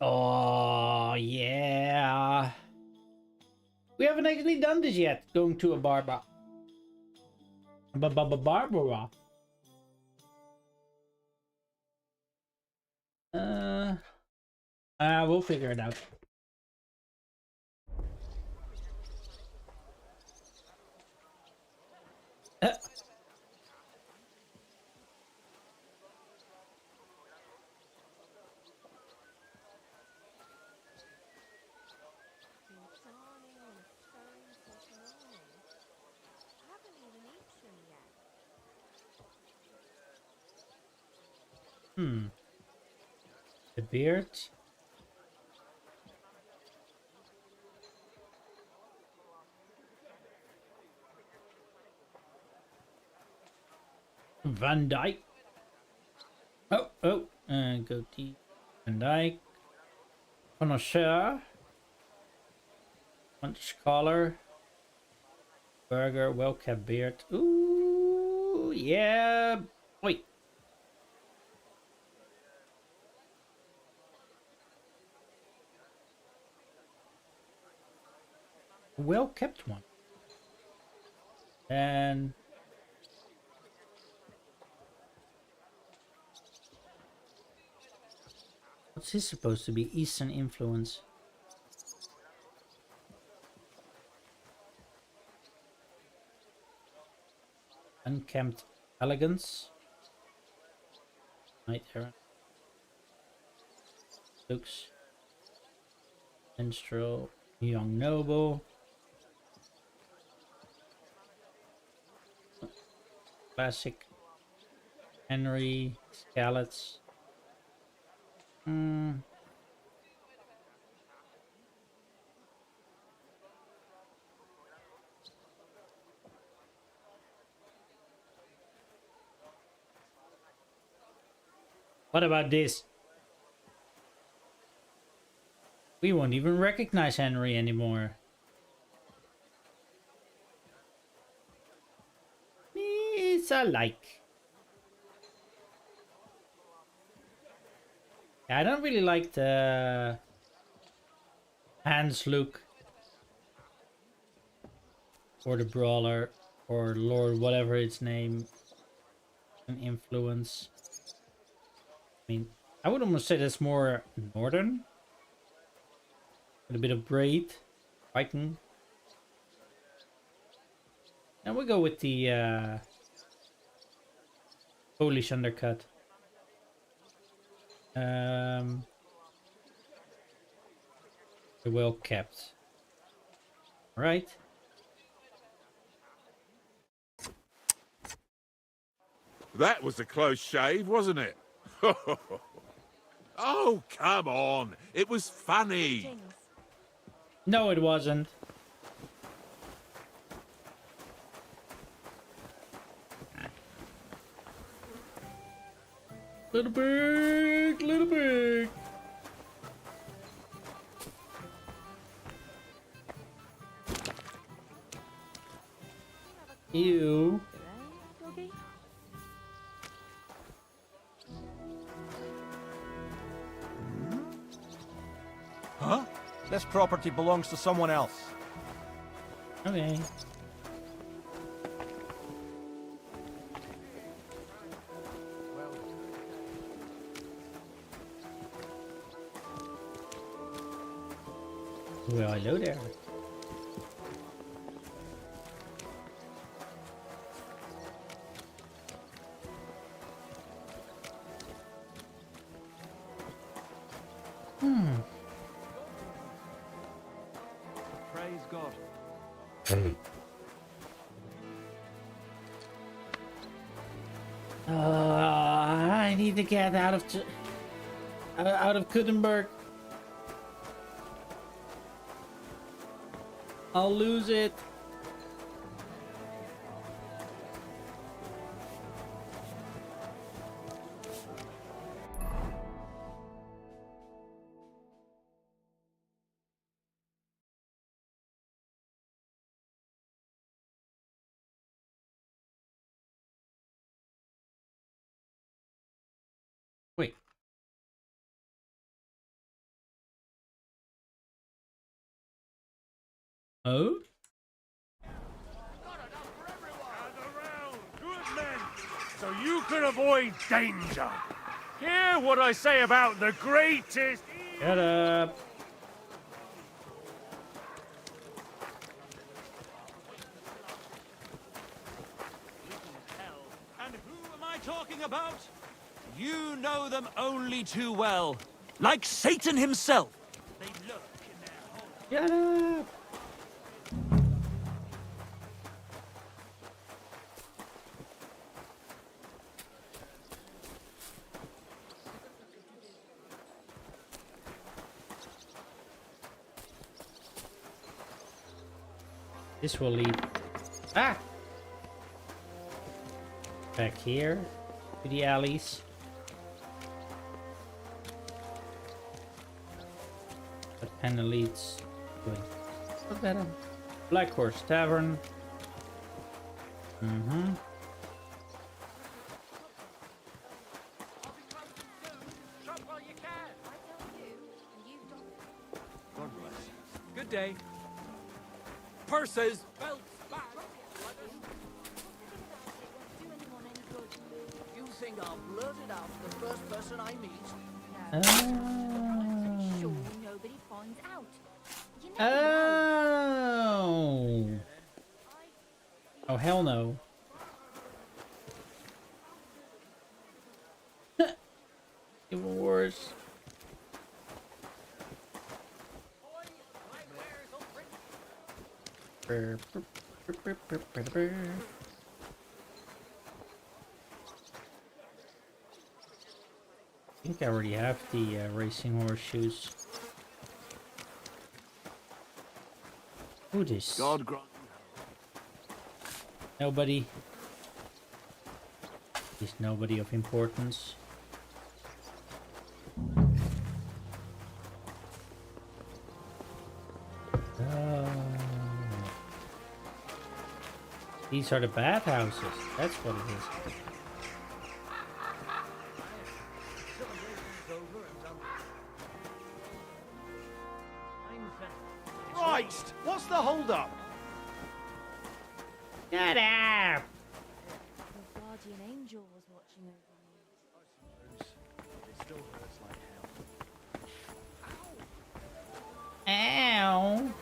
Speaker 1: Oh, yeah. We haven't actually done this yet, going to a barber. Barbara. We'll figure it out. The beard. Van Dyke. Goatee. Van Dyke. Connoisseur. Punch collar. Burger. Well-kept beard. Ooh, yeah. Wait. Well-kept one. And what's this supposed to be? Eastern influence. Unkempt elegance. Knight errant. Looks. Minstrel. Young noble. Classic. Henry. Scallots. What about this? We won't even recognize Henry anymore. It's alike. I don't really like the Hans look. Or the brawler. Or Lord whatever its name. An influence. I mean, I would almost say that's more northern. With a bit of braid. Viking. And we'll go with the Polish undercut. Well kept. Right.
Speaker 19: That was a close shave, wasn't it? Oh, come on. It was funny.
Speaker 1: No, it wasn't. Little big, little big. Ew.
Speaker 17: Huh? This property belongs to someone else.
Speaker 1: Okay. Well, hello there.
Speaker 17: Praise God.
Speaker 1: I need to get out of Kuttenberg. I'll lose it. Wait. Oh?
Speaker 8: So you can avoid danger. Hear what I say about the greatest.
Speaker 1: Shut up.
Speaker 10: And who am I talking about? You know them only too well. Like Satan himself. They lurk in their hole.
Speaker 1: Shut up. This will lead back here to the alleys. That kind of leads to what's that? Black Horse Tavern.
Speaker 6: God bless. Good day. Purses, belts, bags, letters.
Speaker 3: You think I'll blurt it out to the first person I meet?
Speaker 14: Sure nobody finds out. You never
Speaker 1: Oh. Oh, hell no. Even worse. I think I already have the racing horseshoes. Who this?
Speaker 6: God grant.
Speaker 1: Nobody. Is nobody of importance. These are the bathhouses. That's what it is.
Speaker 7: Christ! What's the hold-up?
Speaker 1: Shut up!
Speaker 14: The guardian angel was watching over me.
Speaker 7: It still hurts like hell.
Speaker 1: Ow!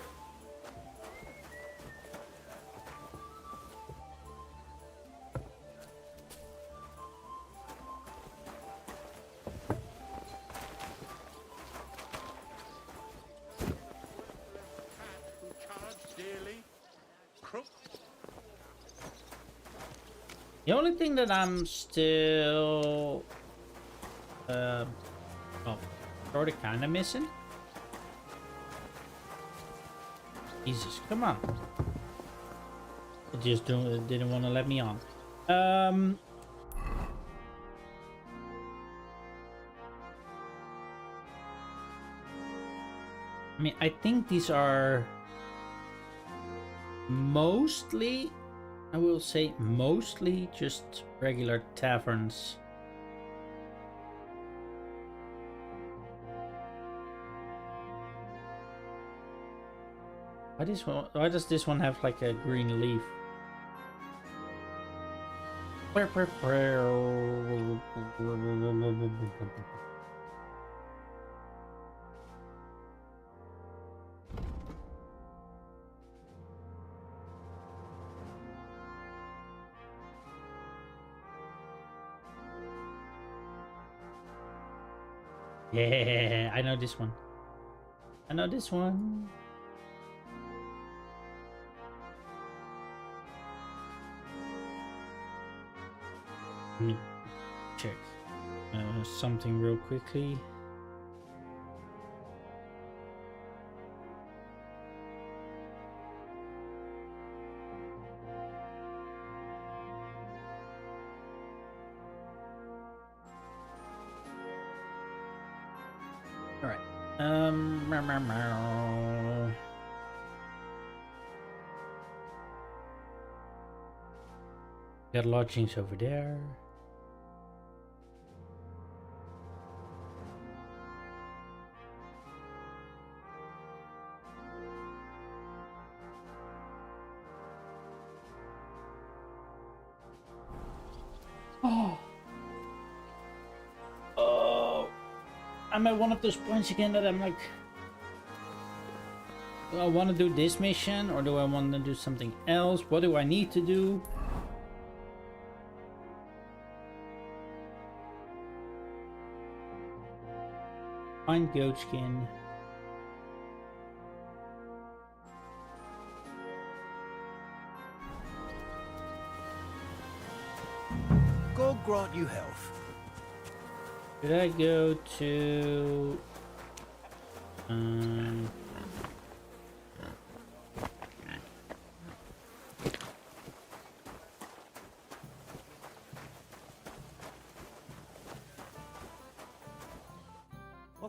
Speaker 1: The only thing that I'm still, well, sort of kind of missing. Jesus, come on. It just didn't want to let me on. I mean, I think these are mostly, I will say mostly just regular taverns. Why does this one have like a green leaf? Yeah, I know this one. I know this one. Let me check something real quickly. All right. Got lodgings over there. Oh, I'm at one of those points again that I'm like, do I want to do this mission or do I want to do something else? What do I need to do? Find goat skin.
Speaker 7: God grant you health.
Speaker 1: Should I go to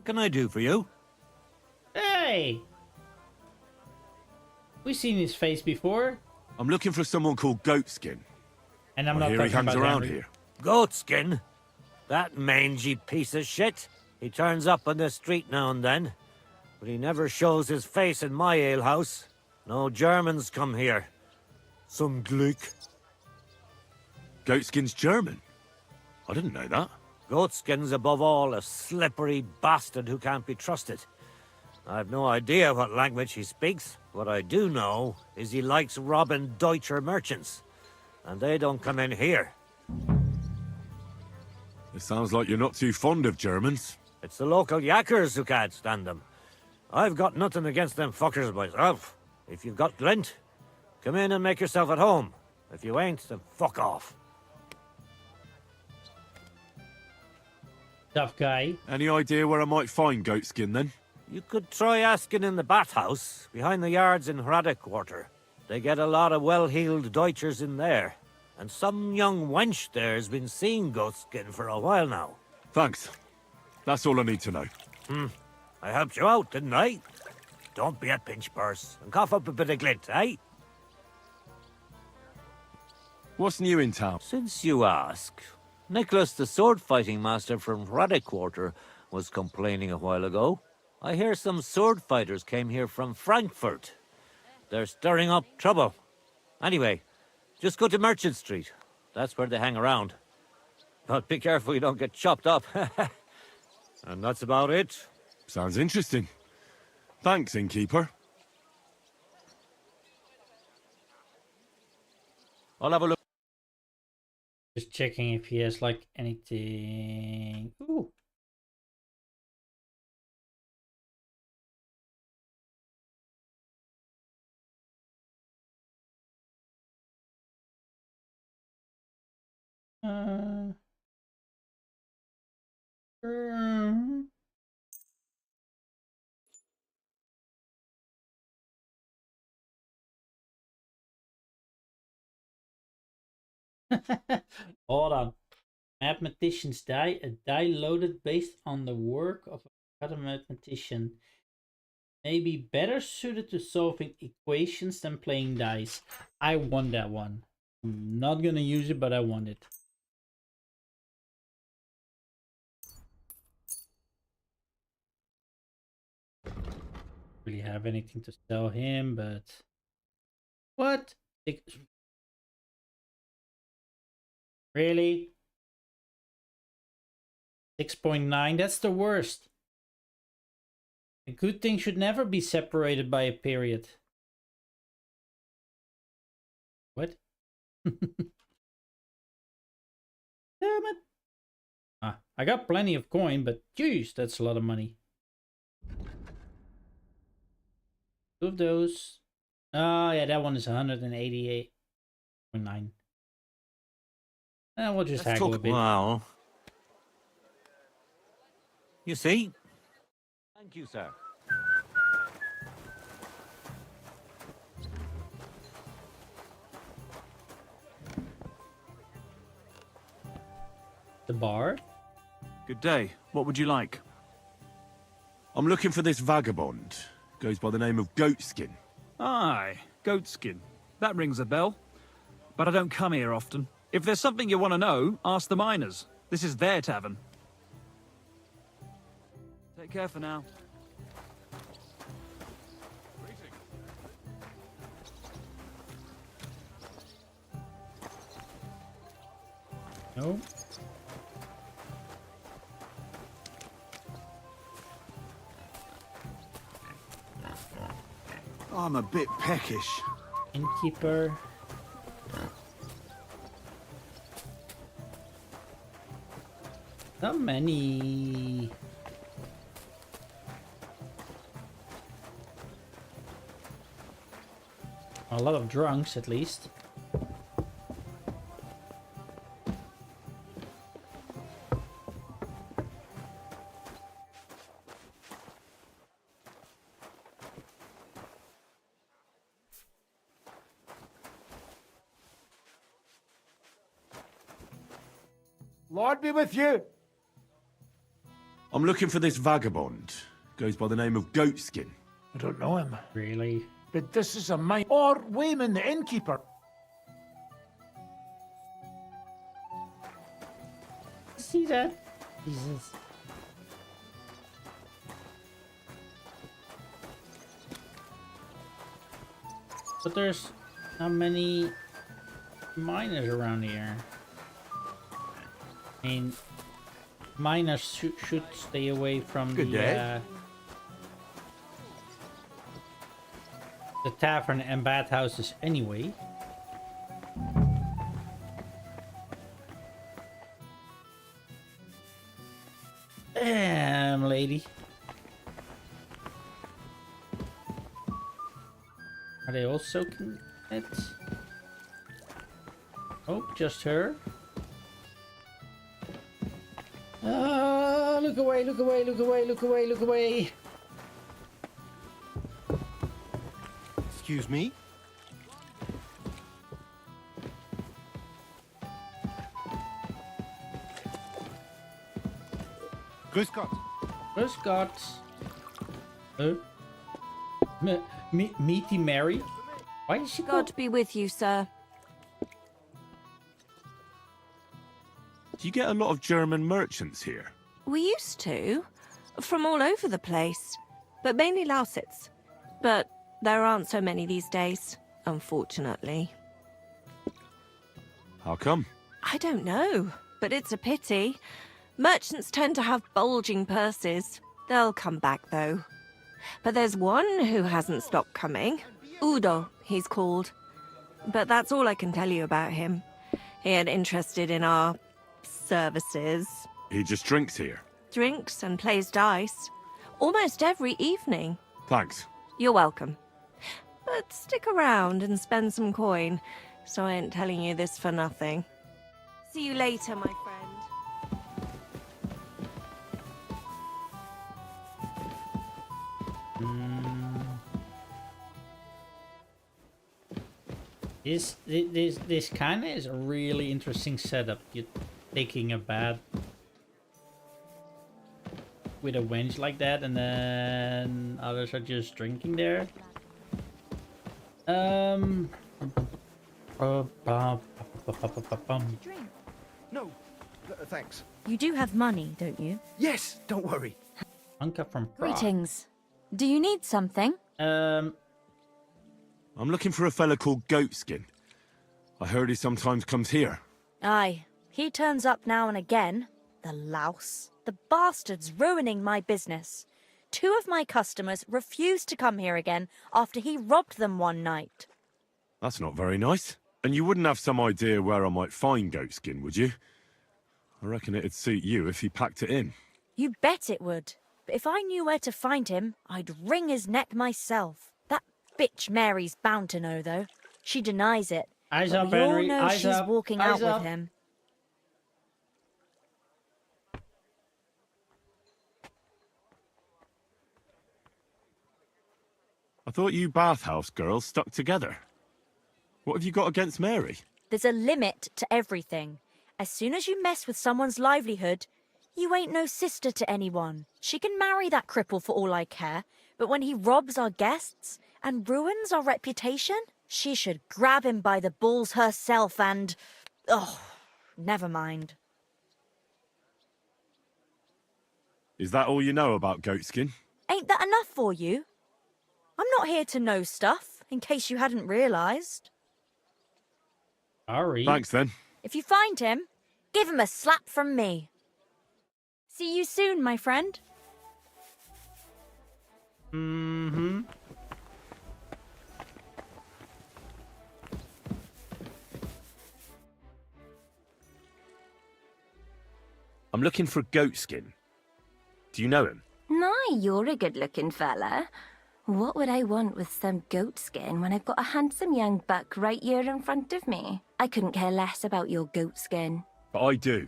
Speaker 3: can I do for you?
Speaker 1: Hey! We've seen his face before.
Speaker 2: I'm looking for someone called Goatskin.
Speaker 1: And I'm not
Speaker 2: hear he
Speaker 1: talking
Speaker 2: hangs
Speaker 1: about
Speaker 2: around
Speaker 1: Henry.
Speaker 2: here.
Speaker 3: Goatskin? That mangy piece of shit. He turns up on the street now and then. But he never shows his face in my alehouse. No Germans come here. Some Glück.
Speaker 2: Goatskin's German? I didn't know that.
Speaker 3: Goatskin's above all a slippery bastard who can't be trusted. I've no idea what language he speaks. What I do know is he likes robbing Deutscher merchants. And they don't come in here.
Speaker 2: It sounds like you're not too fond of Germans.
Speaker 3: It's the local yackers who can't stand them. I've got nothing against them fuckers myself. If you've got glint, come in and make yourself at home. If you ain't, then fuck off.
Speaker 1: Tough guy.
Speaker 2: Any idea where I might find Goatskin then?
Speaker 3: You could try asking in the bathhouse, behind the yards in Hrade Quarter. They get a lot of well-heeled Deutschers in there. And some young wench there's been seeing Goatskin for a while now.
Speaker 2: Thanks. That's all I need to know.
Speaker 3: I helped you out, didn't I? Don't be a pinch purse, and cough up a bit of glint, eh?
Speaker 2: What's new in town?
Speaker 3: Since you ask, Nicholas, the sword-fighting master from Hrade Quarter, was complaining a while ago. I hear some sword fighters came here from Frankfurt. They're stirring up trouble. Anyway, just go to Merchant Street. That's where they hang around. But be careful you don't get chopped up. And that's about it.
Speaker 2: Sounds interesting. Thanks, innkeeper.
Speaker 3: I'll have a look.
Speaker 1: Just checking if he has like anything. Ooh. Hold on. Mathematician's die. A die loaded based on the work of a mathematician may be better suited to solving equations than playing dice. I want that one. I'm not gonna use it, but I want it. Really have anything to sell him, but what? Really? 6.9? That's the worst. A good thing should never be separated by a period. What? Damn it. I got plenty of coin, but geez, that's a lot of money. Two of those. Oh, yeah, that one is 188.9. We'll just haggle a bit.
Speaker 3: Wow. You see? Thank you, sir.
Speaker 1: The bar?
Speaker 10: Good day. What would you like?
Speaker 2: I'm looking for this vagabond. Goes by the name of Goatskin.
Speaker 10: Aye, Goatskin. That rings a bell. But I don't come here often. If there's something you want to know, ask the miners. This is their tavern. Take care for now.
Speaker 1: No.
Speaker 15: I'm a bit peckish.
Speaker 1: Innkeeper. Not many. A lot of drunks, at least.
Speaker 15: Lord be with you.
Speaker 2: I'm looking for this vagabond. Goes by the name of Goatskin.
Speaker 8: I don't know him.
Speaker 1: Really?
Speaker 8: But this is a mine. Or Wayman, the innkeeper.
Speaker 1: See that? Jesus. But there's not many miners around here. I mean, miners should stay away from the tavern and bathhouses anyway. Damn, lady. Are they all soaking it? Oh, just her. Ah, look away, look away, look away, look away, look away.
Speaker 11: Excuse me?
Speaker 15: Grüß Gott.
Speaker 1: Grüß Gott. Oh. Meaty Mary? Why is she
Speaker 5: God be with you, sir.
Speaker 2: Do you get a lot of German merchants here?
Speaker 5: We used to. From all over the place. But mainly Lausitz. But there aren't so many these days, unfortunately.
Speaker 2: How come?
Speaker 5: I don't know, but it's a pity. Merchants tend to have bulging purses. They'll come back, though. But there's one who hasn't stopped coming. Udo, he's called. But that's all I can tell you about him. He ain't interested in our services.
Speaker 2: He just drinks here.
Speaker 5: Drinks and plays dice. Almost every evening.
Speaker 2: Thanks.
Speaker 5: You're welcome. But stick around and spend some coin, so I ain't telling you this for nothing. See you later, my friend.
Speaker 1: This kind of is a really interesting setup. You're taking a bath with a wench like that, and then others are just drinking there.
Speaker 17: No, thanks.
Speaker 5: You do have money, don't you?
Speaker 17: Yes, don't worry.
Speaker 1: Anka from Prague.
Speaker 5: Greetings. Do you need something?
Speaker 2: I'm looking for a fella called Goatskin. I heard he sometimes comes here.
Speaker 21: Aye, he turns up now and again. The louse. The bastard's ruining my business. 2 of my customers refused to come here again after he robbed them one night.
Speaker 2: That's not very nice. And you wouldn't have some idea where I might find Goatskin, would you? I reckon it'd suit you if he packed it in.
Speaker 21: You bet it would. But if I knew where to find him, I'd wring his neck myself. That bitch Mary's bound to know, though. She denies it.
Speaker 1: Eyes
Speaker 21: but
Speaker 1: up,
Speaker 21: we all
Speaker 1: Henry.
Speaker 21: know
Speaker 1: Eyes
Speaker 21: she's
Speaker 1: up.
Speaker 21: walking
Speaker 1: Eyes
Speaker 21: out
Speaker 1: up.
Speaker 21: with him.
Speaker 2: I thought you bathhouse girls stuck together. What have you got against Mary?
Speaker 21: There's a limit to everything. As soon as you mess with someone's livelihood, you ain't no sister to anyone. She can marry that cripple for all I care, but when he robs our guests and ruins our reputation, she should grab him by the balls herself and... oh, never mind.
Speaker 2: Is that all you know about Goatskin?
Speaker 21: Ain't that enough for you? I'm not here to know stuff, in case you hadn't realised.
Speaker 1: Sorry.
Speaker 2: Thanks, then.
Speaker 21: If you find him, give him a slap from me. See you soon, my friend.
Speaker 1: Mm-hmm.
Speaker 2: I'm looking for Goatskin. Do you know him?
Speaker 22: Nay, you're a good-looking fella. What would I want with some goat skin when I've got a handsome young buck right here in front of me? I couldn't care less about your goat skin.
Speaker 2: But I do.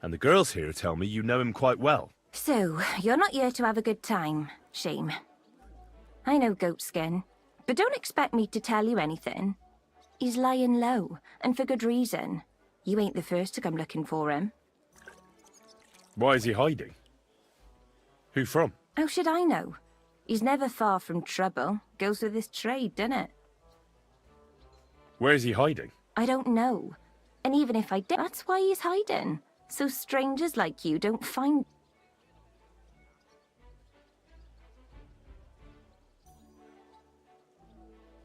Speaker 2: And the girls here tell me you know him quite well.
Speaker 22: So, you're not here to have a good time. Shame. I know goat skin, but don't expect me to tell you anything. He's lying low, and for good reason. You ain't the first to come looking for him.
Speaker 2: Why is he hiding? Who from?
Speaker 22: How should I know? He's never far from trouble. Goes with his trade, doesn't it?
Speaker 2: Where is he hiding?
Speaker 22: I don't know. And even if I did, that's why he's hiding. So strangers like you don't find...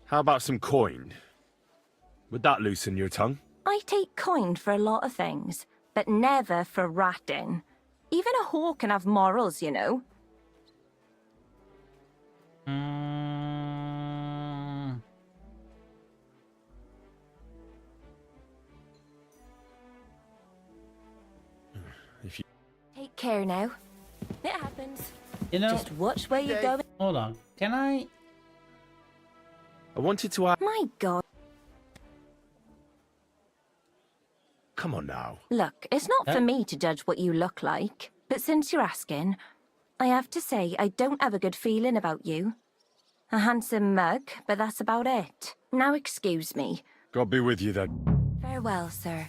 Speaker 2: How about some coin? Would that loosen your tongue?
Speaker 22: I take coin for a lot of things, but never for ratting. Even a whore can have morals, you know.
Speaker 2: If you...
Speaker 22: Take care now. It happens.
Speaker 1: You know,
Speaker 22: just watch where you're going.
Speaker 1: Hold on. Can I
Speaker 2: wanted to ask...
Speaker 22: My God.
Speaker 2: Come on now.
Speaker 22: Look, it's not for me to judge what you look like, but since you're asking, I have to say I don't have a good feeling about you. A handsome mug, but that's about it. Now excuse me.
Speaker 2: God be with you then.
Speaker 22: Farewell, sir.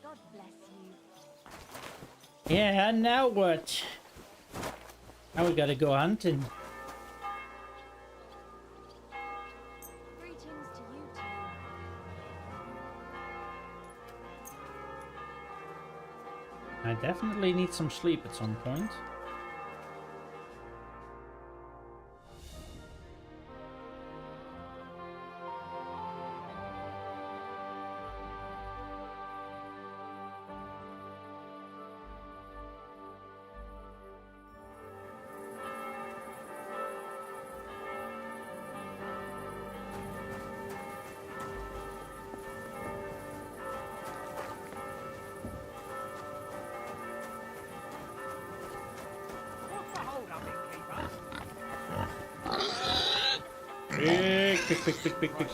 Speaker 14: God bless you.
Speaker 1: Yeah, now what? Now we gotta go hunting.
Speaker 14: Greetings to you too.
Speaker 1: I definitely need some sleep at some point.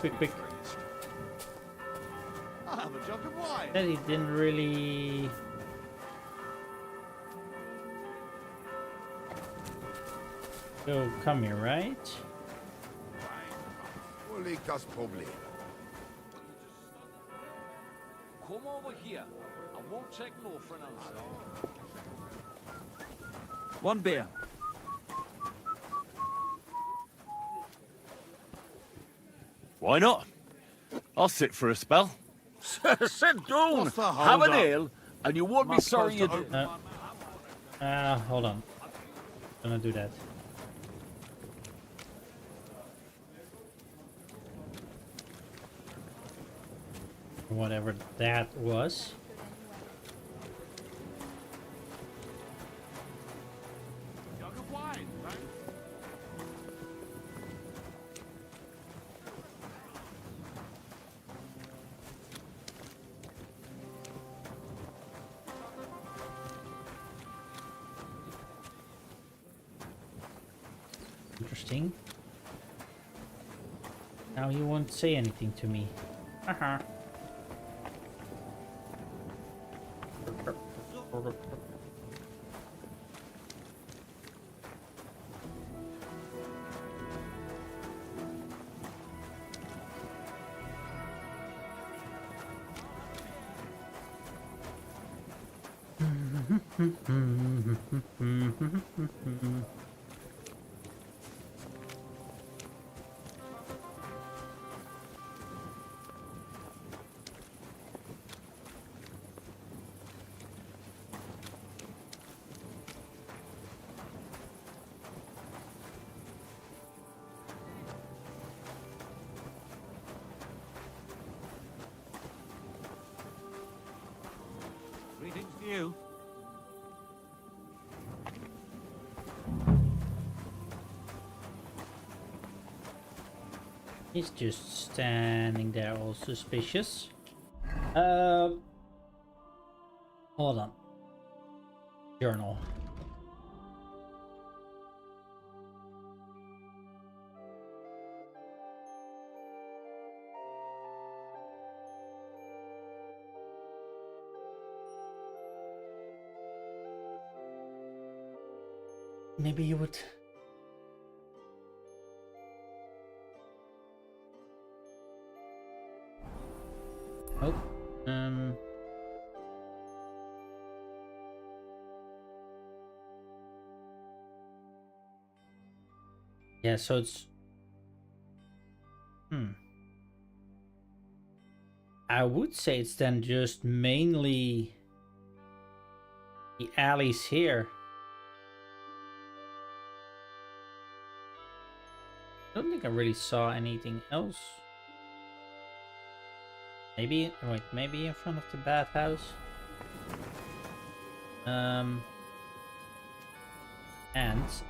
Speaker 1: Quick.
Speaker 8: I'll have a jug of wine.
Speaker 1: That he didn't really... So, come here, right?
Speaker 10: Come over here. I won't take no for an answer. One beer.
Speaker 2: Why not? I'll sit for a spell.
Speaker 19: Sit down, have an ale, and you won't be sorry you did.
Speaker 1: Hold on. Gonna do that. Whatever that was.
Speaker 8: Jug of wine, thanks.
Speaker 1: Interesting. Now he won't say anything to me. Haha.
Speaker 10: Greetings to you.
Speaker 1: He's just standing there all suspicious. Hold on. Journal. Maybe you would Yeah, so it's... I would say it's then just mainly the alleys here. I don't think I really saw anything else. Maybe, wait, maybe in front of the bathhouse. Ants.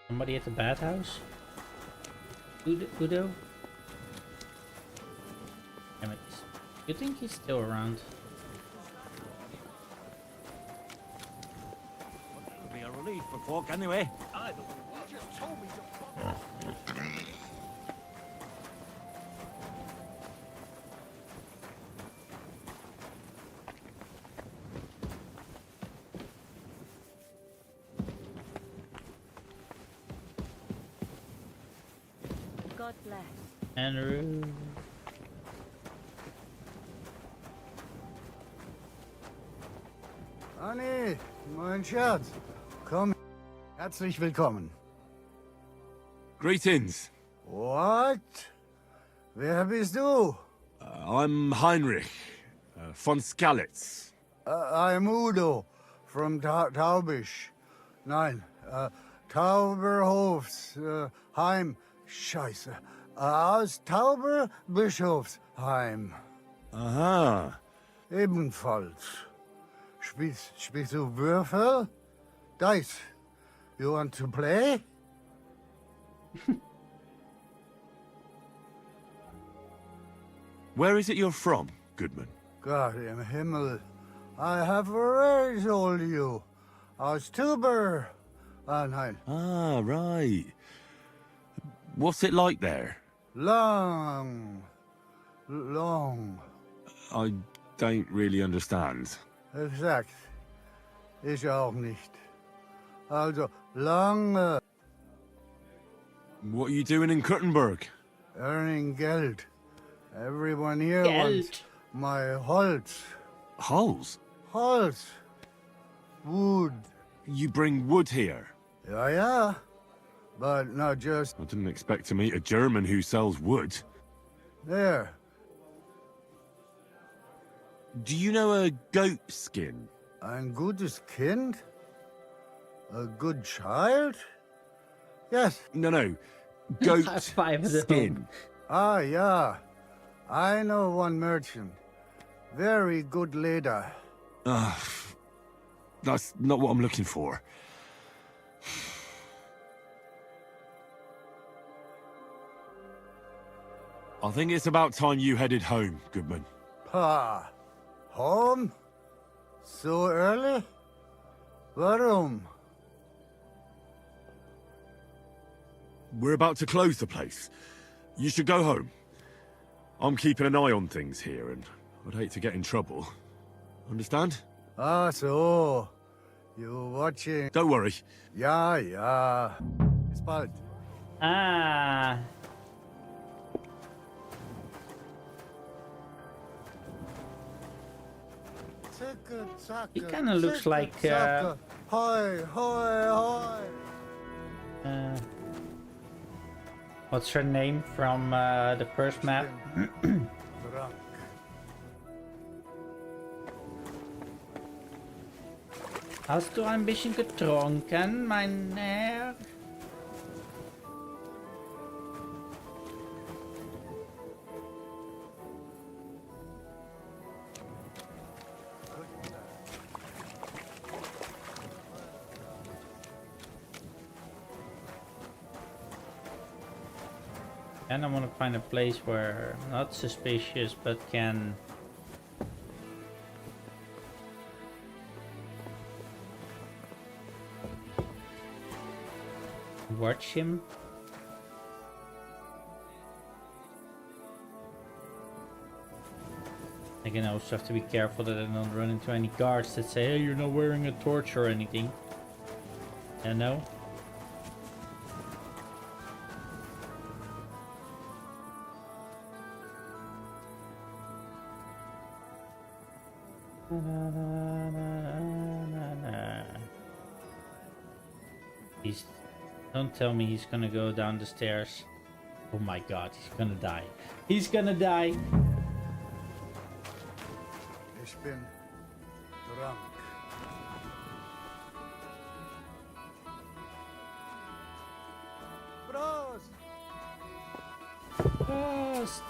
Speaker 1: Somebody at the bathhouse? Udo? Damn it. You think he's still around?
Speaker 10: It'll be a relief for folk anyway.
Speaker 21: God bless.
Speaker 1: Andrew.
Speaker 15: Anni, mein Schatz, komm. Herzlich willkommen.
Speaker 2: Greetings.
Speaker 15: What? Wer bist du?
Speaker 2: I'm Heinrich, von Skalitz.
Speaker 15: I'm Udo, from Taubisch. Nein, Tauberhofs, Heim. Scheiße. Aus Tauberbischofsheim.
Speaker 2: Aha.
Speaker 15: Ebenfalls. Spielst du Würfel? Dice. You want to play?
Speaker 2: Where is it you're from, Goodman?
Speaker 15: God im Himmel. I have already told you. Aus Tuber. Nein.
Speaker 2: Ah, right. What's it like there?
Speaker 15: Long.
Speaker 2: I don't really understand.
Speaker 15: Exakt. Ich auch nicht. Also, lange.
Speaker 2: What are you doing in Kuttenberg?
Speaker 15: Earning Geld. Everyone here
Speaker 1: Geld.
Speaker 15: wants my Holz.
Speaker 2: Hulls?
Speaker 15: Holz. Wood.
Speaker 2: You bring wood here?
Speaker 15: Yeah. But not just...
Speaker 2: I didn't expect to meet a German who sells wood.
Speaker 15: There.
Speaker 2: Do you know a goat skin?
Speaker 15: Ein gutes Kind? A good child? Yes.
Speaker 2: No. Goat skin.
Speaker 15: Ah, yeah. I know one merchant. Very good leader.
Speaker 2: That's not what I'm looking for. I think it's about time you headed home, Goodman.
Speaker 15: Pa. Home? So early? Warum?
Speaker 2: We're about to close the place. You should go home. I'm keeping an eye on things here, and I'd hate to get in trouble. Understand?
Speaker 15: Ah, so. You watching?
Speaker 2: Don't worry.
Speaker 15: Ja. Bis bald.
Speaker 1: Ah. He kind of looks like
Speaker 15: Hoi.
Speaker 1: what's her name from the first map? Hast du ein bisschen getrunken, mein Herr? And I want to find a place where not suspicious, but can watch him. Again, I also have to be careful that I don't run into any guards that say, hey, you're not wearing a torch or anything. I know. He's... Don't tell me he's gonna go down the stairs. Oh my god, he's gonna die. He's gonna die.
Speaker 15: Ich bin drunk.
Speaker 1: Prost! Prost!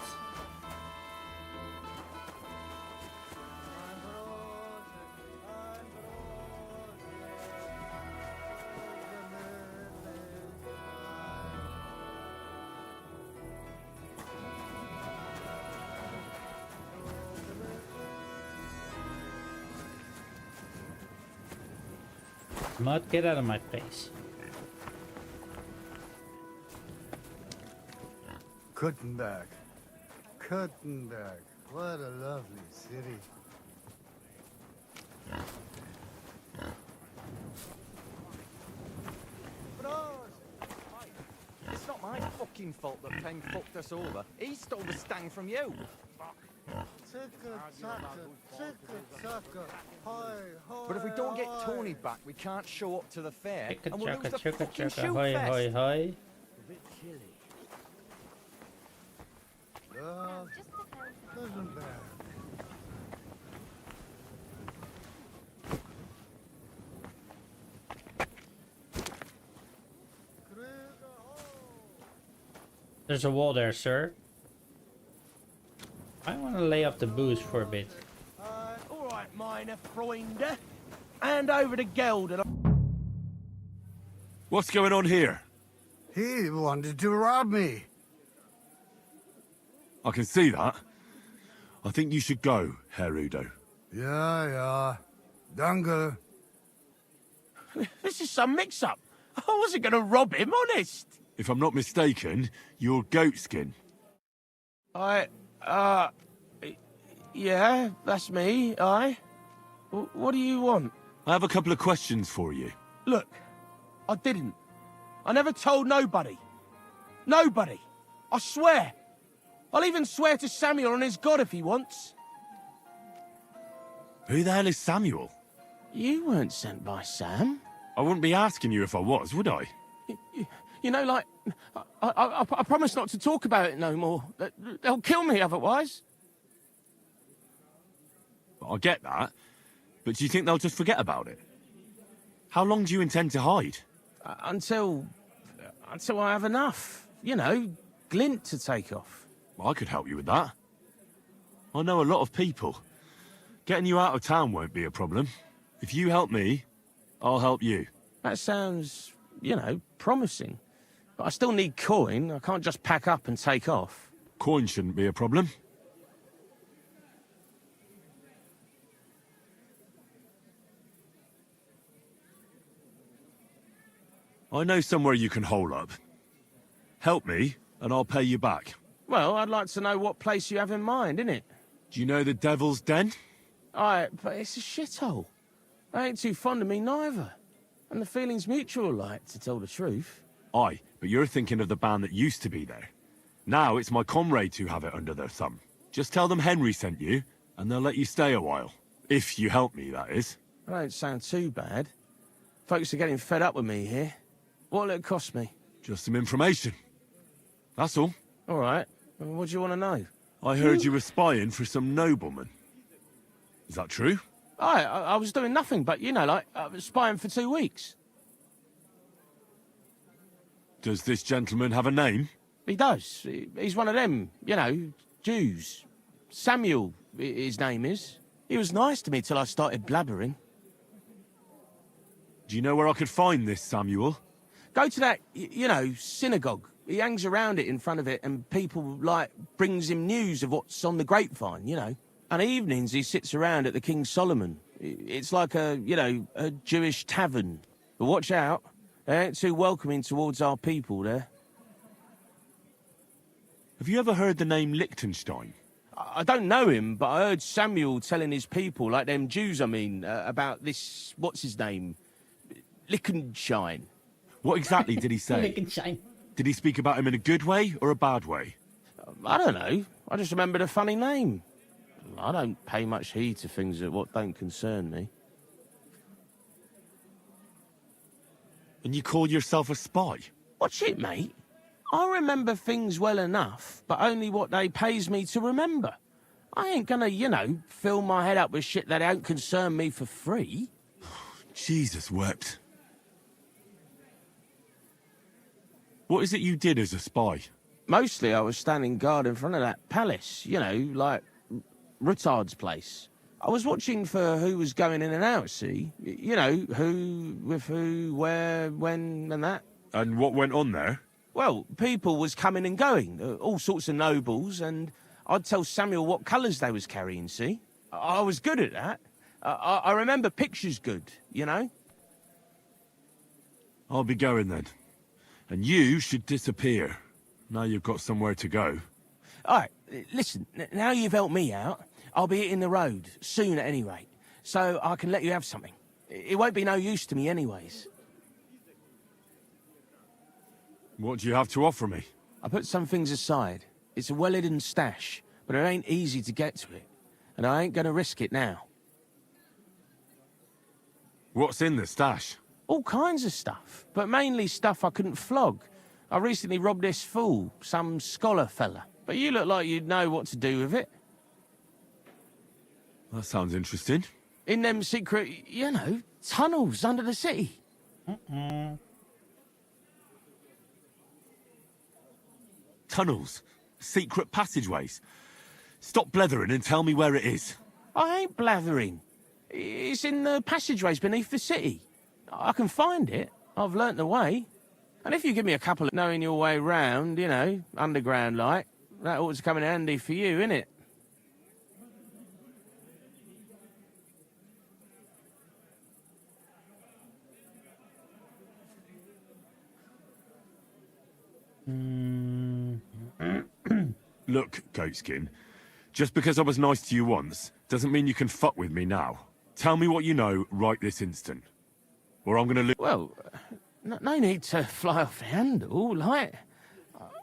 Speaker 1: Mud, get out of my face.
Speaker 15: Kuttenberg. Kuttenberg. What a lovely city.
Speaker 17: It's not my fucking fault that Peng fucked us over. He stole the stang from you. But if we don't get Tony back, we can't show up to the fair. And we'll lose the fucking shoe
Speaker 1: Hoi,
Speaker 17: fest.
Speaker 1: hoi, hoi.
Speaker 15: Kuttenberg.
Speaker 1: There's a wall there, sir. I want to lay up the booze for a bit.
Speaker 7: All right, minor Freunde. Hand over the geld and...
Speaker 2: What's going on here?
Speaker 15: He wanted to rob me.
Speaker 2: I can see that. I think you should go, Herr Udo.
Speaker 15: Yeah. Danke.
Speaker 7: This is some mix-up. I wasn't going to rob him, honest.
Speaker 2: If I'm not mistaken, you're Goatskin.
Speaker 7: Yeah, that's me, What do you want?
Speaker 2: I have a couple of questions for you.
Speaker 7: Look, I didn't. I never told nobody. Nobody. I swear. I'll even swear to Samuel and his God if he wants.
Speaker 2: Who the hell is Samuel?
Speaker 7: You weren't sent by Sam.
Speaker 2: I wouldn't be asking you if I was, would I?
Speaker 7: You know, like, I promise not to talk about it no more. They'll kill me otherwise.
Speaker 2: I get that, but do you think they'll just forget about it? How long do you intend to hide?
Speaker 7: Until I have enough. You know, glint to take off.
Speaker 2: I could help you with that. I know a lot of people. Getting you out of town won't be a problem. If you help me, I'll help you.
Speaker 7: That sounds, you know, promising. But I still need coin. I can't just pack up and take off.
Speaker 2: Coin shouldn't be a problem. I know somewhere you can hole up. Help me, and I'll pay you back.
Speaker 7: Well, I'd like to know what place you have in mind, innit?
Speaker 2: Do you know the Devil's Den?
Speaker 7: But it's a shithole. They ain't too fond of me neither. And the feeling's mutual, like, to tell the truth.
Speaker 2: Aye, but you're thinking of the band that used to be there. Now it's my comrades who have it under their thumb. Just tell them Henry sent you, and they'll let you stay a while. If you help me, that is.
Speaker 7: That don't sound too bad. Folks are getting fed up with me here. What'll it cost me?
Speaker 2: Just some information. That's all.
Speaker 7: All right. Well, what do you want to know?
Speaker 2: I heard you were spying for some nobleman. Is that true?
Speaker 7: I was doing nothing but, you know, like, spying for 2 weeks.
Speaker 2: Does this gentleman have a name?
Speaker 7: He does. He's one of them, you know, Jews. Samuel, his name is. He was nice to me till I started blabbering.
Speaker 2: Do you know where I could find this Samuel?
Speaker 7: Go to that, you know, synagogue. He hangs around it in front of it and people, like, brings him news of what's on the grapevine, you know. And evenings he sits around at the King Solomon. It's like a, you know, a Jewish tavern. But watch out. They ain't too welcoming towards our people there.
Speaker 2: Have you ever heard the name Liechtenstein?
Speaker 7: I don't know him, but I heard Samuel telling his people, like them Jews, I mean, about this, what's his name? Liechtenstein.
Speaker 2: What exactly did he say?
Speaker 1: Liechtenstein.
Speaker 2: Did he speak about him in a good way or a bad way?
Speaker 7: I don't know. I just remembered a funny name. I don't pay much heed to things that what don't concern me.
Speaker 18: And you call yourself a spy?
Speaker 7: Watch it, mate. I remember things well enough, but only what they pays me to remember. I ain't gonna, you know, fill my head up with shit that don't concern me for free.
Speaker 18: Jesus wept. What is it you did as a spy?
Speaker 7: Mostly I was standing guard in front of that palace, you know, like Rutard's place. I was watching for who was going in and out, see? You know, who, with who, where, when, and that.
Speaker 18: And what went on there?
Speaker 7: Well, people was coming and going, all sorts of nobles, and I'd tell Samuel what colours they was carrying, see? I was good at that. I remember pictures good, you know?
Speaker 18: I'll be going then. And you should disappear. Now you've got somewhere to go.
Speaker 7: All right, listen, now you've helped me out, I'll be hitting the road, soon at any rate, so I can let you have something. It won't be no use to me anyways.
Speaker 18: What do you have to offer me?
Speaker 7: I put some things aside. It's a well-hidden stash, but it ain't easy to get to it. And I ain't gonna risk it now.
Speaker 18: What's in the stash?
Speaker 7: All kinds of stuff, but mainly stuff I couldn't flog. I recently robbed this fool, some scholar fella. But you look like you'd know what to do with it.
Speaker 18: That sounds interesting.
Speaker 7: In them secret, you know, tunnels under the city.
Speaker 18: Tunnels? Secret passageways? Stop blethering and tell me where it is.
Speaker 7: I ain't blathering. It's in the passageways beneath the city. I can find it. I've learnt the way. And if you give me a couple of knowing your way round, you know, underground like, that ought to come in handy for you, innit?
Speaker 18: Look, Goatskin, just because I was nice to you once, doesn't mean you can fuck with me now. Tell me what you know right this instant, or I'm gonna lose.
Speaker 7: Well, no need to fly off the handle, like...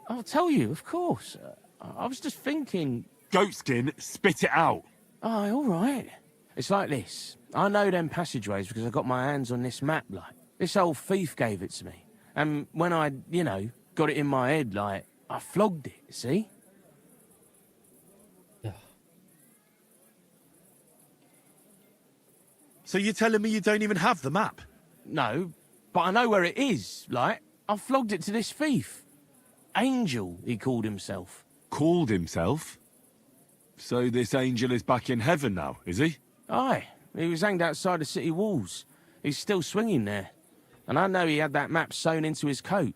Speaker 7: I'll tell you, of course. I was just thinking...
Speaker 18: Goatskin, spit it out!
Speaker 7: Oh, all right. It's like this. I know them passageways because I got my hands on this map, like. This old thief gave it to me. And when I, you know, got it in my head, like, I flogged it, see?
Speaker 18: So you're telling me you don't even have the map?
Speaker 7: No, but I know where it is, like. I flogged it to this thief. Angel, he called himself.
Speaker 18: Called himself? So this angel is back in heaven now, is he?
Speaker 7: Aye, he was hanged outside the city walls. He's still swinging there. And I know he had that map sewn into his coat.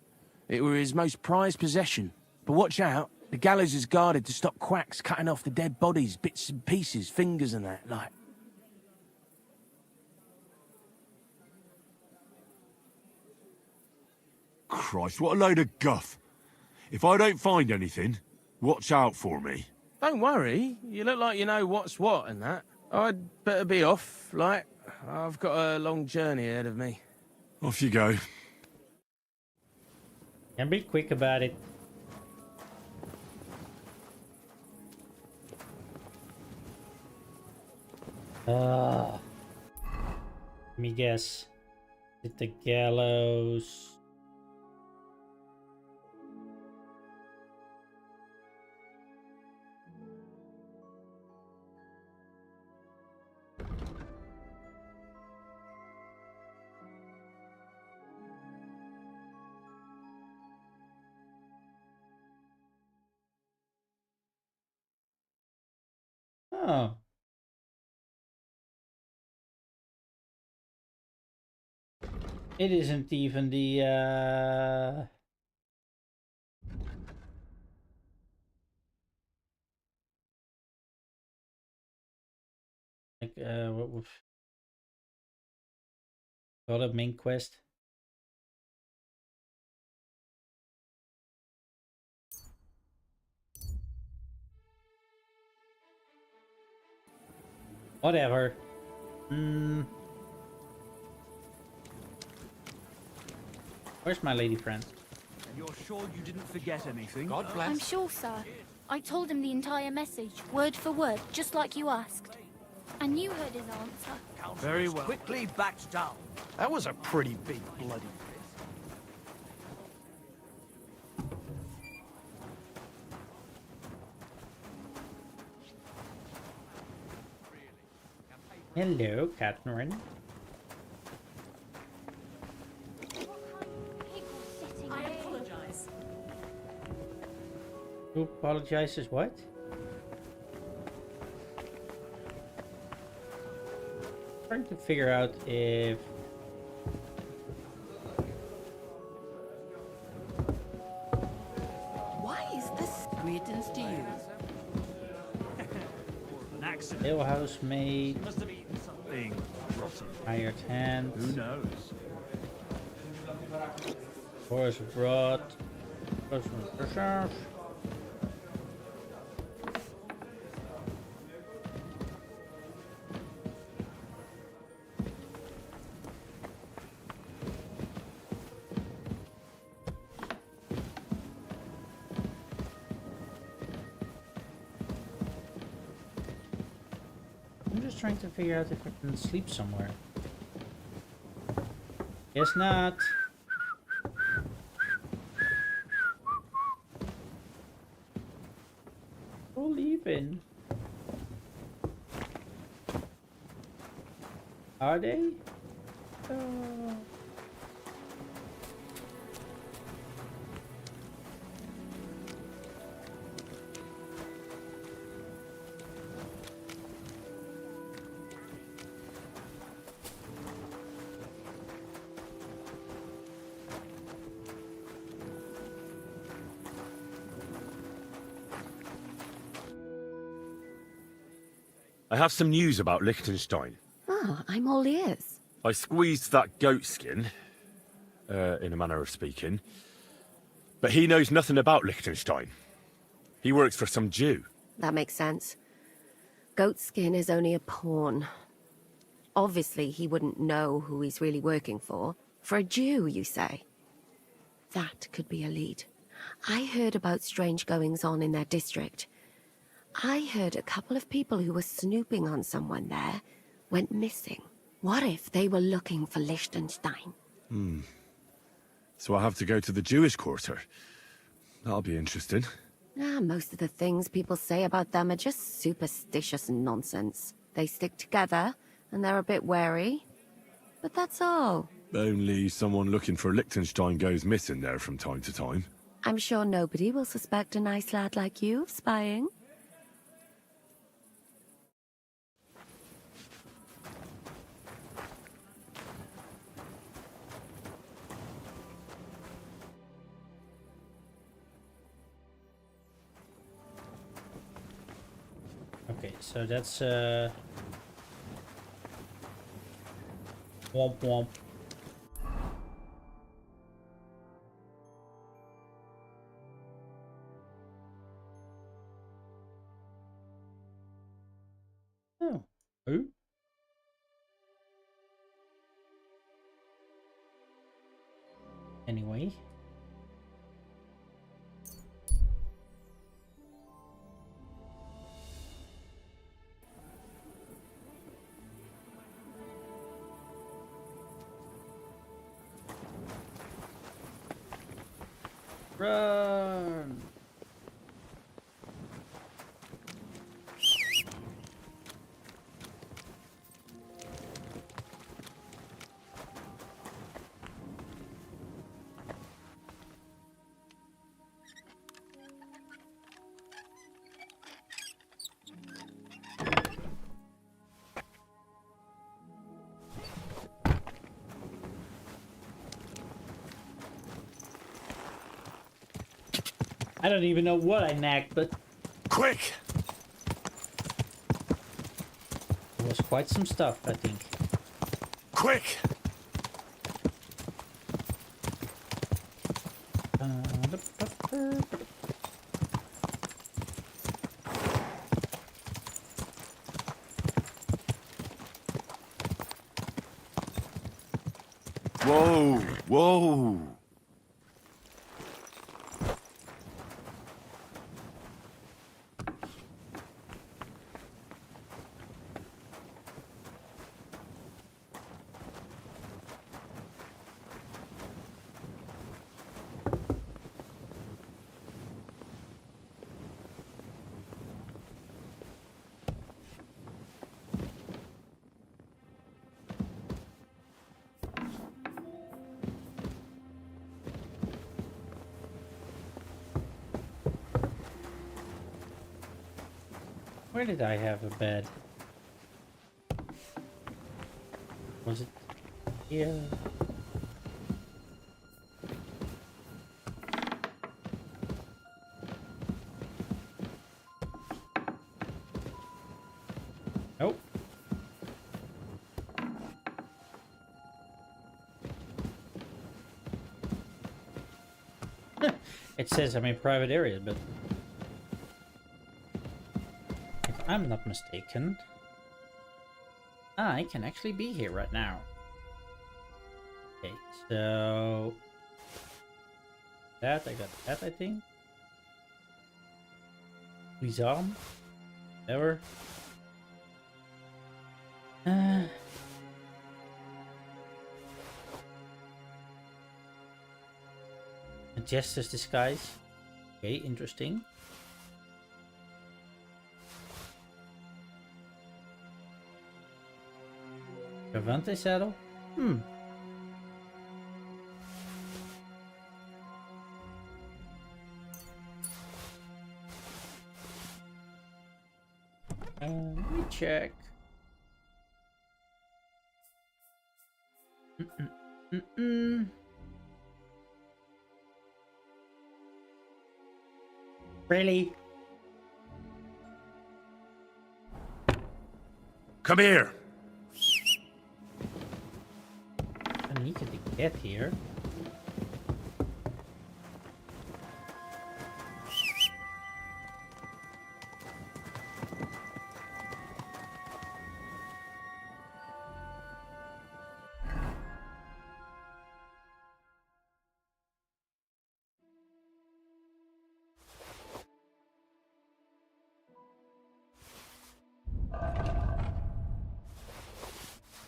Speaker 7: It were his most prized possession. But watch out, the gallows is guarded to stop quacks cutting off the dead bodies, bits and pieces, fingers and that, like.
Speaker 18: Christ, what a load of guff. If I don't find anything, watch out for me.
Speaker 7: Don't worry, you look like you know what's what and that. I'd better be off, like, I've got a long journey ahead of me.
Speaker 18: Off you go.
Speaker 1: And be quick about it. Let me guess. Hit the gallows. Oh. It isn't even the like what we've got a main quest. Whatever. Where's my lady friend?
Speaker 10: And you're sure you didn't forget anything? God
Speaker 14: I'm sure, sir. I told him the entire message, word for word, just like you asked. And you heard his answer.
Speaker 10: Very well. Quickly backed down.
Speaker 17: That was a pretty big bloody...
Speaker 1: Hello, Catherine.
Speaker 14: I apologize.
Speaker 1: Who apologizes what? Trying to figure out if
Speaker 12: Why is this greetings to you?
Speaker 10: An accident.
Speaker 1: alehouse made.
Speaker 10: She must have eaten something rotten.
Speaker 1: Hired hand.
Speaker 10: Who knows?
Speaker 1: Horse brought. Personal preserve. I'm just trying to figure out if I can sleep somewhere. Guess not. We're leaving. Are they?
Speaker 2: I have some news about Liechtenstein.
Speaker 16: Oh, I'm all ears.
Speaker 2: I squeezed that goat skin, in a manner of speaking, but he knows nothing about Liechtenstein. He works for some Jew.
Speaker 16: That makes sense. Goatskin is only a pawn. Obviously, he wouldn't know who he's really working for. For a Jew, you say? That could be a lead. I heard about strange goings-on in their district. I heard a couple of people who were snooping on someone there went missing. What if they were looking for Liechtenstein?
Speaker 2: So I have to go to the Jewish quarter. That'll be interesting.
Speaker 16: Most of the things people say about them are just superstitious nonsense. They stick together, and they're a bit wary. But that's all.
Speaker 2: Only someone looking for Liechtenstein goes missing there from time to time.
Speaker 16: I'm sure nobody will suspect a nice lad like you of spying.
Speaker 1: Okay, so that's womp womp. Oh. Who? Anyway. Run! I don't even know what I knacked, but
Speaker 2: quick!
Speaker 1: It was quite some stuff, I think.
Speaker 2: Quick! Whoa! Whoa!
Speaker 1: Where did I have a bed? Was it here? Nope. It says I'm in private areas, but if I'm not mistaken, I can actually be here right now. Okay, so that I got that, I think. Bizarre. Whatever. A jester's disguise. Okay, interesting. Avante saddle? Let me check. Really?
Speaker 2: Come here.
Speaker 1: I need to get here.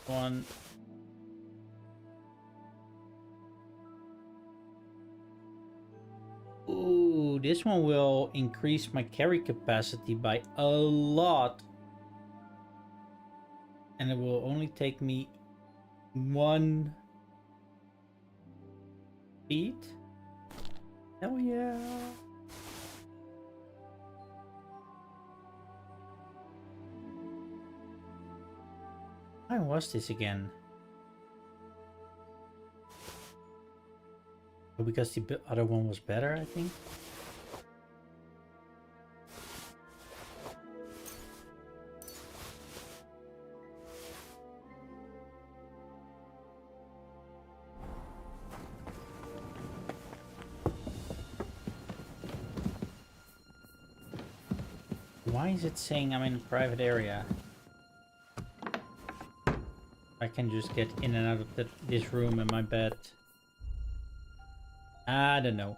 Speaker 1: One. Ooh, this one will increase my carry capacity by a lot. And it will only take me 1 feet. Hell yeah. Why was this again? Oh, because the other one was better, I think. Why is it saying I'm in a private area? I can just get in and out of this room and my bed. I don't know.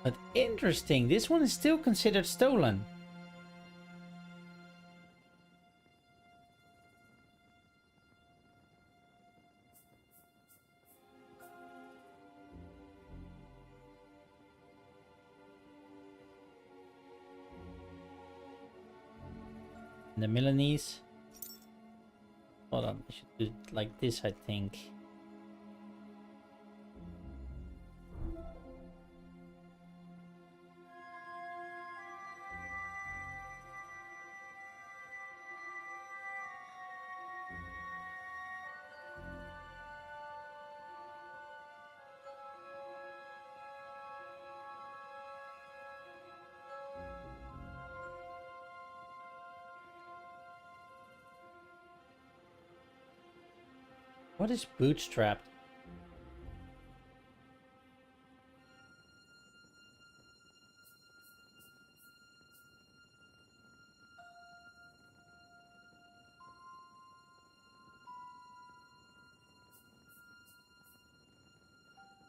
Speaker 1: But interesting, this one is still considered stolen. The Milanese. Hold on, I should do it like this, I think. What is bootstrapped?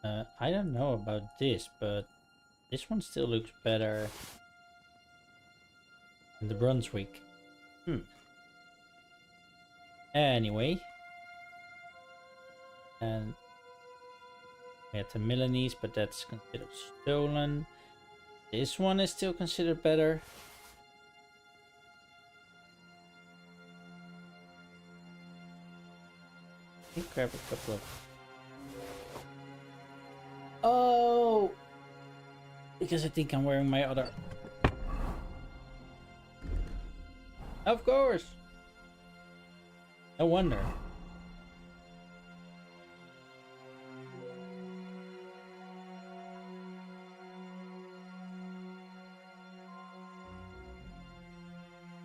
Speaker 1: I don't know about this, but this one still looks better than the Brunswick. Anyway. And we had the Milanese, but that's considered stolen. This one is still considered better. Let me grab a couple of... Oh! Because I think I'm wearing my other... Of course! No wonder.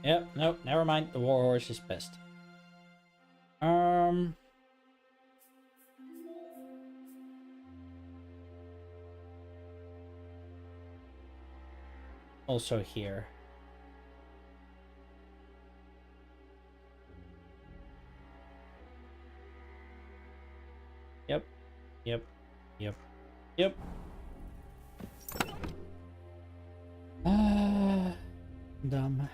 Speaker 1: Yep, nope, never mind. The warhorse is best. Also here. Yep, yep, yep, yep. Dumb.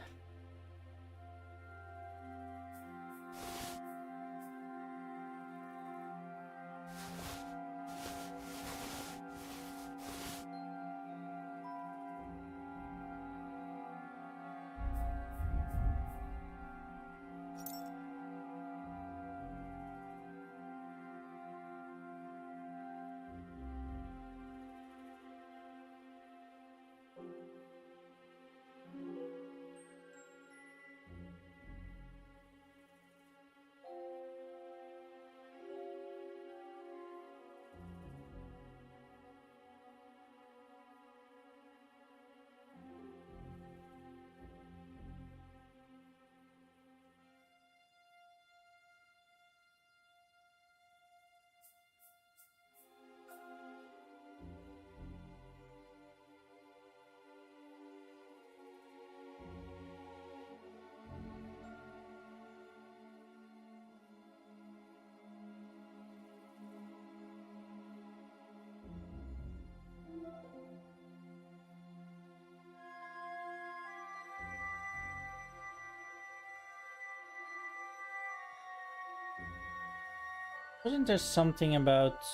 Speaker 1: Wasn't there something about...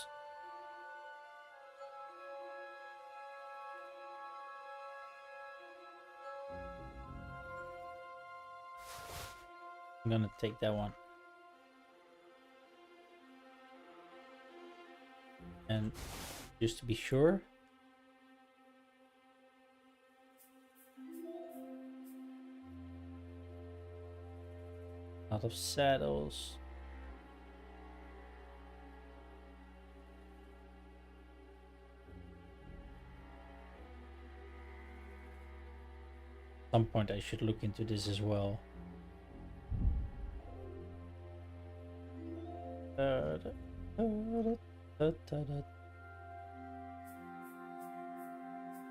Speaker 1: I'm gonna take that one. And just to be sure. A lot of saddles. At some point I should look into this as well.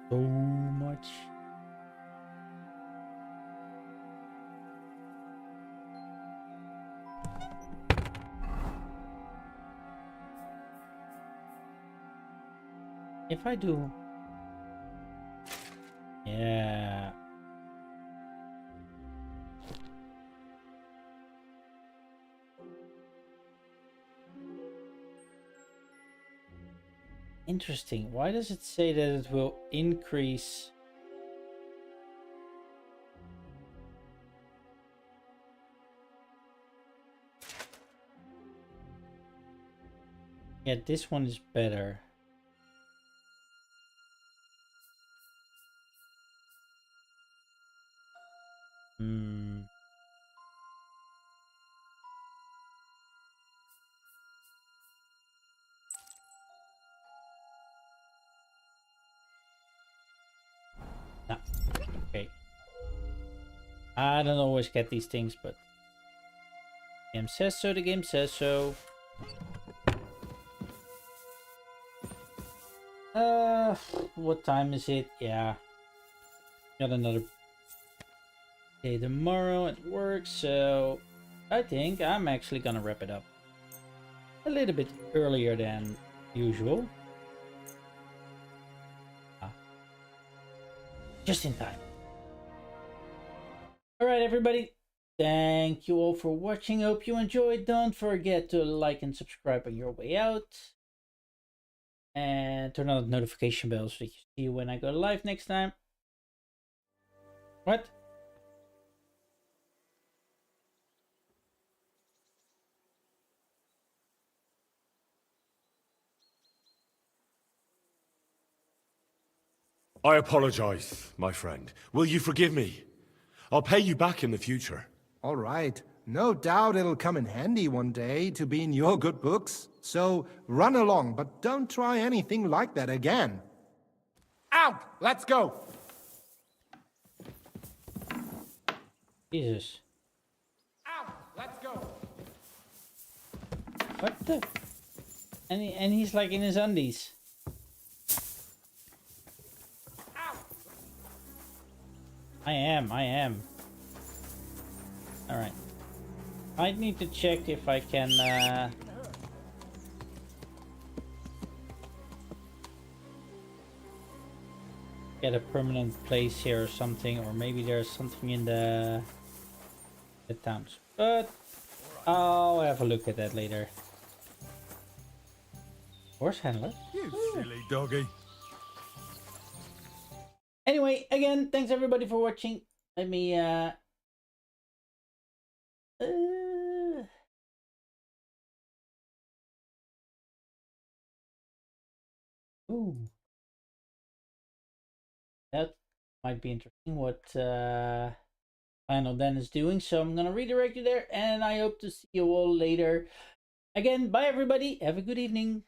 Speaker 1: So much. If I do... Yeah. Interesting. Why does it say that it will increase? Yeah, this one is better. Nah. Okay. I don't always get these things, but the game says so, the game says so. What time is it? Yeah. Got another day tomorrow at work, so I think I'm actually gonna wrap it up a little bit earlier than usual. Just in time. Alright, everybody. Thank you all for watching. Hope you enjoyed. Don't forget to like and subscribe on your way out. And turn on the notification bell so that you see when I go live next time. What?
Speaker 2: I apologize, my friend. Will you forgive me? I'll pay you back in the future.
Speaker 9: All right. No doubt it'll come in handy one day to be in your good books. So run along, but don't try anything like that again. Out! Let's go!
Speaker 1: Jesus.
Speaker 9: Out! Let's go!
Speaker 1: What the? And he's like in his undies. I am. Alright. I need to check if I can get a permanent place here or something, or maybe there's something in the towns. But I'll have a look at that later. Horse handler?
Speaker 8: You silly doggy.
Speaker 1: Anyway, again, thanks everybody for watching. Let me ooh. That might be interesting what Final Den is doing. So I'm gonna redirect you there, and I hope to see you all later. Again, bye everybody. Have a good evening.